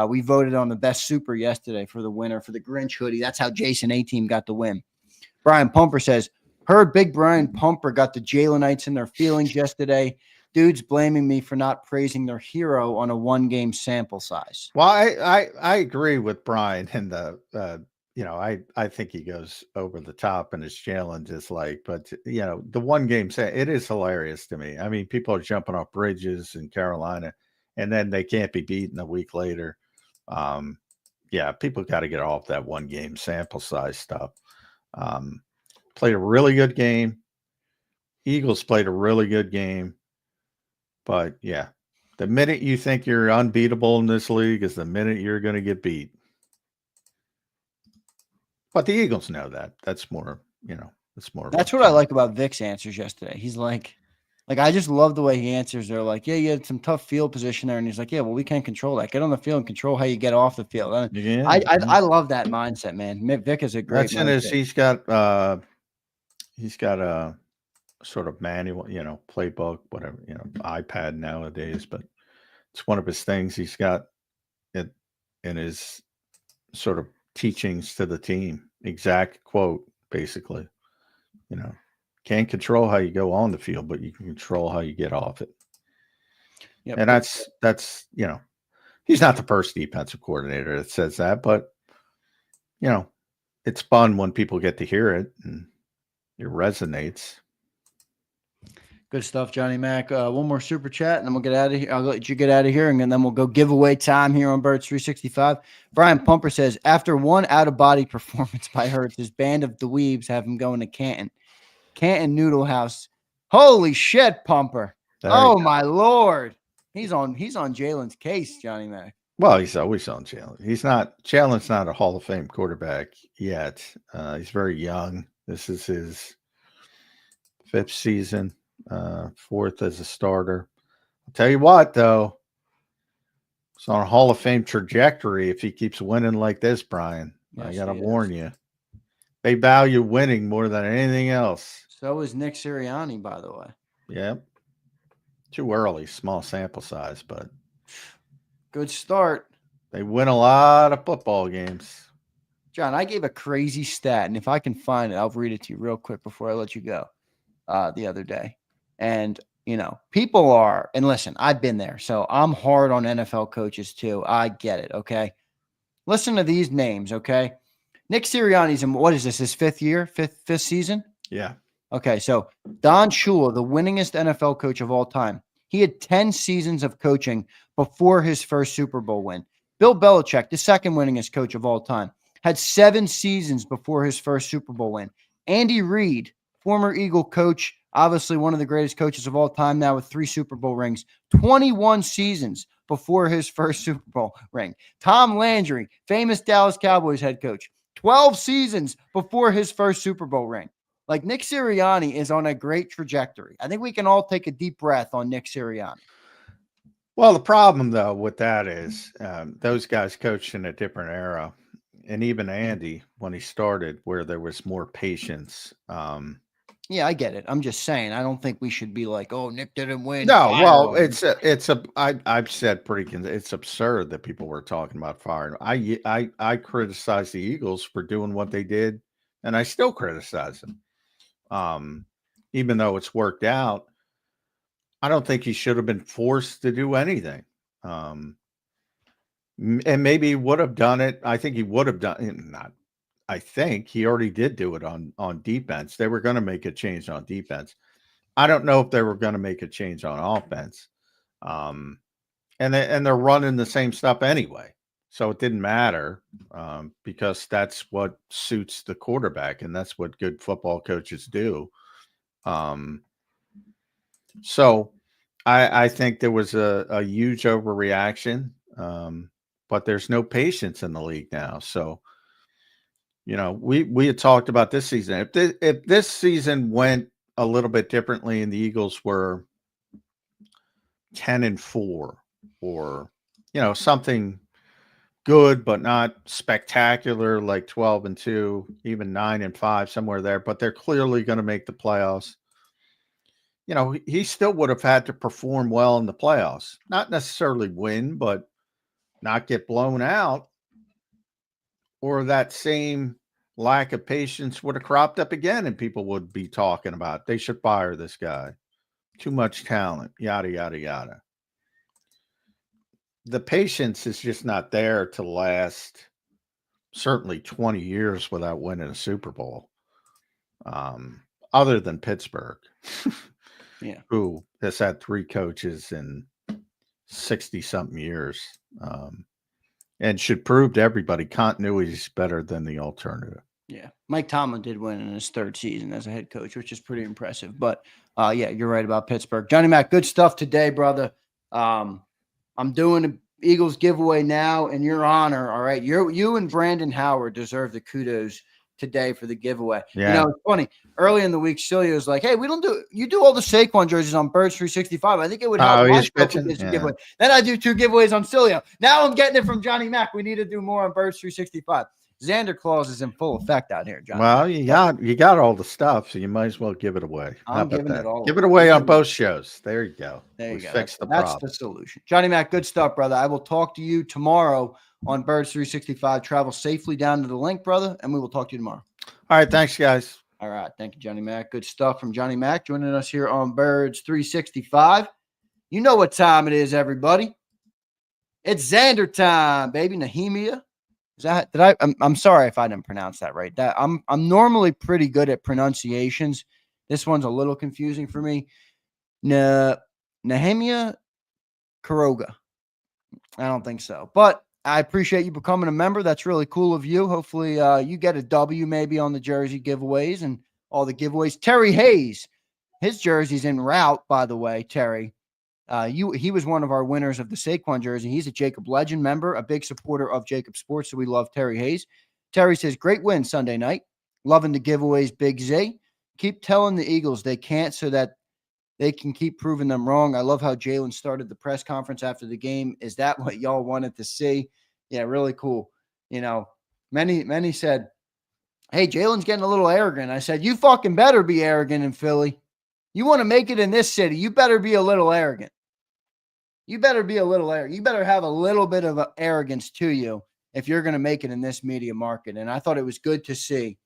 We voted on the best super yesterday for the winner for the Grinch hoodie. That's how Jason A-Team got the win. Brian Pumper says, heard Big Brian Pumper got the Jalenites in their feelings yesterday. Dudes blaming me for not praising their hero on a 1-game sample size. Well, I agree with Brian in the I think he goes over the top and his challenge is like, but the 1-game set, it is hilarious to me. I mean, people are jumping off bridges in Carolina and then they can't be beaten a week later. People got to get off that 1-game sample size stuff. Played a really good game. Eagles played a really good game. But yeah, the minute you think you're unbeatable in this league is the minute you're going to get beat. But the Eagles know that. That's more, That's what I like about Vic's answers yesterday. He's like I just love the way he answers. They're like, yeah, you had some tough field position there. And he's like, yeah, well, we can't control that. Get on the field and control how you get off the field. I love that mindset, man. Vic is a great mindset. He's got a sort of manual, playbook, whatever, iPad nowadays, but it's one of his things. He's got it in his sort of teachings to the team. Exact quote, basically. Can't control how you go on the field, but you can control how you get off it. Yep. And that's he's not the first defensive coordinator that says that, but it's fun when people get to hear it and it resonates. Good stuff, Johnny Mac. One more super chat, and then we'll get out of here. I'll let you get out of here, and then we'll go giveaway time here on Birds 365. Brian Pumper says, after one out-of-body performance by Hurts, his band of dweebs have him going to Canton Noodle House. Holy shit, Pumper. My Lord. He's on Jalen's case, Johnny Mac. Well, he's always on Jalen. Jalen's not a Hall of Fame quarterback yet. He's very young. This is his 5th season. 4th as a starter. I'll tell you what, though, it's on a Hall of Fame trajectory if he keeps winning like this, Brian. Yes, I gotta warn you. They value winning more than anything else. So is Nick Sirianni, by the way. Yep. Too early, small sample size, but good start. They win a lot of football games. John, I gave a crazy stat, and if I can find it, I'll read it to you real quick before I let you go. The other day. And, people are, and listen, I've been there. So I'm hard on NFL coaches too. I get it. Okay. Listen to these names. Okay. Nick Sirianni's in, what is this? His 5th year, fifth season? Yeah. Okay. So Don Shula, the winningest NFL coach of all time. He had 10 seasons of coaching before his first Super Bowl win. Bill Belichick, the second winningest coach of all time, had 7 seasons before his first Super Bowl win. Andy Reid, former Eagle coach, obviously one of the greatest coaches of all time now with 3 Super Bowl rings, 21 seasons before his first Super Bowl ring. Tom Landry, famous Dallas Cowboys head coach, 12 seasons before his first Super Bowl ring. Like, Nick Sirianni is on a great trajectory. I think we can all take a deep breath on Nick Sirianni. Well, the problem, though, with that is those guys coached in a different era. And even Andy, when he started, where there was more patience. Yeah, I get it. I'm just saying, I don't think we should be like, oh, Nick didn't win. No, well, I've said it's absurd that people were talking about firing. I criticize the Eagles for doing what they did, and I still criticize them. Even though it's worked out, I don't think he should have been forced to do anything. And maybe he would have done it. I think he would have done it. Not. I think he already did do it on defense. They were going to make a change on defense. I don't know if they were going to make a change on offense. And they're running the same stuff anyway. So it didn't matter because that's what suits the quarterback, and that's what good football coaches do. So I think there was a huge overreaction, but there's no patience in the league now. So, you know, we had talked about this season. If this season went a little bit differently and the Eagles were 10-4 or, you know, something good but not spectacular like 12-2, even 9-5, somewhere there, but they're clearly going to make the playoffs. You know, he still would have had to perform well in the playoffs. Not necessarily win, but not get blown out. Or that same lack of patience would have cropped up again and people would be talking about, they should fire this guy. Too much talent, yada, yada, yada. The patience is just not there to last certainly 20 years without winning a Super Bowl. Other than Pittsburgh. Yeah, who has had 3 coaches in 60-something years, and should prove to everybody continuity is better than the alternative. Yeah, Mike Tomlin did win in his 3rd season as a head coach, which is pretty impressive. But yeah, you're right about Pittsburgh. Johnny Mac, good stuff today, brother. I'm doing an Eagles giveaway now in your honor. All right, you and Brandon Howard deserve the kudos today for the giveaway. Yeah. You know, it's funny. Early in the week, Celia was like, hey, you do all the Saquon jerseys on Birds 365. I think it would help. Giveaway. Then I do 2 giveaways on Celia. Now I'm getting it from Johnny Mac. We need to do more on Birds 365. Zander clause is in full effect out here, Johnny. Well, you got all the stuff, so you might as well give it away. I'm giving it all. Give it away on both shows. There you go. There you go. Fix the That's problem. the solution. Johnny Mac, good stuff, brother. I will talk to you tomorrow on Birds 365. Travel safely down to the link, brother, and we will talk to you tomorrow. All right. Thanks, guys. All right. Thank you, Johnny Mac. Good stuff from Johnny Mac joining us here on Birds 365. You know what time it is, everybody. It's Zander time, baby. Nehemia. I'm sorry if I didn't pronounce that right. I'm normally pretty good at pronunciations. This one's a little confusing for me. Nehemia Kuroga. I don't think so. But I appreciate you becoming a member. That's really cool of you. Hopefully you get a W maybe on the jersey giveaways and all the giveaways. Terry Hayes, his jersey's en route, by the way, Terry. He was one of our winners of the Saquon jersey. He's a JAKIB Legend member, a big supporter of JAKIB Sports, so we love Terry Hayes. Terry says, great win Sunday night. Loving the giveaways, Big Z. Keep telling the Eagles they can't so that they can keep proving them wrong. I love how Jalen started the press conference after the game. Is that what y'all wanted to see? Yeah, really cool. You know, many said, hey, Jalen's getting a little arrogant. I said, you fucking better be arrogant in Philly. You want to make it in this city, you better be a little arrogant. You better be a little arrogant. You better have a little bit of arrogance to you if you're going to make it in this media market. And I thought it was good to see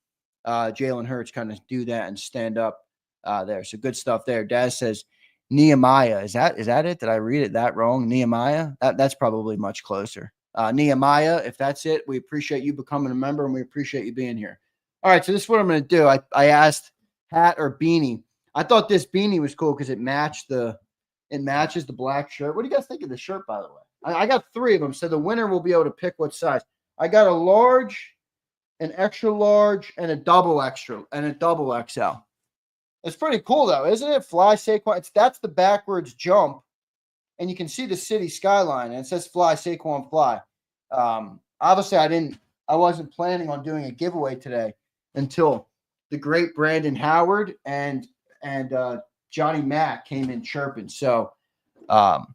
Jalen Hurts kind of do that and stand up there. So good stuff there. Daz says Nehemiah. Is that it? Did I read it that wrong? Nehemiah? That's probably much closer. Nehemiah, if that's it, we appreciate you becoming a member and we appreciate you being here. All right, so this is what I'm going to do. I asked hat or beanie. I thought this beanie was cool because it matches the black shirt. What do you guys think of the shirt, by the way? I got 3 of them, so the winner will be able to pick what size. I got a large, an extra large, and a double extra, and a double XL. It's pretty cool, though, isn't it? Fly Saquon. That's the backwards jump, and you can see the city skyline, and it says Fly Saquon Fly. Obviously, I wasn't planning on doing a giveaway today until the great Brandon Howard and Johnny Mack came in chirping. So I'm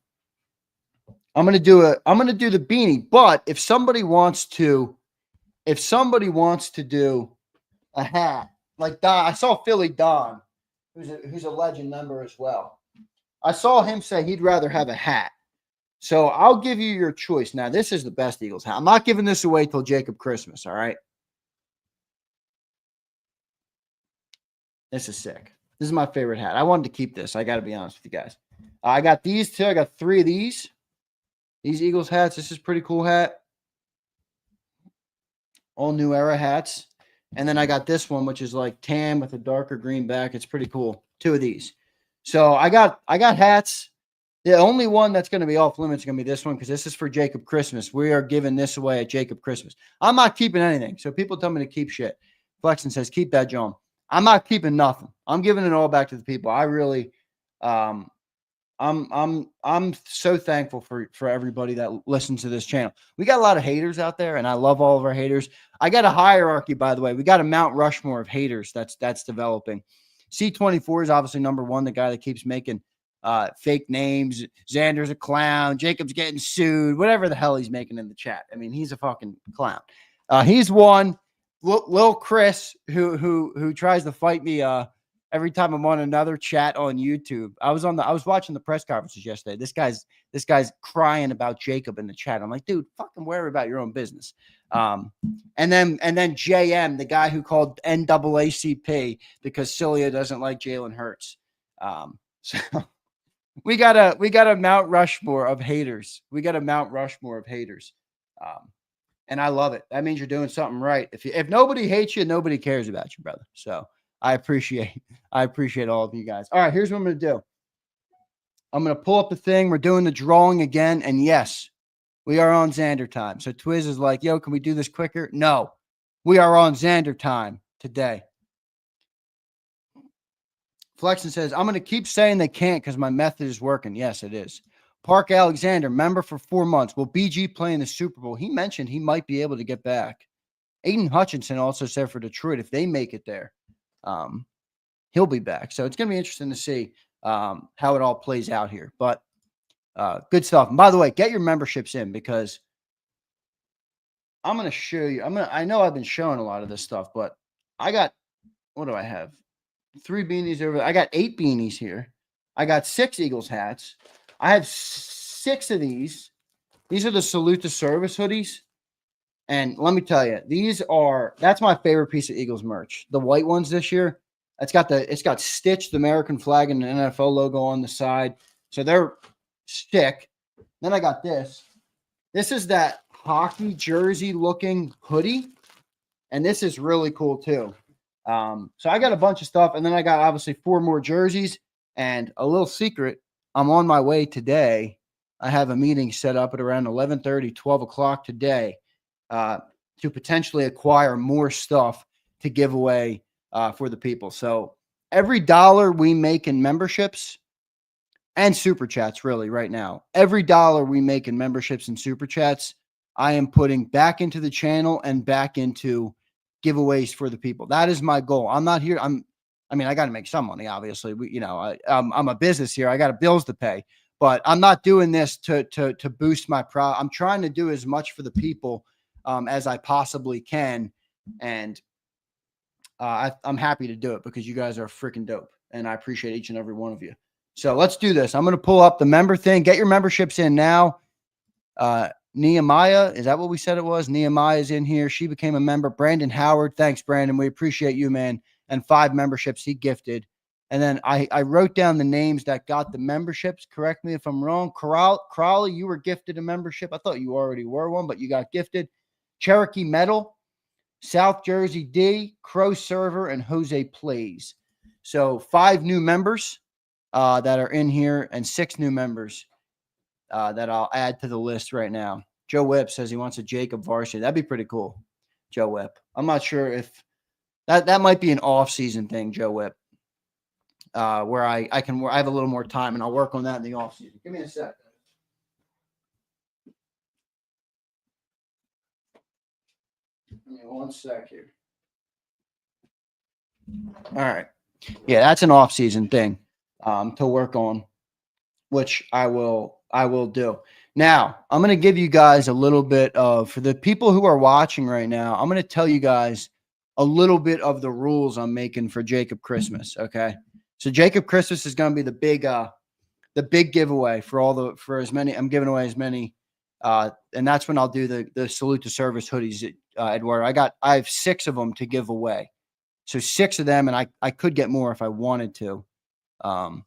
gonna do the beanie. But if somebody wants to do a hat, like Don, I saw Philly Don, who's a legend member as well. I saw him say he'd rather have a hat. So I'll give you your choice. Now, this is the best Eagles hat. I'm not giving this away till JAKIB Christmas, all right? This is sick. This is my favorite hat. I wanted to keep this. I got to be honest with you guys. I got these 2. I got 3 of these. These Eagles hats. This is a pretty cool hat. All new era hats. And then I got this one, which is like tan with a darker green back. It's pretty cool. 2 of these. So I got hats. The only one that's going to be off limits is going to be this one because this is for JAKIB Christmas. We are giving this away at JAKIB Christmas. I'm not keeping anything. So people tell me to keep shit. Flexen says, keep that, John. I'm not keeping nothing. I'm giving it all back to the people. I really, I'm so thankful for everybody that listens to this channel. We got a lot of haters out there, and I love all of our haters. I got a hierarchy, by the way. We got a Mount Rushmore of haters that's developing. C24 is obviously number 1, the guy that keeps making fake names. Zander's a clown. Jacob's getting sued. Whatever the hell he's making in the chat. I mean, he's a fucking clown. He's one. Lil Chris, who tries to fight me every time I'm on another chat on YouTube. I was watching the press conferences yesterday. This guy's crying about JAKIB in the chat. I'm like, dude, fucking worry about your own business. And then JM, the guy who called NAACP because Celia doesn't like Jalen Hurts. So we got a Mount Rushmore of haters. And I love it. That means you're doing something right. If nobody hates you, nobody cares about you, brother. So I appreciate all of you guys. All right, here's what I'm going to do. I'm going to pull up the thing. We're doing the drawing again. And yes, we are on Zander time. So Twiz is like, yo, can we do this quicker? No, we are on Zander time today. Flexen says, I'm going to keep saying they can't because my method is working. Yes, it is. Park Alexander, member for 4 months. Will BG play in the Super Bowl? He mentioned he might be able to get back. Aiden Hutchinson also said for Detroit, if they make it there, he'll be back. So it's going to be interesting to see how it all plays out here. But good stuff. And by the way, get your memberships in because I'm going to show you. I know I've been showing a lot of this stuff, but I got, what do I have? 3 beanies over there. I got 8 beanies here. I got 6 Eagles hats. I have 6 of these. These are the Salute to Service hoodies. And let me tell you, that's my favorite piece of Eagles merch. The white ones this year. It's got stitched the American flag and the NFL logo on the side. So they're sick. Then I got this. This is that hockey jersey looking hoodie. And this is really cool too. So I got a bunch of stuff. And then I got obviously 4 more jerseys and a little secret. I'm on my way today. I have a meeting set up at around 11:30, 12 o'clock today to potentially acquire more stuff to give away for the people. So every dollar we make in memberships and super chats, really right now, every dollar we make in memberships and super chats, I am putting back into the channel and back into giveaways for the people. That is my goal. I'm not here. I got to make some money, obviously. I'm a business here. I got bills to pay, but I'm not doing this to boost my pride. I'm trying to do as much for the people as I possibly can. And I'm happy to do it because you guys are freaking dope. And I appreciate each and every one of you. So let's do this. I'm going to pull up the member thing. Get your memberships in now. Nehemiah, is that what we said it was? Nehemiah is in here. She became a member. Brandon Howard. Thanks, Brandon. We appreciate you, man. And 5 memberships he gifted. And then I wrote down the names that got the memberships. Correct me if I'm wrong. Crowley, you were gifted a membership. I thought you already were one, but you got gifted. Cherokee Metal, South Jersey D, Crow Server, and Jose Plays. So 5 new members that are in here and 6 new members. that I'll add to the list right now. Joe Whip says he wants a JAKIB varsity. That'd be pretty cool, Joe Whip. I'm not sure if that might be an off-season thing, Joe Whip, where I have a little more time and I'll work on that in the off-season. Give me a second. Give me 1 sec here. All right. Yeah, that's an off-season thing to work on, which I will do. Now, I'm going to give you guys a little bit of, for the people who are watching right now, I'm going to tell you guys a little bit of the rules I'm making for JAKIB Christmas, okay? So JAKIB Christmas is going to be the big giveaway for as many. I'm giving away as many, and that's when I'll do the Salute to Service hoodies, Eduardo. I have 6 of them to give away. So 6 of them, and I could get more if I wanted to. But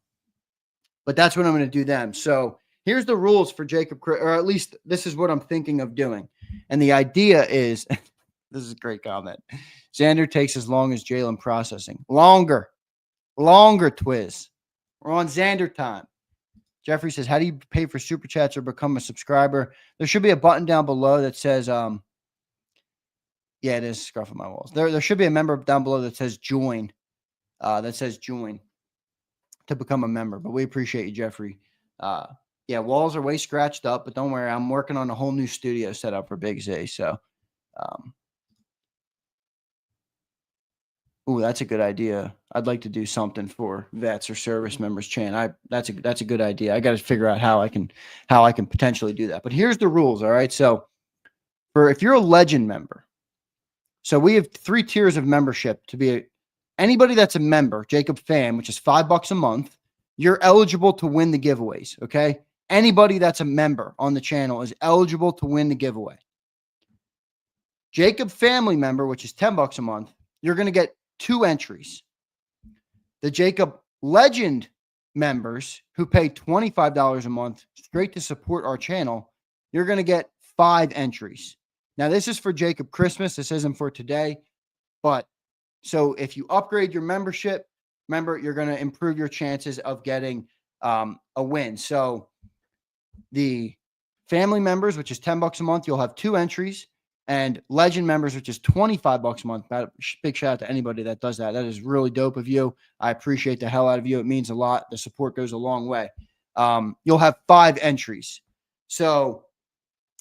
that's when I'm going to do them. So here's the rules for JAKIB, or at least this is what I'm thinking of doing. And the idea is, this is a great comment. Zander takes as long as Jalen processing. Longer, Twiz. We're on Zander time. Jeffrey says, how do you pay for Super Chats or become a subscriber? There should be a button down below that says, yeah, it is Scruff of My Walls. There should be a member down below that says join. To become a member. But we appreciate you, Jeffrey. Yeah, walls are way scratched up, but don't worry. I'm working on a whole new studio set up for Big Z. So, ooh, that's a good idea. I'd like to do something for vets or service members. That's a good idea. I got to figure out how I can potentially do that. But here's the rules. All right. So, if you're a legend member, so we have 3 tiers of membership to be anybody that's a member, JAKIB fan, which is $5 a month. You're eligible to win the giveaways. Okay. Anybody that's a member on the channel is eligible to win the giveaway. JAKIB family member, which is $10 a month, you're going to get 2 entries. The JAKIB legend members who pay $25 a month straight to support our channel, you're going to get 5 entries. Now, this is for JAKIB Christmas. This isn't for today. But so if you upgrade your membership, remember, you're going to improve your chances of getting a win. So the family members, which is $10 a month, you'll have 2 entries. And legend members, which is $25 a month. Big shout out to anybody that does that. That is really dope of you. I appreciate the hell out of you. It means a lot. The support goes a long way. You'll have 5 entries. So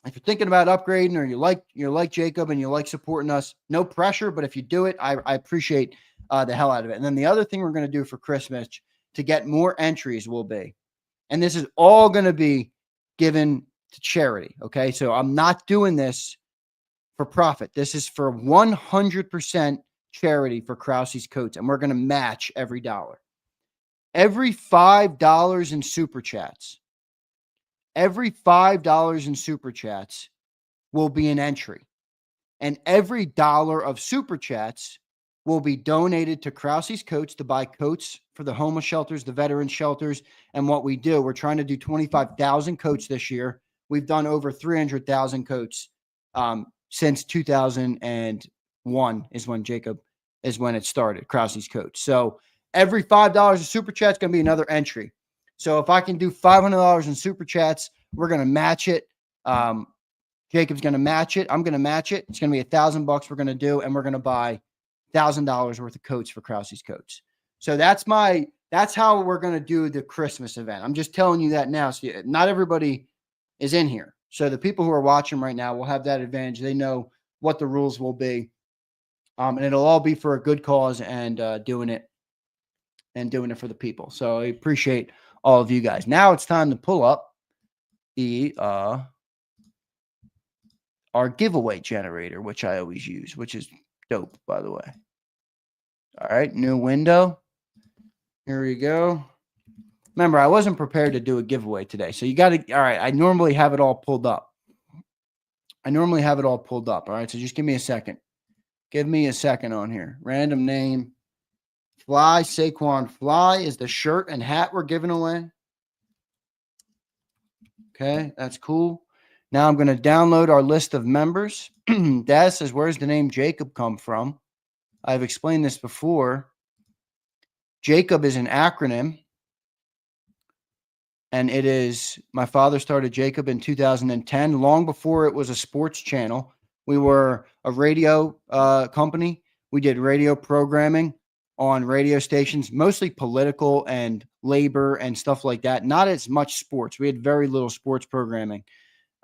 if you're thinking about upgrading, or you're like JAKIB and you like supporting us, no pressure. But if you do it, I appreciate the hell out of it. And then the other thing we're going to do for Christmas to get more entries will be, and this is all going to be given to charity. Okay. So I'm not doing this for profit. This is for 100% charity for Krause's coats. And we're going to match every dollar. Every $5 in super chats, will be an entry. And every dollar of super chats will be donated to Krause's coats to buy coats for the homeless shelters, the veteran shelters. And what we do, we're trying to do 25,000 coats this year. We've done over 300,000 coats since 2001 is when it started, Krause's coats. So every $5 of super chat is going to be another entry. So if I can do $500 in super chats, we're going to match it. JAKIB's going to match it. I'm going to match it. It's going to be $1,000 we're going to do, and we're going to buy $1,000 worth of coats for Krause's coats. So that's how we're going to do the Christmas event. I'm just telling you that now. So not everybody is in here. So the people who are watching right now will have that advantage. They know what the rules will be. And it'll all be for a good cause and doing it for the people. So I appreciate all of you guys. Now it's time to pull up our giveaway generator, which I always use, which is dope, by the way. All right, new window. Here we go. Remember, I wasn't prepared to do a giveaway today. So you got to, all right, I normally have it all pulled up. All right, so just give me a second. Give me a second on here. Random name. Fly, Saquon Fly is the shirt and hat we're giving away. Okay, that's cool. Now I'm going to download our list of members. Daz says, where's the name JAKIB come from? I've explained this before. JAKIB is an acronym And it is, my father started JAKIB in 2010, long before it was a sports channel. We were a radio company. We did radio programming on radio stations, mostly political and labor and stuff like that. Not as much sports. We had very little sports programming.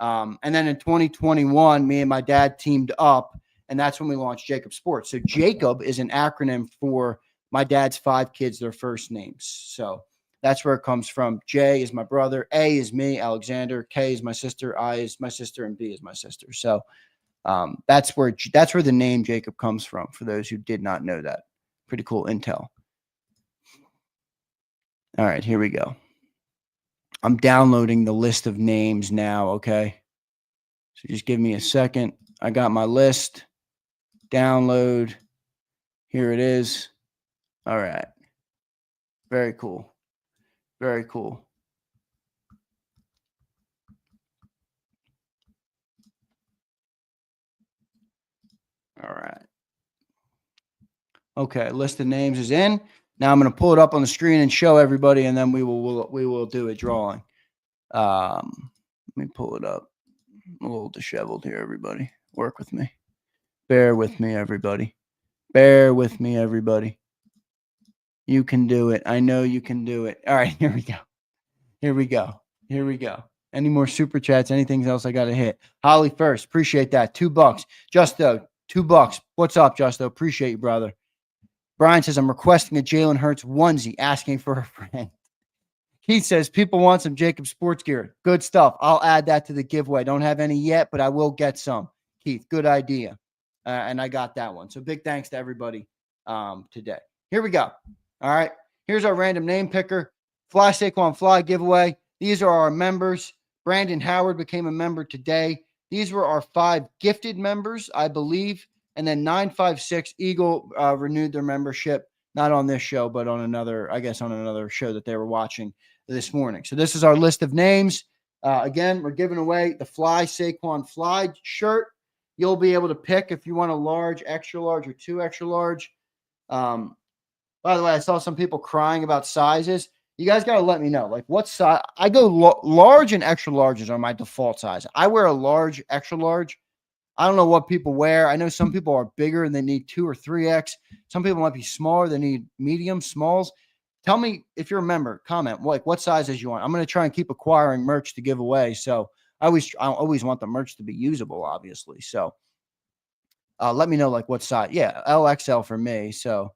And then in 2021, me and my dad teamed up, and that's when we launched JAKIB Sports. So JAKIB is an acronym for my dad's 5 kids, their first names. So that's where it comes from. J is my brother, A is me, Alexander, K is my sister, I is my sister, and B is my sister. So that's where the name JAKIB comes from, for those who did not know that. Pretty cool intel. All right, here we go. I'm downloading the list of names now, okay? So just give me a second. I got my list. Download. Here it is. All right. Very cool. Very cool. All right. Okay, list of names is in. Now I'm going to pull it up on the screen and show everybody, and then we will do a drawing. Let me pull it up. I'm a little disheveled here, everybody. Work with me. Bear with me, everybody. Bear with me, everybody. You can do it. I know you can do it. All right, here we go. Here we go. Here we go. Any more super chats? Anything else I got to hit? Holly first. Appreciate that. $2. Justo, $2. What's up, Justo? Appreciate you, brother. Brian says, I'm requesting a Jalen Hurts onesie, asking for a friend. Keith says, people want some JAKIB Sports gear. Good stuff. I'll add that to the giveaway. Don't have any yet, but I will get some. Keith, good idea. And I got that one. So big thanks to everybody today. Here we go. All right. Here's our random name picker. Fly Saquon Fly giveaway. These are our members. Brandon Howard became a member today. These were our 5 gifted members, I believe. And then 956 Eagle renewed their membership, not on this show, but on another, I guess on another show that they were watching this morning. So this is our list of names. Again, we're giving away the Fly Saquon Fly shirt. You'll be able to pick if you want a large, extra large, or 2 extra large. By the way, I saw some people crying about sizes. You guys got to let me know, like, what size. I go large and extra larges are my default size. I wear a large, extra large. I don't know what people wear. I know some people are bigger and they need 2 or 3X. Some people might be smaller. They need medium, smalls. Tell me if you're a member. Comment like what sizes you want. I'm going to try and keep acquiring merch to give away. So I always want the merch to be usable, obviously. So let me know like what size. Yeah, LXL for me. So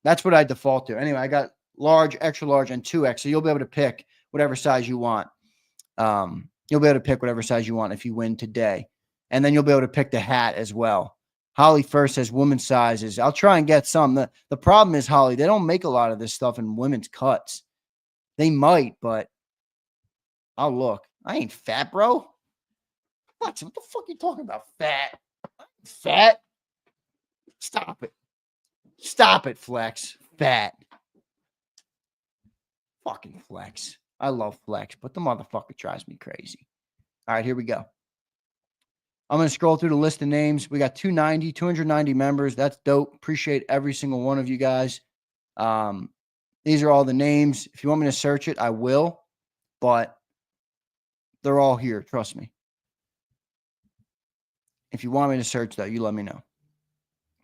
that's what I default to. Anyway, I got large, extra large, and 2X. So you'll be able to pick whatever size you want. You'll be able to pick whatever size you want if you win today. And then you'll be able to pick the hat as well. Holly first has women's sizes. I'll try and get some. The problem is, Holly, they don't make a lot of this stuff in women's cuts. They might, but I'll look. I ain't fat, bro. What the fuck are you talking about, fat? Fat? Stop it. Stop it, Flex. Fat. Fucking Flex. I love Flex, but the motherfucker drives me crazy. All right, here we go. I'm going to scroll through the list of names. We got 290 members. That's dope. Appreciate every single one of you guys. These are all the names. If you want me to search it, I will, but they're all here. Trust me. If you want me to search that, you let me know.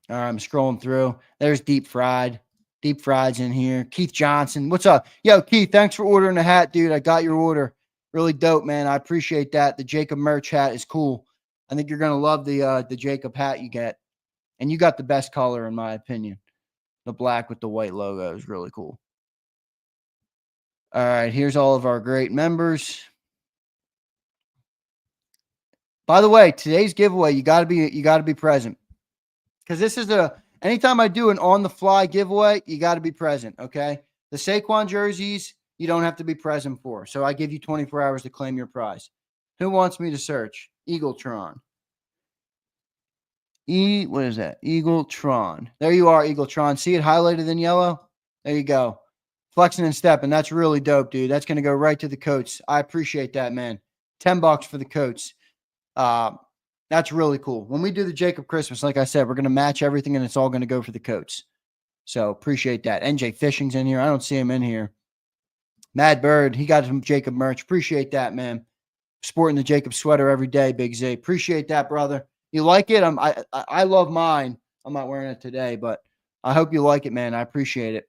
All right, I'm scrolling through. There's Deep Fried. Deep Fried's in here. Keith Johnson. What's up? Yo, Keith, thanks for ordering the hat, dude. I got your order. Really dope, man. I appreciate that. The JAKIB merch hat is cool. I think you're going to love the JAKIB hat you get. And you got the best color, in my opinion. The black with the white logo is really cool. All right, here's all of our great members. By the way, today's giveaway, you got to be present. Because this is anytime I do an on-the-fly giveaway, you got to be present, okay? The Saquon jerseys, you don't have to be present for. So I give you 24 hours to claim your prize. Who wants me to search? Eagletron. What is that? Eagletron. There you are, Eagletron. See it highlighted in yellow? There you go. Flexing and stepping. That's really dope, dude. That's going to go right to the coats. I appreciate that, man. $10 for the coats. That's really cool. When we do the JAKIB Christmas, like I said, we're going to match everything and it's all going to go for the coats. So appreciate that. NJ Fishing's in here. I don't see him in here. Mad Bird, he got some JAKIB merch. Appreciate that, man. Sporting the JAKIB sweater every day, Big Z. Appreciate that, brother. You like it? I love mine. I'm not wearing it today, but I hope you like it, man. I appreciate it.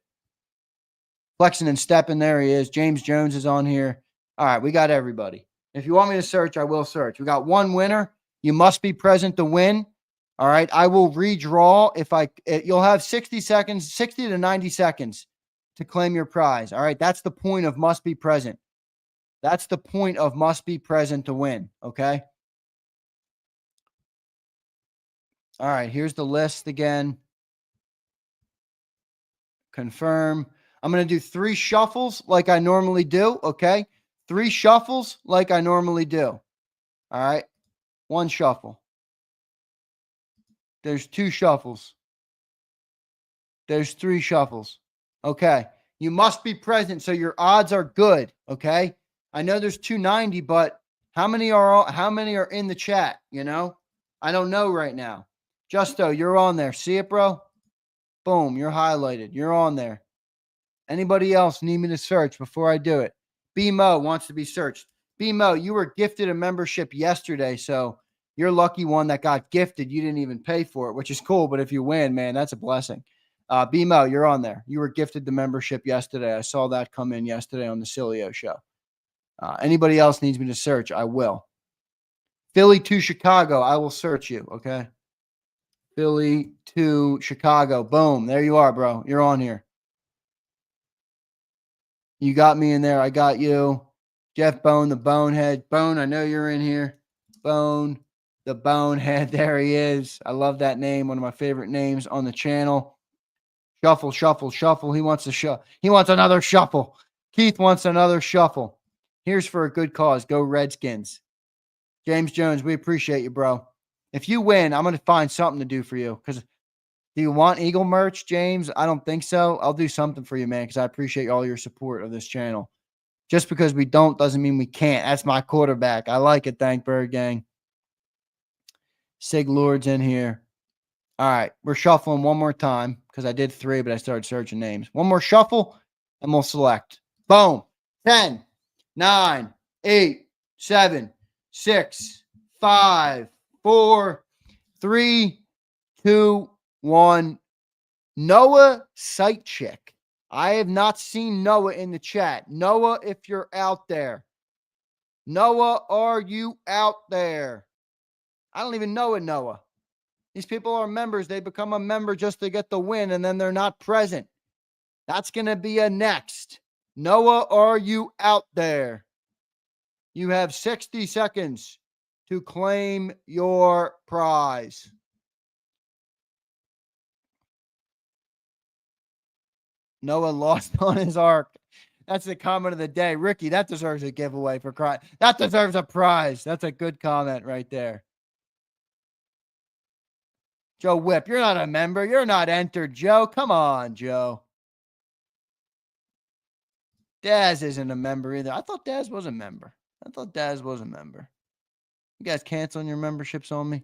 Flexing and stepping, there he is. James Jones is on here. All right, we got everybody. If you want me to search, I will search. We got one winner. You must be present to win. All right, I will redraw. You'll have 60 seconds, 60 to 90 seconds to claim your prize. All right, that's the point of must be present. That's the point of must be present to win, okay? All right, here's the list again. Confirm. I'm going to do 3 shuffles like I normally do, okay? 3 shuffles like I normally do. All right, 1 shuffle. There's 2 shuffles. There's 3 shuffles. Okay. You must be present, so your odds are good, okay? I know there's 290, but how many are in the chat, you know? I don't know right now. Justo, you're on there. See it, bro? Boom, you're highlighted. You're on there. Anybody else need me to search before I do it? B-Mo wants to be searched. B-Mo, you were gifted a membership yesterday, so you're lucky one that got gifted. You didn't even pay for it, which is cool, but if you win, man, that's a blessing. B-Mo, you're on there. You were gifted the membership yesterday. I saw that come in yesterday on the Cilio show. Anybody else needs me to search, I will. Philly to Chicago, I will search you, okay? Philly to Chicago. Boom. There you are, bro. You're on here. You got me in there. I got you. Jeff Bone, the Bonehead. Bone, I know you're in here. Bone, the Bonehead. There he is. I love that name. One of my favorite names on the channel. Shuffle, shuffle, shuffle. He wants another shuffle. Keith wants another shuffle. Here's for a good cause. Go Redskins. James Jones, we appreciate you, bro. If you win, I'm going to find something to do for you. Because do you want Eagle merch, James? I don't think so. I'll do something for you, man, because I appreciate all your support of this channel. Just because we don't doesn't mean we can't. That's my quarterback. I like it. Thank Bird Gang. Sig Lord's in here. All right. We're shuffling one more time because I did 3, but I started searching names. One more shuffle, and we'll select. Boom. 10, 9, 8, 7, 6, 5, 4, 3, 2, 1. Noah Sightchick. I have not seen Noah in the chat. Noah, if you're out there. Noah, are you out there? I don't even know a Noah. These people are members. They become a member just to get the win, and then they're not present. That's going to be a next. Noah, are you out there? You have 60 seconds to claim your prize. Noah lost on his arc. That's the comment of the day. Ricky, that deserves a giveaway for crying. That deserves a prize. That's a good comment right there. Joe Whip, you're not a member. You're not entered, Joe. Come on, Joe. Daz isn't a member either. I thought Daz was a member. You guys canceling your memberships on me?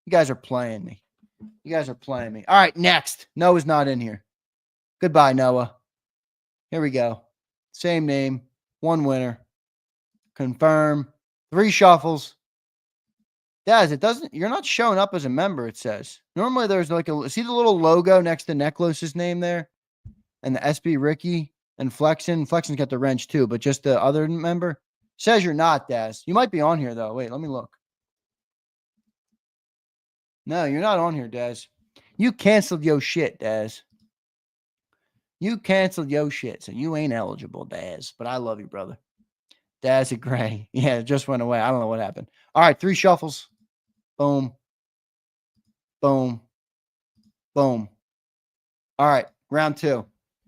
You guys are playing me. All right, next. Noah's not in here. Goodbye, Noah. Here we go. Same name. 1 winner. Confirm. 3 shuffles. Daz, you're not showing up as a member, it says. Normally there's see the little logo next to Necklace's name there? And the SB Ricky and Flexen. Flexen's got the wrench too, but just the other member. Says you're not, Daz. You might be on here though. Wait, let me look. No, you're not on here, Daz. You canceled your shit, Daz. You canceled your shit, so you ain't eligible, Daz. But I love you, brother. Daz Gray. Yeah, it just went away. I don't know what happened. All right, 3 shuffles. Boom. Boom. Boom. All right, round 2.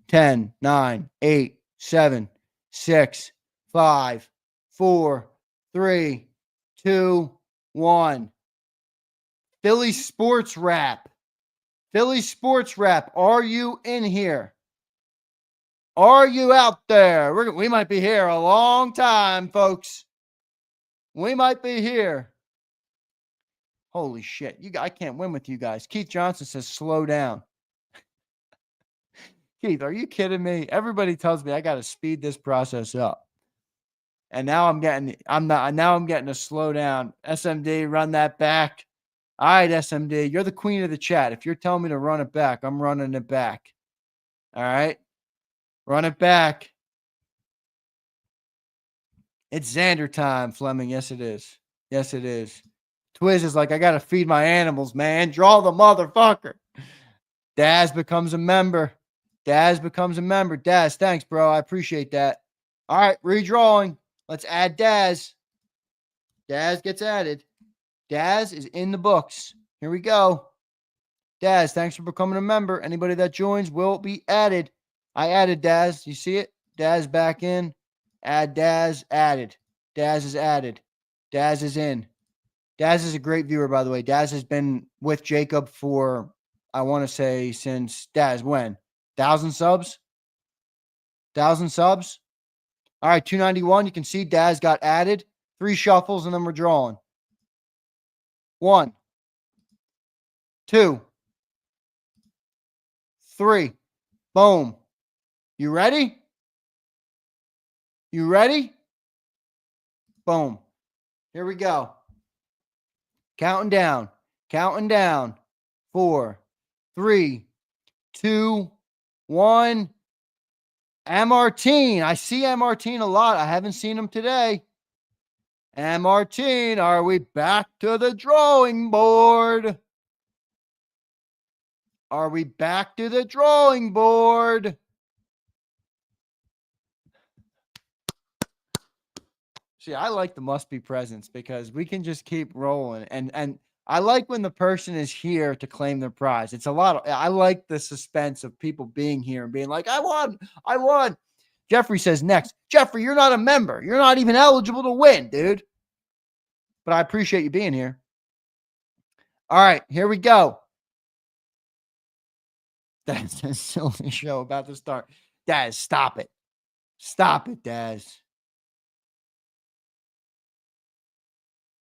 10, 9, 8, 7, 6, 5, 4, 3, 2, 1. Philly Sports Wrap. Philly Sports Wrap. Are you in here? Are you out there? We might be here a long time, folks. We might be here. Holy shit. I can't win with you guys. Keith Johnson says, slow down. Keith, are you kidding me? Everybody tells me I got to speed this process up. And now I'm getting to slow down. SMD, run that back. All right, SMD, you're the queen of the chat. If you're telling me to run it back, I'm running it back. All right. Run it back. It's Zander time, Fleming. Yes, it is. Yes, it is. Twiz is like, I got to feed my animals, man. Draw the motherfucker. Daz becomes a member. Daz, thanks, bro. I appreciate that. All right, redrawing. Let's add Daz. Daz gets added. Daz is in the books. Here we go. Daz, thanks for becoming a member. Anybody that joins will be added. I added Daz. You see it? Daz back in. Add Daz. Added. Daz is added. Daz is in. Daz is a great viewer, by the way. Daz has been with JAKIB for, I want to say, since Daz, when? 1,000 subs? 1,000 subs? All right, 291. You can see Daz got added. 3 shuffles, and then we're drawing. 1, 2, 3. Boom. You ready? You ready? Boom. Here we go. Counting down. Counting down. 4, 3, 2, 1. Martine. I see Martine a lot. I haven't seen him today. Martine, are we back to the drawing board? Are we back to the drawing board? See, I like the must be presents because we can just keep rolling. And I like when the person is here to claim their prize. It's a lot. I like the suspense of people being here and being like, I won. Jeffrey says next. Jeffrey, you're not a member. You're not even eligible to win, dude. But I appreciate you being here. All right, here we go. That's a silly show about to start. Daz, stop it. Stop it, Daz.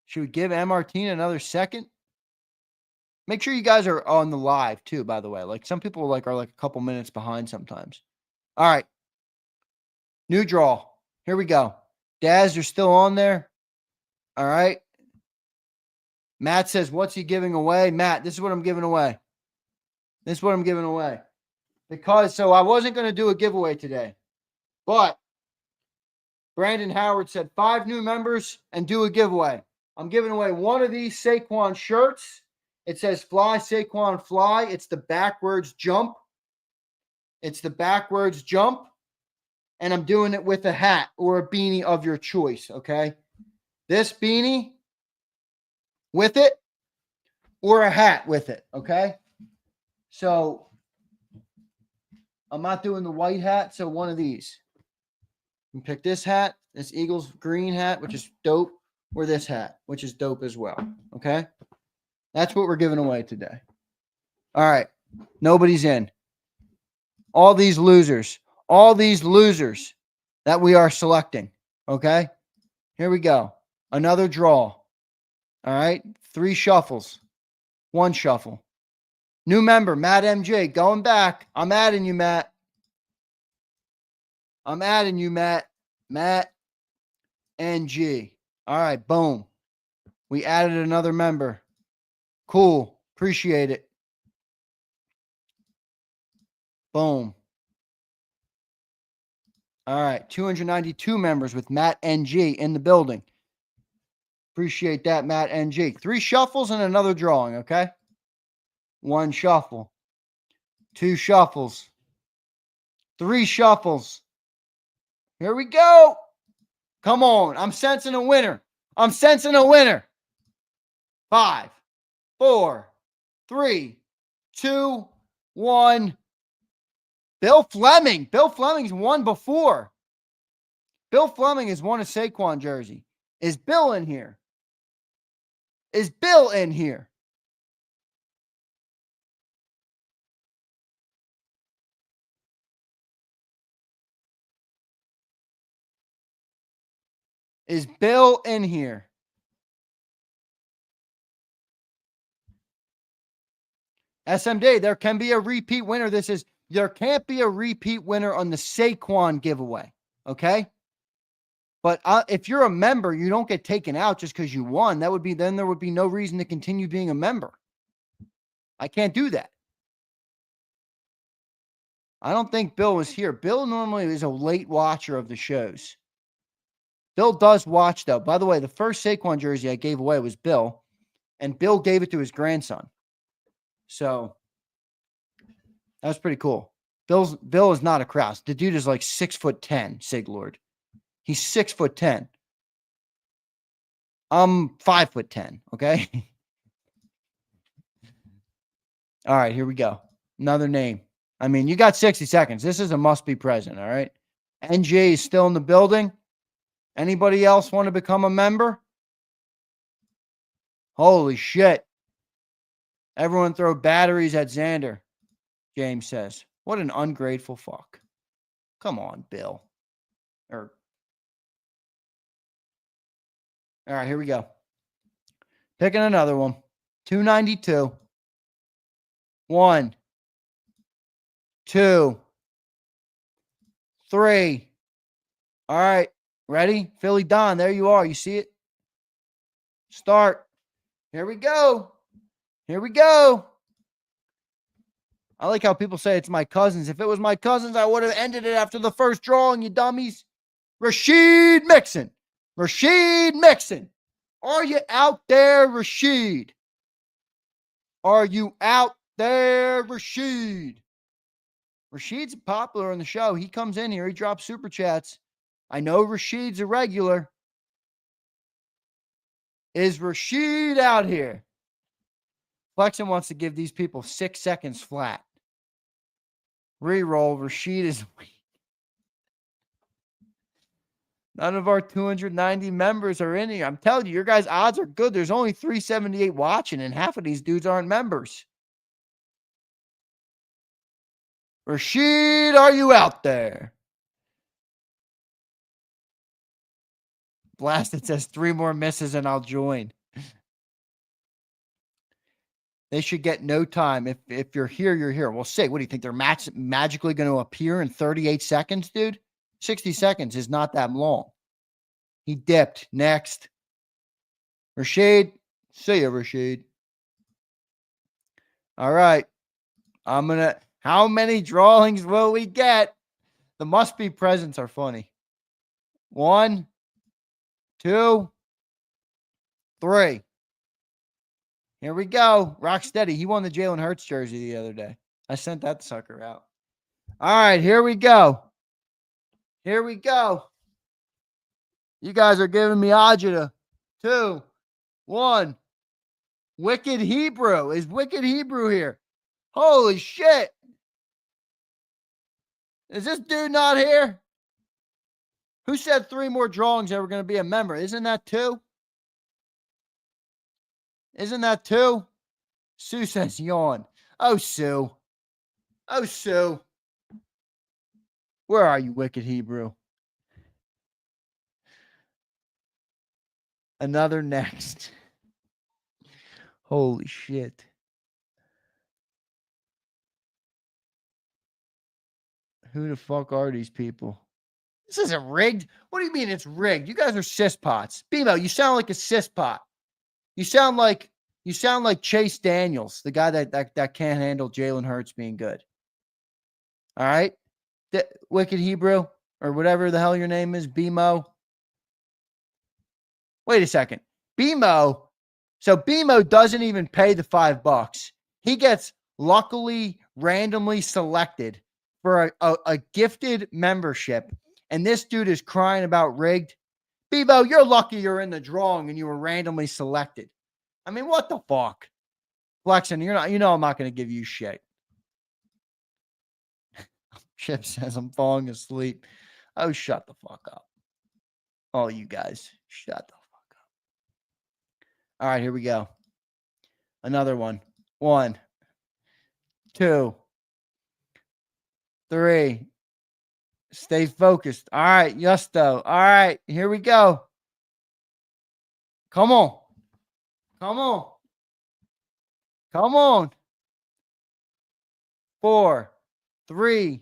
Should we give Martine another second? Make sure you guys are on the live too, by the way. Like some people are like a couple minutes behind sometimes. All right. New draw. Here we go. Daz, you're still on there. All right. Matt says, what's he giving away? Matt, this is what I'm giving away. Because, so I wasn't going to do a giveaway today. But Brandon Howard said 5 new members and do a giveaway. I'm giving away one of these Saquon shirts. It says fly, Saquon, fly. It's the backwards jump. And I'm doing it with a hat or a beanie of your choice, okay? This beanie with it or a hat with it, okay? So I'm not doing the white hat, so one of these. You can pick this hat, this Eagles green hat, which is dope, or this hat, which is dope as well, okay? That's what we're giving away today. All right. Nobody's in. All these losers that we are selecting, okay? Here we go. Another draw. All right. 3 shuffles. 1 shuffle. New member, Matt MJ, going back. I'm adding you, Matt. Matt NG. All right, boom. We added another member. Cool. Appreciate it. Boom. All right, 292 members with Matt NG in the building. Appreciate that, Matt NG. 3 shuffles and another drawing, okay? 1 shuffle. 2 shuffles. 3 shuffles. Here we go. Come on. I'm sensing a winner. 5, 4, 3, 2, 1. Bill Fleming. Bill Fleming's won before. Bill Fleming has won a Saquon jersey. Is Bill in here? Is Bill in here? Is Bill in here? SMD, there can be a repeat winner. This is there can't be a repeat winner on the Saquon giveaway. Okay. But if you're a member, you don't get taken out just because you won. Then there would be no reason to continue being a member. I can't do that. I don't think Bill was here. Bill normally is a late watcher of the shows. Bill does watch, though. By the way, the first Saquon jersey I gave away was Bill, and Bill gave it to his grandson. So that was pretty cool. Bill is not a Krause. The dude is like 6'10", Siglord. He's 6'10". I'm 5'10", okay? All right, here we go. Another name. I mean, you got 60 seconds. This is a must-be present, all right? NJ is still in the building. Anybody else want to become a member? Holy shit. Everyone throw batteries at Zander, James says. What an ungrateful fuck. Come on, Bill. All right, here we go. Picking another one. 292. 1, 2, 3. All right. Ready? Philly Don, there you are. You see it? Start. Here we go. Here we go. I like how people say it's my cousins. If it was my cousins, I would have ended it after the first drawing, you dummies. Rashid Mixon. Rashid Mixon. Are you out there, Rashid? Are you out there, Rashid? Rashid's popular on the show. He comes in here. He drops super chats. I know Rashid's a regular. Is Rashid out here? Flexen wants to give these people 6 seconds flat. Reroll. Rashid is weak. None of our 290 members are in here. I'm telling you, your guys' odds are good. There's only 378 watching, and half of these dudes aren't members. Rashid, are you out there? Blasted says 3 more misses and I'll join. They should get no time. If you're here, you're here. Well, say, what do you think? They're magically going to appear in 38 seconds, dude? 60 seconds is not that long. He dipped. Next. Rashid. See ya, Rashid. All right. How many drawings will we get? The must-be presents are funny. 1, 2, 3. Here we go. Rocksteady. He won the Jalen Hurts jersey the other day. I sent that sucker out. All right, here we go. Here we go. You guys are giving me agita. 2, 1. Wicked Hebrew. Is Wicked Hebrew here? Holy shit. Is this dude not here? Who said 3 more drawings that were going to be a member? Isn't that 2? Isn't that 2? Sue says yawn. Oh, Sue. Oh, Sue. Where are you, Wicked Hebrew? Another next. Holy shit. Who the fuck are these people? This isn't rigged. What do you mean it's rigged? You guys are cisspots. Bimo, you sound like acisspot. You sound like Chase Daniels, the guy that can't handle Jalen Hurts being good. All right? Wicked Hebrew, or whatever the hell your name is, Bimo. Wait a second. Bimo. So Bimo doesn't even pay the $5. He gets luckily randomly selected for a gifted membership. And this dude is crying about rigged. Bebo, you're lucky you're in the drawing and you were randomly selected. I mean, what the fuck? Flexen, I'm not going to give you shit. Chip says I'm falling asleep. Oh, shut the fuck up. All you guys, shut the fuck up. All right, here we go. Another one. 1, 2, 3. Stay focused. All right, Justo. All right, here we go. Come on. Come on. Come on. 4, 3,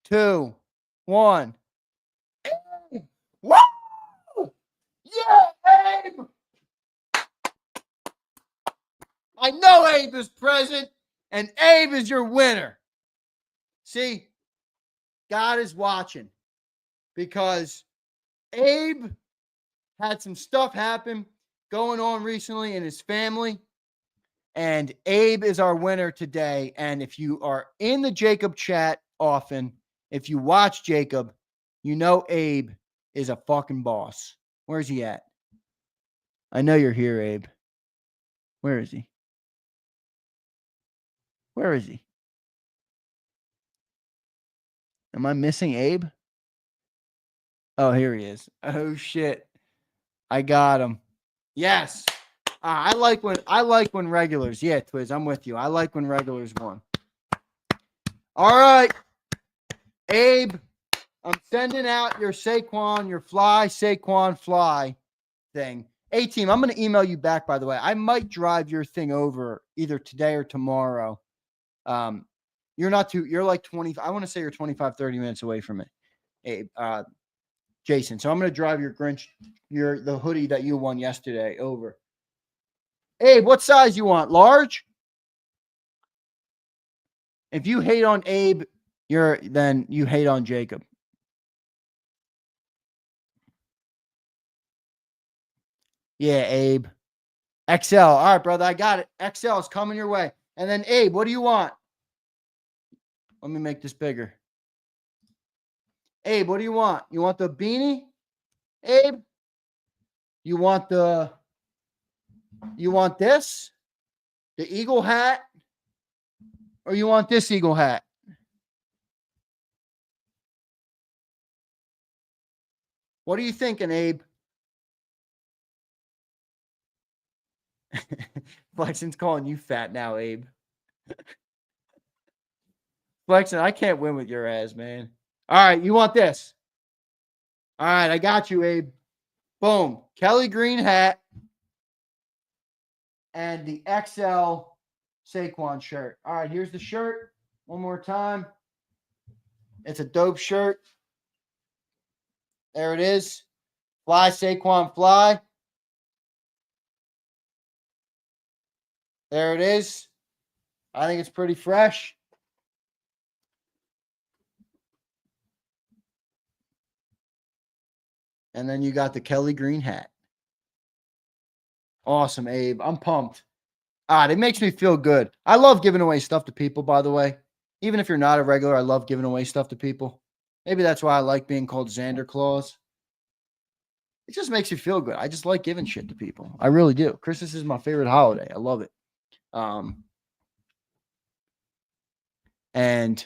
2, 1. Abe! Woo! Yeah, Abe! I know Abe is present, and Abe is your winner. See, God is watching because Abe had some stuff happen going on recently in his family, and Abe is our winner today. And if you are in the JAKIB chat often, if you watch JAKIB, you know Abe is a fucking boss. Where's he at? I know you're here, Abe. Where is he? Where is he? Am I missing Abe? Oh, here he is. Oh shit. I got him. Yes. I like when regulars. Yeah, Twiz, I'm with you. I like when regulars won. All right. Abe, I'm sending out your Saquon, your Saquon fly thing. A-team, I'm going to email you back, by the way. I might drive your thing over either today or tomorrow. You're like 20. I want to say you're 25, 30 minutes away from it. Abe, Jason. So I'm going to drive your Grinch, the hoodie that you won yesterday over. Abe, what size you want? Large? If you hate on Abe, then you hate on JAKIB. Yeah, Abe. XL. All right, brother. I got it. XL is coming your way. And then Abe, what do you want? Let me make this bigger. Abe, what do you want? You want the beanie? Abe? You want this? The eagle hat? Or you want this eagle hat? What are you thinking, Abe? Flexen's calling you fat now, Abe. Flexen, I can't win with your ass, man. All right, you want this? All right, I got you, Abe. Boom. Kelly Green hat and the XL Saquon shirt. All right, here's the shirt. One more time. It's a dope shirt. There it is. Fly, Saquon, fly. There it is. I think it's pretty fresh. And then you got the Kelly Green hat. Awesome, Abe. I'm pumped. It makes me feel good. I love giving away stuff to people, by the way. Even if you're not a regular, I love giving away stuff to people. Maybe that's why I like being called Zander Claus. It just makes you feel good. I just like giving shit to people. I really do. Christmas is my favorite holiday. I love it. And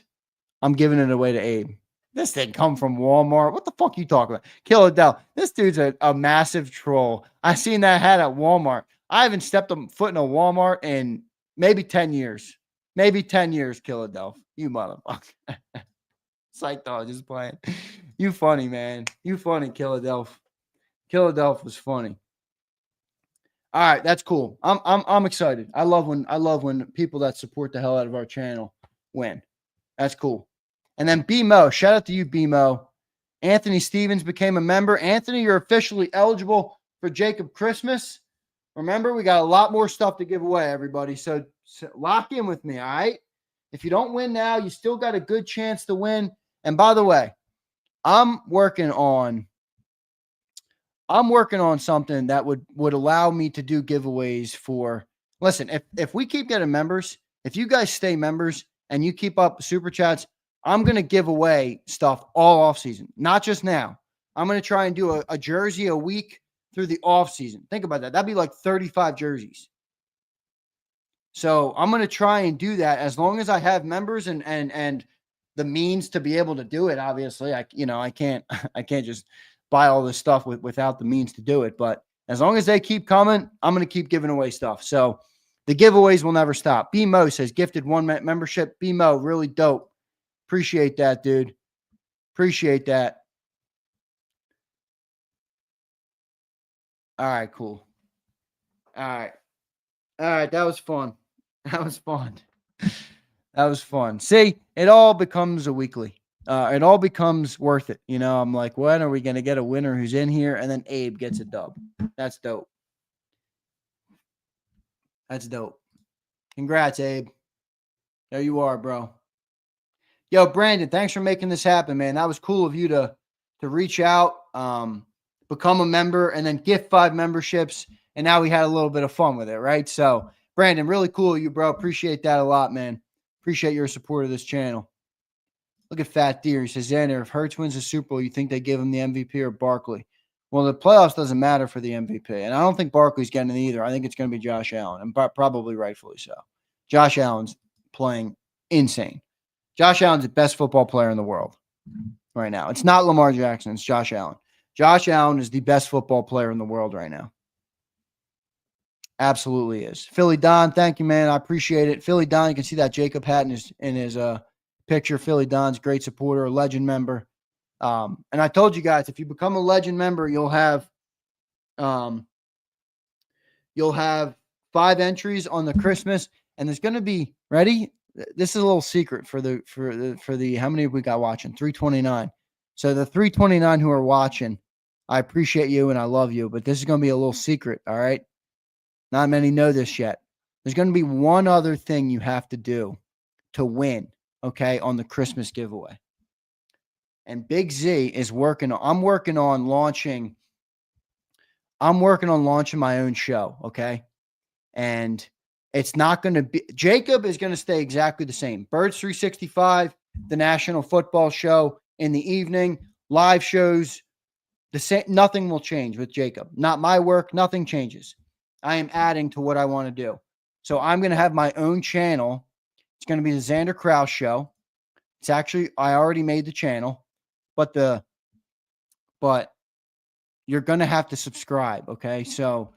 I'm giving it away to Abe. This didn't come from Walmart. What the fuck you talking about? Kill Adele. This dude's a massive troll. I seen that hat at Walmart. I haven't stepped a foot in a Walmart in maybe 10 years. Maybe 10 years, Kill Adele. You motherfucker. Psych dog, just playing. You funny, man. You funny, Kill Adele. Kill Adele was funny. All right, that's cool. I'm excited. I love when people that support the hell out of our channel win. That's cool. And then BMO, shout out to you, BMO. Anthony Stevens became a member. Anthony, you're officially eligible for JAKIB Christmas. Remember, we got a lot more stuff to give away, everybody. So lock in with me, all right? If you don't win now, you still got a good chance to win. And by the way, I'm working on something that would allow me to do giveaways for. Listen, if we keep getting members, if you guys stay members and you keep up super chats, I'm going to give away stuff all off season, not just now. I'm going to try and do a jersey a week through the off season. Think about that. That'd be like 35 jerseys. So I'm going to try and do that as long as I have members and the means to be able to do it. Obviously, I can't just buy all this stuff without the means to do it. But as long as they keep coming, I'm going to keep giving away stuff. So the giveaways will never stop. BMO says gifted 1 membership. BMO, really dope. Appreciate that, dude. Appreciate that. All right, cool. All right. That was fun. That was fun. That was fun. See, it all becomes a weekly. It all becomes worth it. You know, I'm like, when are we going to get a winner who's in here? And then Abe gets a dub. That's dope. That's dope. Congrats, Abe. There you are, bro. Yo, Brandon, thanks for making this happen, man. That was cool of you to reach out, become a member, and then gift 5 memberships. And now we had a little bit of fun with it, right? So, Brandon, really cool of you, bro. Appreciate that a lot, man. Appreciate your support of this channel. Look at Fat Deer. He says, Zander, if Hurts wins the Super Bowl, you think they give him the MVP or Barkley? Well, the playoffs doesn't matter for the MVP. And I don't think Barkley's getting it either. I think it's going to be Josh Allen, and probably rightfully so. Josh Allen's playing insane. Josh Allen's the best football player in the world right now. It's not Lamar Jackson. It's Josh Allen. Josh Allen is the best football player in the world right now. Absolutely is. Philly Don, thank you, man. I appreciate it. Philly Don, you can see that JAKIB hat in his picture. Philly Don's great supporter, a legend member. And I told you guys, if you become a legend member, you'll have 5 entries on the Christmas, and there's going to be ready. This is a little secret for the how many we got watching? 329. So the 329 who are watching, I appreciate you and I love you, but this is going to be a little secret. All right. Not many know this yet. There's going to be one other thing you have to do to win. Okay. On the Christmas giveaway. And Big Z is I'm working on launching my own show. Okay. And it's not going to be, JAKIB is going to stay exactly the same. Birds 365, the National Football Show in the evening, live shows, the same. Nothing will change with JAKIB. Not my work. Nothing changes. I am adding to what I want to do. So I'm going to have my own channel. It's going to be the Zander Krause Show. It's actually, I already made the channel, but you're going to have to subscribe. Okay. So,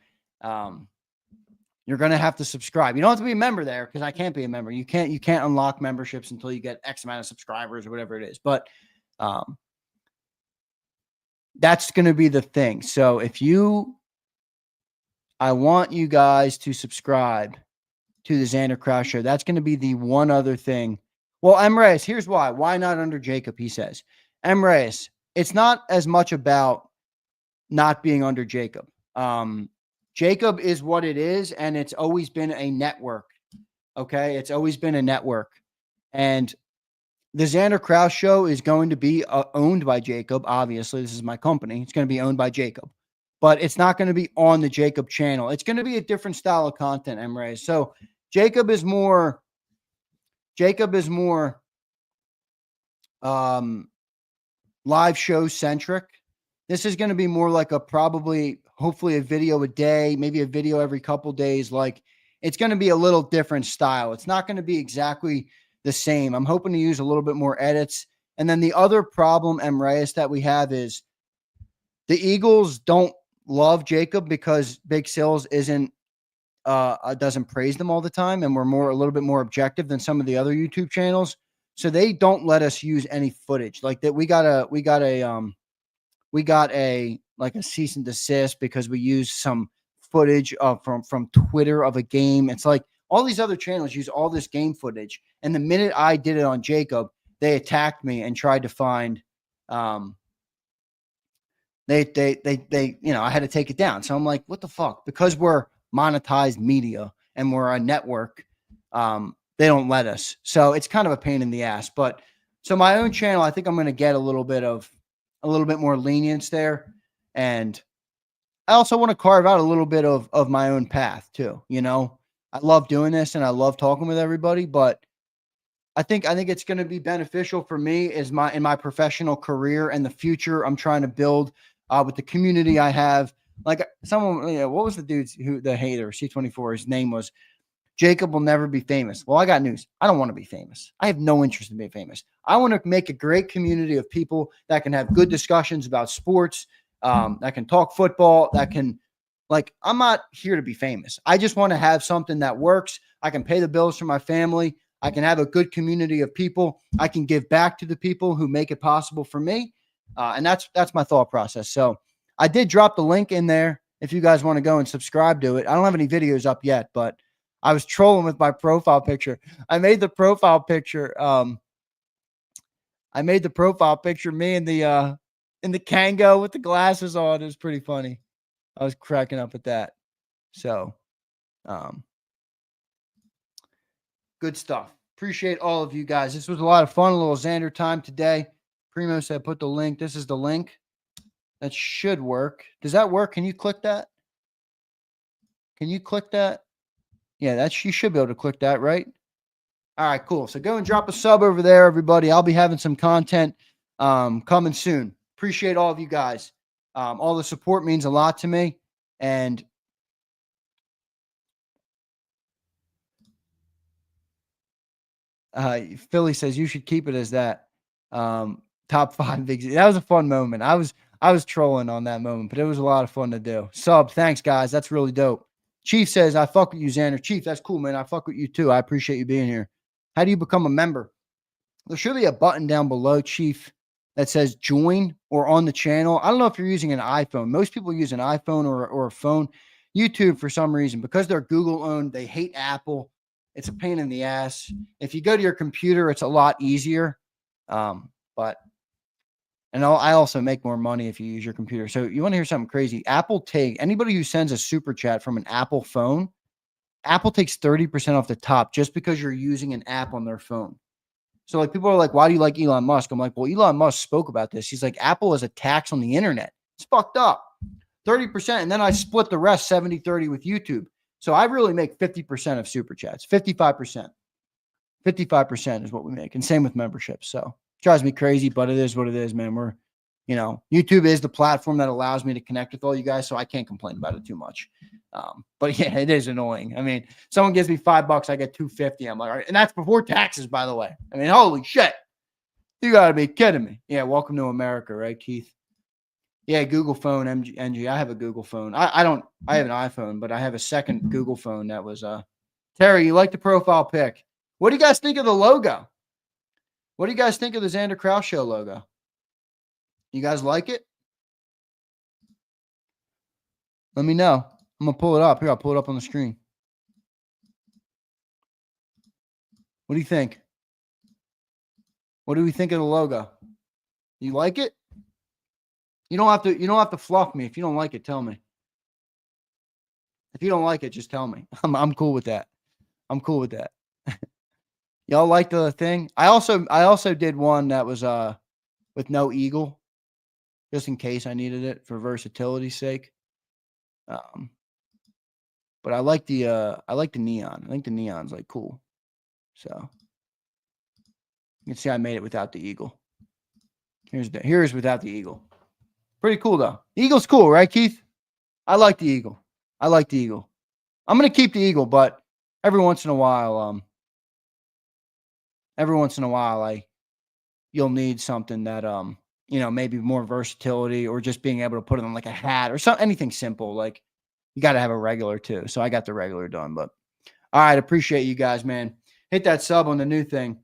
you're going to have to subscribe. You don't have to be a member there because I can't be a member. You can't unlock memberships until you get X amount of subscribers or whatever it is. But that's going to be the thing. So I want you guys to subscribe to the Zander Krause Show. That's going to be the one other thing. Well, M. Reyes, here's why. Why not under JAKIB, he says. M. Reyes, it's not as much about not being under JAKIB. JAKIB is what it is, and it's always been a network. Okay? It's always been a network. And the Zander Krause Show is going to be owned by JAKIB. Obviously, this is my company. It's going to be owned by JAKIB. But it's not going to be on the JAKIB channel. It's going to be a different style of content, Emre. So JAKIB is more live show centric. This is going to be more like hopefully a video a day, maybe a video every couple days. Like, it's going to be a little different style. It's not going to be exactly the same. I'm hoping to use a little bit more edits. And then the other problem, Emreas, that we have is the Eagles don't love JAKIB because Big Sills doesn't praise them all the time, and we're a little bit more objective than some of the other YouTube channels. So they don't let us use any footage like that. We got a cease and desist because we used some footage from Twitter of a game. It's like all these other channels use all this game footage, and the minute I did it on JAKIB, they attacked me and tried to find. I had to take it down. So I'm like, what the fuck? Because we're monetized media and we're a network, they don't let us. So it's kind of a pain in the ass. But so my own channel, I think I'm going to get a little bit more lenience there. And I also want to carve out a little bit of my own path too. You know, I love doing this and I love talking with everybody, but I think it's going to be beneficial for me in my professional career and the future I'm trying to build with the community I have. Like someone, what was the the hater, C24, his name was, JAKIB will never be famous. Well, I got news. I don't want to be famous. I have no interest in being famous. I want to make a great community of people that can have good discussions about sports, that can talk football, I'm not here to be famous. I just want to have something that works. I can pay the bills for my family. I can have a good community of people. I can give back to the people who make it possible for me. And that's my thought process. So I did drop the link in there if you guys want to go and subscribe to it. I don't have any videos up yet, but I was trolling with my profile picture. I made the profile picture. Me in the Kango with the glasses on. It was pretty funny. I was cracking up at that. So, good stuff. Appreciate all of you guys. This was a lot of fun. A little Zander time today. Primo said, put the link. This is the link. That should work. Does that work? Can you click that? Can you click that? Yeah, you should be able to click that, right? All right, cool. So go and drop a sub over there, everybody. I'll be having some content coming soon. Appreciate all of you guys. All the support means a lot to me. And Philly says you should keep it as that. Top 5 big. That was a fun moment. I was trolling on that moment, but it was a lot of fun to do. Sub, thanks, guys. That's really dope. Chief says, I fuck with you, Zander. Chief, that's cool, man. I fuck with you too. I appreciate you being here. How do you become a member? There should be a button down below, Chief, that says join or on the channel. I don't know if you're using an iPhone. Most people use an iPhone or a phone. YouTube, for some reason, because they're Google owned, they hate Apple. It's a pain in the ass. If you go to your computer, it's a lot easier. I also make more money if you use your computer. So you want to hear something crazy? Anybody who sends a super chat from an Apple phone, Apple takes 30% off the top just because you're using an app on their phone. So like people are like, why do you like Elon Musk? I'm like, well, Elon Musk spoke about this. He's like, Apple is a tax on the internet. It's fucked up. 30%. And then I split the rest 70-30 with YouTube. So I really make 50% of super chats, 55%. 55% is what we make. And same with memberships. So drives me crazy, but it is what it is, man. YouTube is the platform that allows me to connect with all you guys, so I can't complain about it too much. But yeah, it is annoying. I mean, someone gives me $5, I get $2.50. I'm like, all right, and that's before taxes, by the way. I mean, holy shit. You got to be kidding me. Yeah, welcome to America, right, Keith? Yeah, Google phone, NG. I have a Google phone. I have an iPhone, but I have a second Google phone that was Terry, you like the profile pic. What do you guys think of the logo? What do you guys think of the Zander Krause Show logo? You guys like it? Let me know. I'm going to pull it up. Here, I'll pull it up on the screen. What do you think? What do we think of the logo? You like it? You don't have to fluff me. If you don't like it, tell me. If you don't like it, just tell me. I'm cool with that. I'm cool with that. Y'all like the thing? I also did one that was with no eagle, just in case I needed it for versatility's sake. But I like the neon. I think the neon's like cool. So you can see I made it without the eagle. Here's without the eagle. Pretty cool though. The eagle's cool, right, Keith? I like the eagle. I'm gonna keep the eagle, but every once in a while, you'll need something that maybe more versatility or just being able to put it on like a hat or anything simple. Like you got to have a regular too. So I got the regular done, but all right. Appreciate you guys, man. Hit that sub on the new thing.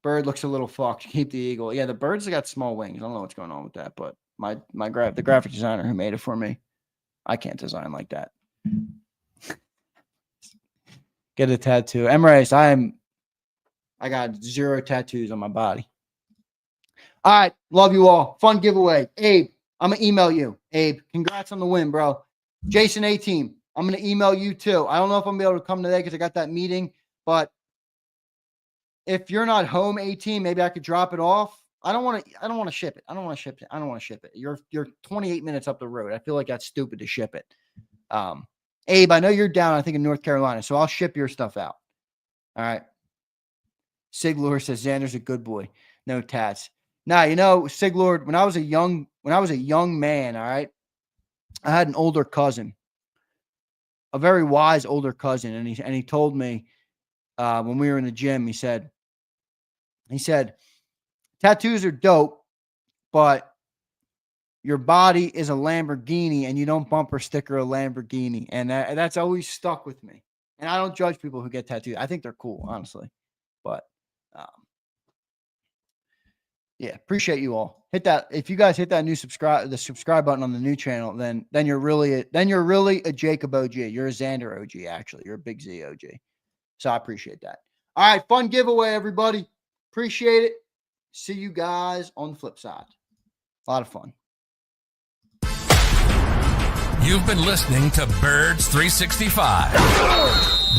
Bird looks a little fucked. Keep the eagle. Yeah, the birds have got small wings. I don't know what's going on with that, but the graphic designer who made it for me, I can't design like that. Get a tattoo. Emirates, I got 0 tattoos on my body. All right. Love you all. Fun giveaway. Abe, I'm going to email you. Abe, congrats on the win, bro. Jason A-Team, I'm going to email you too. I don't know if I'm going to be able to come today because I got that meeting, but if you're not home, A-Team, maybe I could drop it off. I don't want to ship it. You're 28 minutes up the road. I feel like that's stupid to ship it. Abe, I know you're down, I think, in North Carolina, so I'll ship your stuff out. All right. Siglord says Xander's a good boy. No tats. Nah, Siglord, when I was a young man, all right, I had an older cousin, a very wise older cousin, and he told me when we were in the gym, he said, tattoos are dope, but your body is a Lamborghini and you don't bumper sticker a Lamborghini. And that's always stuck with me. And I don't judge people who get tattoos. I think they're cool, honestly. But Yeah, appreciate you all. Hit that. If you guys hit that the subscribe button on the new channel, then you're really a JAKIB OG. You're a Zander OG, actually. You're a big Z OG. So I appreciate that. All right, fun giveaway, everybody. Appreciate it. See you guys on the flip side. A lot of fun. You've been listening to Birds 365,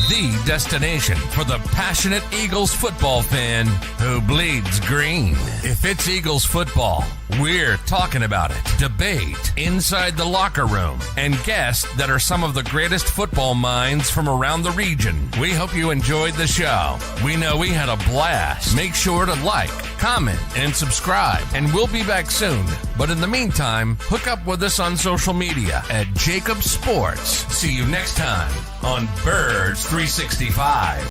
the destination for the passionate Eagles football fan who bleeds green. If it's Eagles football, we're talking about it. Debate inside the locker room and guests that are some of the greatest football minds from around the region. We hope you enjoyed the show. We know we had a blast. Make sure to like, comment, and subscribe, and we'll be back soon. But in the meantime, hook up with us on social media at JAKIB Sports. See you next time on Birds 365.